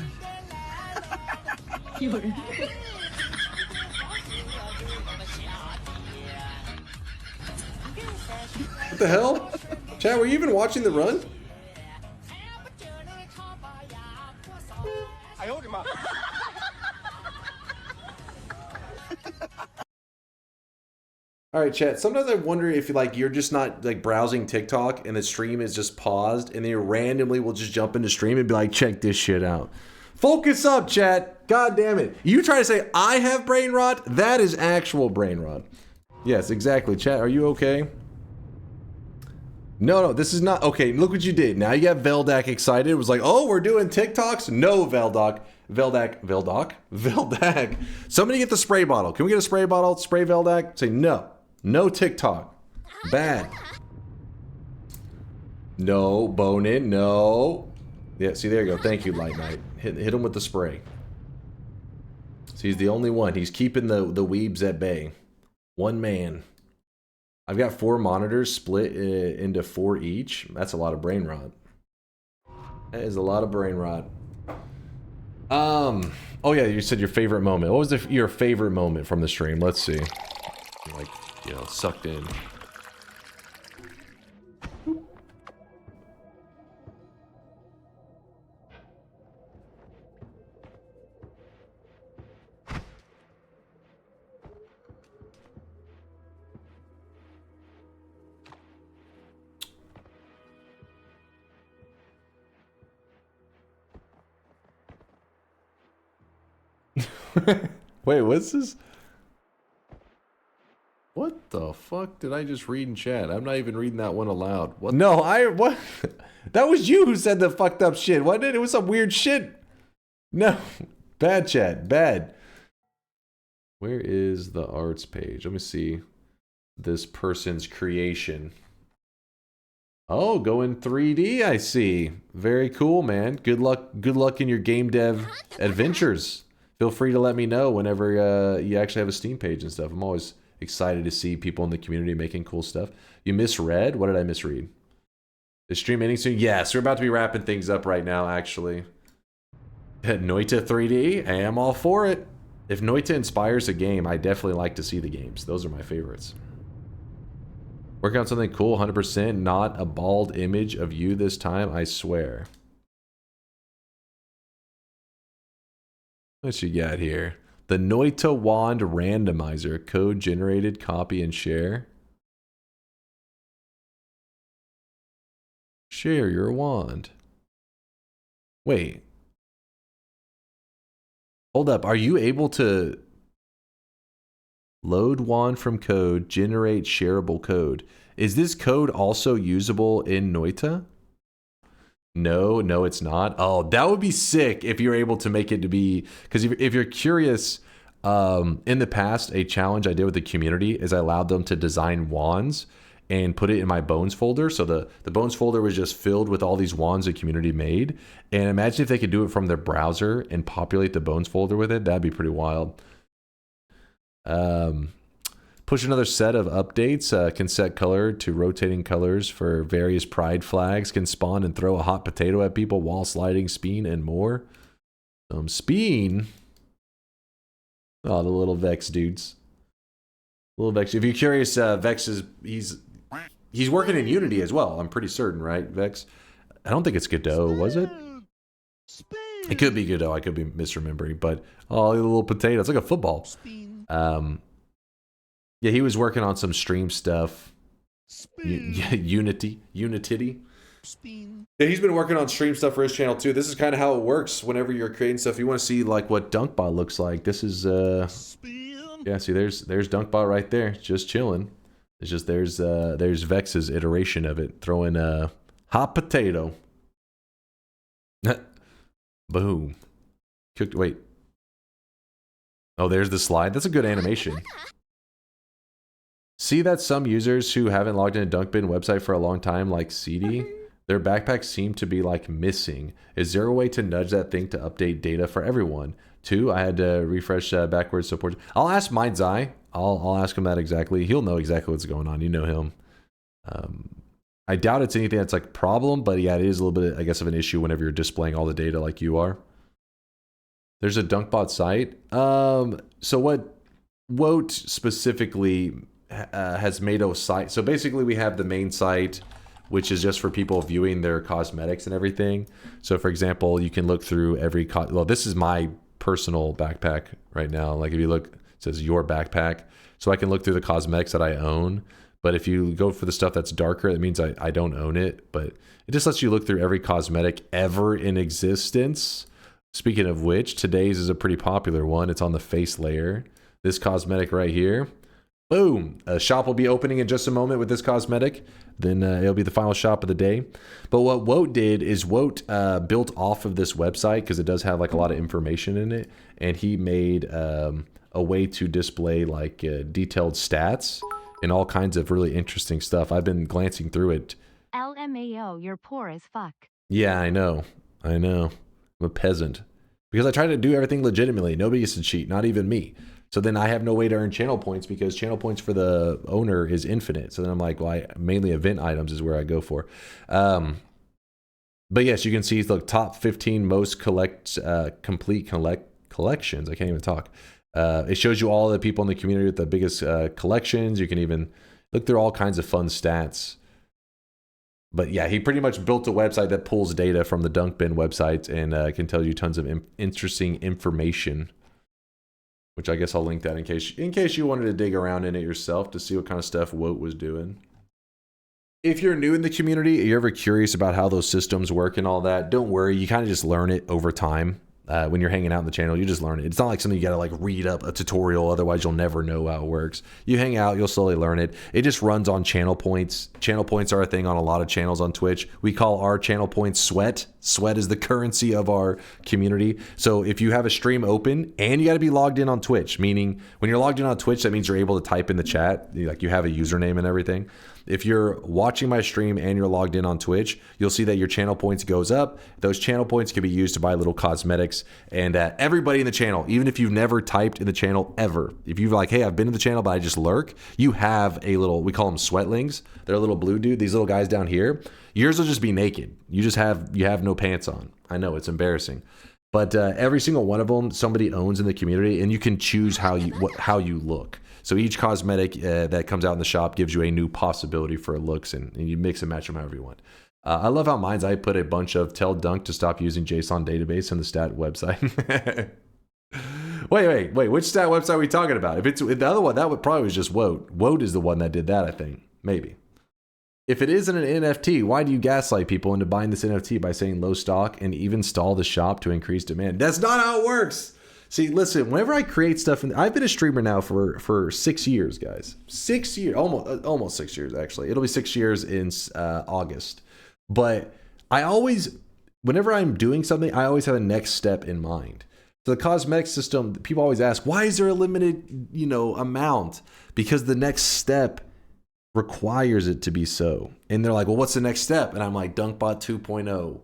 What the hell? Chad, were you even watching the run? Alright, chat, sometimes I wonder if like you're just not like browsing TikTok and the stream is just paused and then you randomly will just jump into stream and be like, check this shit out. Focus up, chat. God damn it. You try to say I have brain rot? That is actual brain rot. Yes, exactly. Chat, are you okay? No, this is not okay. Look what you did. Now you got Veldak excited. It was like, oh, we're doing TikToks? No, Veldak. Veldak. Somebody get the spray bottle. Can we get a spray bottle? Spray Veldak? Say no. No TikTok. Bad. No, bone in. No. Yeah, see, there you go. Thank you, Light Knight. Hit him with the spray. See, he's the only one. He's keeping the weebs at bay. One man. I've got 4 monitors split into 4 each. That's a lot of brain rot. That is a lot of brain rot. Oh yeah, you said your favorite moment. What was your favorite moment from the stream? Let's see. Like, you know, sucked in. Wait, what's this? What the fuck did I just read in chat? I'm not even reading that one aloud. What? No, what? That was you who said the fucked up shit, wasn't it? It was some weird shit. No. Bad chat. Bad. Where is the arts page? Let me see this person's creation. Oh, going 3D, I see. Very cool, man. Good luck in your game dev adventures. Feel free to let me know whenever you actually have a Steam page and stuff. I'm always excited to see people in the community making cool stuff. You misread? What did I misread? Is stream ending soon? Yes, we're about to be wrapping things up right now, actually. Noita 3D? I am all for it. If Noita inspires a game, I definitely like to see the games. Those are my favorites. Working on something cool, 100%. Not a bald image of you this time, I swear. What you got here? The Noita Wand Randomizer. Code generated, copy and share. Share your wand. Wait. Hold up. Are you able to load wand from code, generate shareable code? Is this code also usable in Noita? No, it's not. Oh, that would be sick if you're able to make it to be, because if you're curious, in the past, a challenge I did with the community is I allowed them to design wands and put it in my bones folder. So the bones folder was just filled with all these wands the community made. And imagine if they could do it from their browser and populate the bones folder with it. That'd be pretty wild. Push another set of updates. Can set color to rotating colors for various pride flags. Can spawn and throw a hot potato at people while sliding speen and more. Speen. Oh, the little Vex dudes. Little Vex. If you're curious, Vex is he's working in Unity as well. I'm pretty certain, right, Vex? I don't think it's Godot, was it? It could be Godot. I could be misremembering, but oh, a little potato. It's like a football. Yeah, he was working on some stream stuff. Unity. Yeah, he's been working on stream stuff for his channel too. This is kind of how it works whenever you're creating stuff. You want to see like what DunkBot looks like. This is yeah, see there's DunkBot right there, just chilling. It's just there's Vex's iteration of it, throwing a hot potato. Boom. Cooked. Wait. Oh, there's the slide. That's a good animation. See that some users who haven't logged into Dunkbin website for a long time, like CD, their backpacks seem to be like missing. Is there a way to nudge that thing to update data for everyone? 2, I had to refresh backwards support. I'll ask Mind's Eye. I'll ask him that exactly. He'll know exactly what's going on. You know him. I doubt it's anything that's like problem, but yeah, it is a little bit, I guess, of an issue whenever you're displaying all the data like you are. There's a DunkBot site. So what Woat specifically has made a site. So basically we have the main site, which is just for people viewing their cosmetics and everything. So for example, you can look through every, well, this is my personal backpack right now. Like if you look, it says your backpack. So I can look through the cosmetics that I own. But if you go for the stuff that's darker, it means I don't own it. But it just lets you look through every cosmetic ever in existence. Speaking of which, today's is a pretty popular one. It's on the face layer. This cosmetic right here. Boom! A shop will be opening in just a moment with this cosmetic. Then it'll be the final shop of the day. But what Woat did is Woat built off of this website because it does have like a lot of information in it. And he made a way to display like detailed stats and all kinds of really interesting stuff. I've been glancing through it. LMAO, you're poor as fuck. Yeah, I know. I'm a peasant. Because I try to do everything legitimately. Nobody gets to cheat, not even me. So then I have no way to earn channel points because channel points for the owner is infinite. So then I'm like, well, mainly event items is where I go for. But yes, you can see, look, top 15 most complete collections. I can't even talk. It shows you all the people in the community with the biggest collections. You can even look through all kinds of fun stats. But yeah, he pretty much built a website that pulls data from the Dunkbin website and can tell you tons of interesting information. Which I guess I'll link that in case you wanted to dig around in it yourself to see what kind of stuff Woat was doing. If you're new in the community, you're ever curious about how those systems work and all that, don't worry. You kind of just learn it over time. When you're hanging out in the channel, you just learn it. It's not like something you got to like read up a tutorial. Otherwise, you'll never know how it works. You hang out, you'll slowly learn it. It just runs on channel points. Channel points are a thing on a lot of channels on Twitch. We call our channel points sweat. Sweat is the currency of our community. So if you have a stream open and you got to be logged in on Twitch, meaning when you're logged in on Twitch, that means you're able to type in the chat, like you have a username and everything. If you're watching my stream and you're logged in on Twitch, you'll see that your channel points goes up. Those channel points can be used to buy little cosmetics. And everybody in the channel, even if you've never typed in the channel ever, if you've like, hey, I've been in the channel, but I just lurk, you have a little, we call them sweatlings. They're a little blue dude, these little guys down here. Yours will just be naked. You have no pants on. I know, it's embarrassing. But every single one of them, somebody owns in the community, and you can choose how you look. So each cosmetic that comes out in the shop gives you a new possibility for looks, and you mix and match them however you want. I love how mine's, I put a bunch of tell Dunk to stop using JSON database in the stat website. wait, which stat website are we talking about? If it's the other one, that would probably was just Woat. Woat is the one that did that, I think. Maybe. If it isn't an NFT, why do you gaslight people into buying this NFT by saying low stock and even stall the shop to increase demand? That's not how it works. See, listen, whenever I create stuff, I've been a streamer now for 6 years, guys. 6 years, almost 6 years, actually. It'll be 6 years in August. But I always, whenever I'm doing something, I always have a next step in mind. So the cosmetic system, people always ask, why is there a limited, amount? Because the next step requires it to be so. And they're like, well, what's the next step? And I'm like, DunkBot 2.0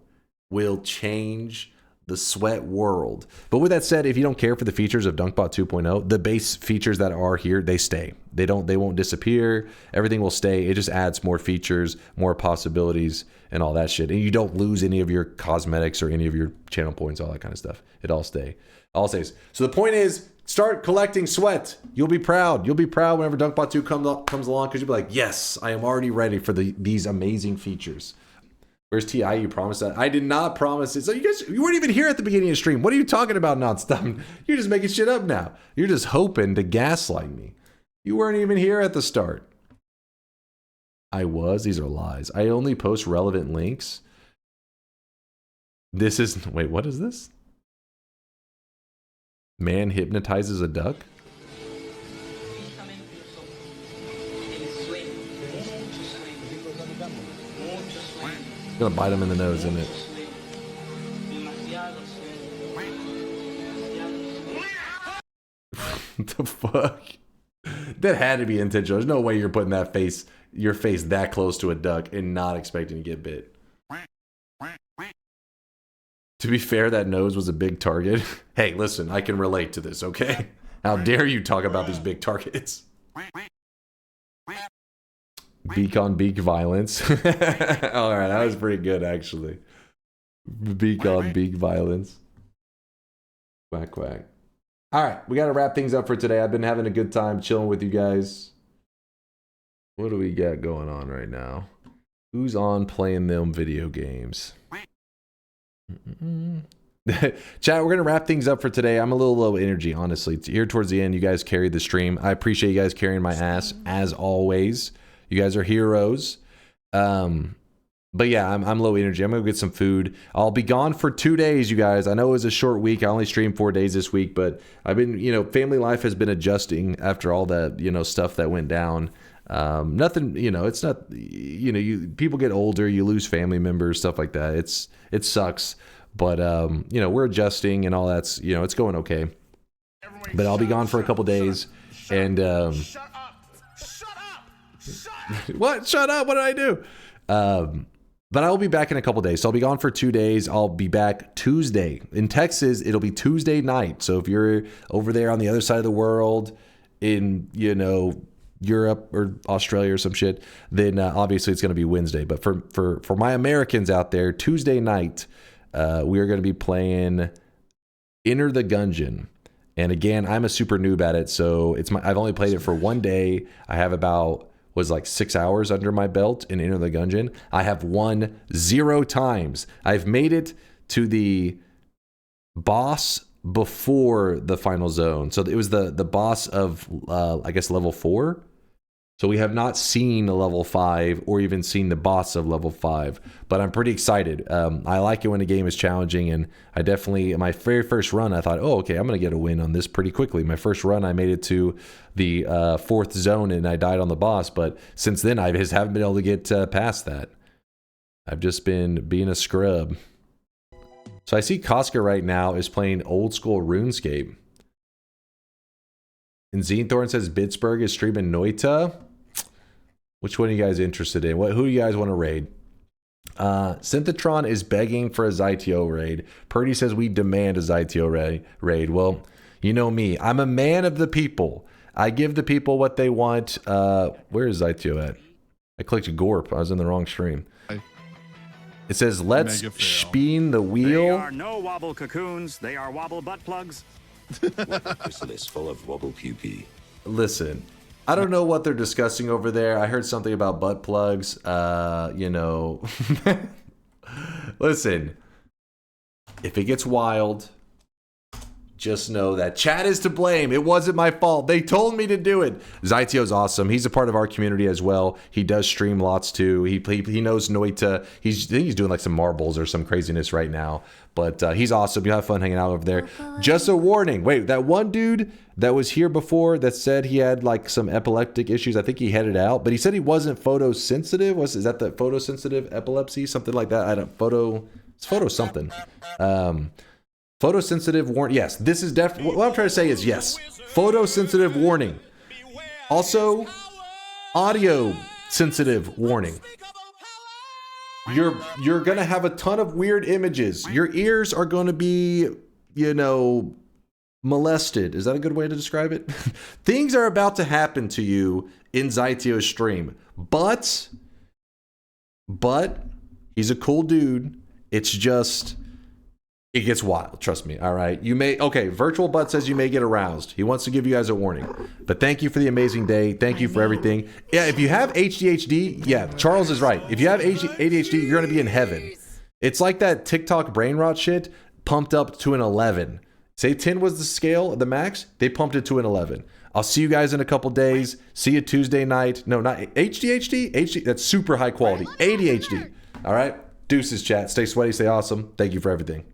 will change the sweat world. But with that said, if you don't care for the features of DunkBot 2.0, the base features that are here, they stay. They won't disappear. Everything will stay. It just adds more features, more possibilities, and all that shit. And you don't lose any of your cosmetics or any of your channel points, all that kind of stuff. It all stays. So the point is, start collecting sweat. You'll be proud. You'll be proud whenever DunkBot 2 comes along, because you'll be like, yes, I am already ready for these amazing features. Where's TI? You promised that. I did not promise it. So you weren't even here at the beginning of the stream. What are you talking about, nonstop? You're just making shit up now. You're just hoping to gaslight me. You weren't even here at the start. I was. These are lies. I only post relevant links. This is... Wait, what is this? Man hypnotizes a duck? Gonna bite him in the nose, isn't it? What the fuck? That had to be intentional. There's no way you're putting your face that close to a duck and not expecting to get bit. To be fair, that nose was a big target. Hey, listen, I can relate to this, okay? How dare you talk about these big targets? Beak on beak violence. All right, that was pretty good, actually. Beak on beak violence. Quack, quack. All right, we got to wrap things up for today. I've been having a good time chilling with you guys. What do we got going on right now? Who's on playing them video games? Chat, we're going to wrap things up for today. I'm a little low energy, honestly. Here towards the end, you guys carried the stream. I appreciate you guys carrying my ass, as always. You guys are heroes. But yeah, I'm low energy. I'm going to get some food. I'll be gone for 2 days, you guys. I know it was a short week. I only streamed 4 days this week, but I've been, family life has been adjusting after all that, stuff that went down. Nothing, it's not, people get older, you lose family members, stuff like that. It sucks, but, we're adjusting and all that's, it's going okay. But I'll be gone for a couple days and, what? Shut up. What did I do? But I'll be back in a couple days. So I'll be gone for 2 days. I'll be back Tuesday. In Texas, it'll be Tuesday night. So if you're over there on the other side of the world in, Europe or Australia or some shit, then obviously it's going to be Wednesday. But for my Americans out there, Tuesday night, we are going to be playing Enter the Gungeon. And again, I'm a super noob at it. So I've only played it for 1 day. I have about... was like 6 hours under my belt in Enter the Gungeon. I have won 0 times. I've made it to the boss before the final zone. So it was the boss of, I guess, level 4. So we have not seen a level 5 or even seen the boss of level 5. But I'm pretty excited. I like it when a game is challenging. And I definitely, my very first run, I thought, oh, okay, I'm going to get a win on this pretty quickly. My first run, I made it to the 4th zone and I died on the boss. But since then, I just haven't been able to get past that. I've just been being a scrub. So I see Koska right now is playing old school RuneScape. And Zenthorn says Pittsburgh is streaming Noita. Which one are you guys interested in? Who do you guys want to raid? Synthetron is begging for a Zytio raid. Purdy says we demand a Zytio raid. Well, you know me. I'm a man of the people. I give the people what they want. Where is Zytio at? I clicked Gorp. I was in the wrong stream. It says, let's spin the wheel. They are no wobble cocoons. They are wobble butt plugs. Chrysalis full of wobble pupae. Listen, I don't know what they're discussing over there. I heard something about butt plugs. You know, listen, if it gets wild, just know that chat is to blame. It wasn't my fault. They told me to do it. Zytio's awesome. He's a part of our community as well. He does stream lots too. He knows Noita. I think he's doing like some marbles or some craziness right now. But he's awesome. You'll have fun hanging out over there. Just a warning. Wait, that one dude that was here before that said he had like some epileptic issues. I think he headed out, but he said he wasn't photosensitive. Is that the photosensitive epilepsy? Something like that. It's photo something. Photosensitive warning. Yes, this is definitely what I'm trying to say is yes. Photosensitive warning. Also, audio sensitive warning. You're gonna have a ton of weird images. Your ears are gonna be, you know, molested. Is that a good way to describe it? Things are about to happen to you in Zytio's stream. But he's a cool dude. It's just it gets wild, trust me. All right. Virtual Butt says you may get aroused. He wants to give you guys a warning. But thank you for the amazing day. Thank you for everything. Yeah, if you have ADHD, yeah, Charles is right. If you have ADHD, you're going to be in heaven. It's like that TikTok brain rot shit pumped up to an 11. Say 10 was the scale, the max. They pumped it to an 11. I'll see you guys in a couple days. See you Tuesday night. No, not ADHD. HD, that's super high quality. ADHD. All right. Deuces, chat. Stay sweaty. Stay awesome. Thank you for everything.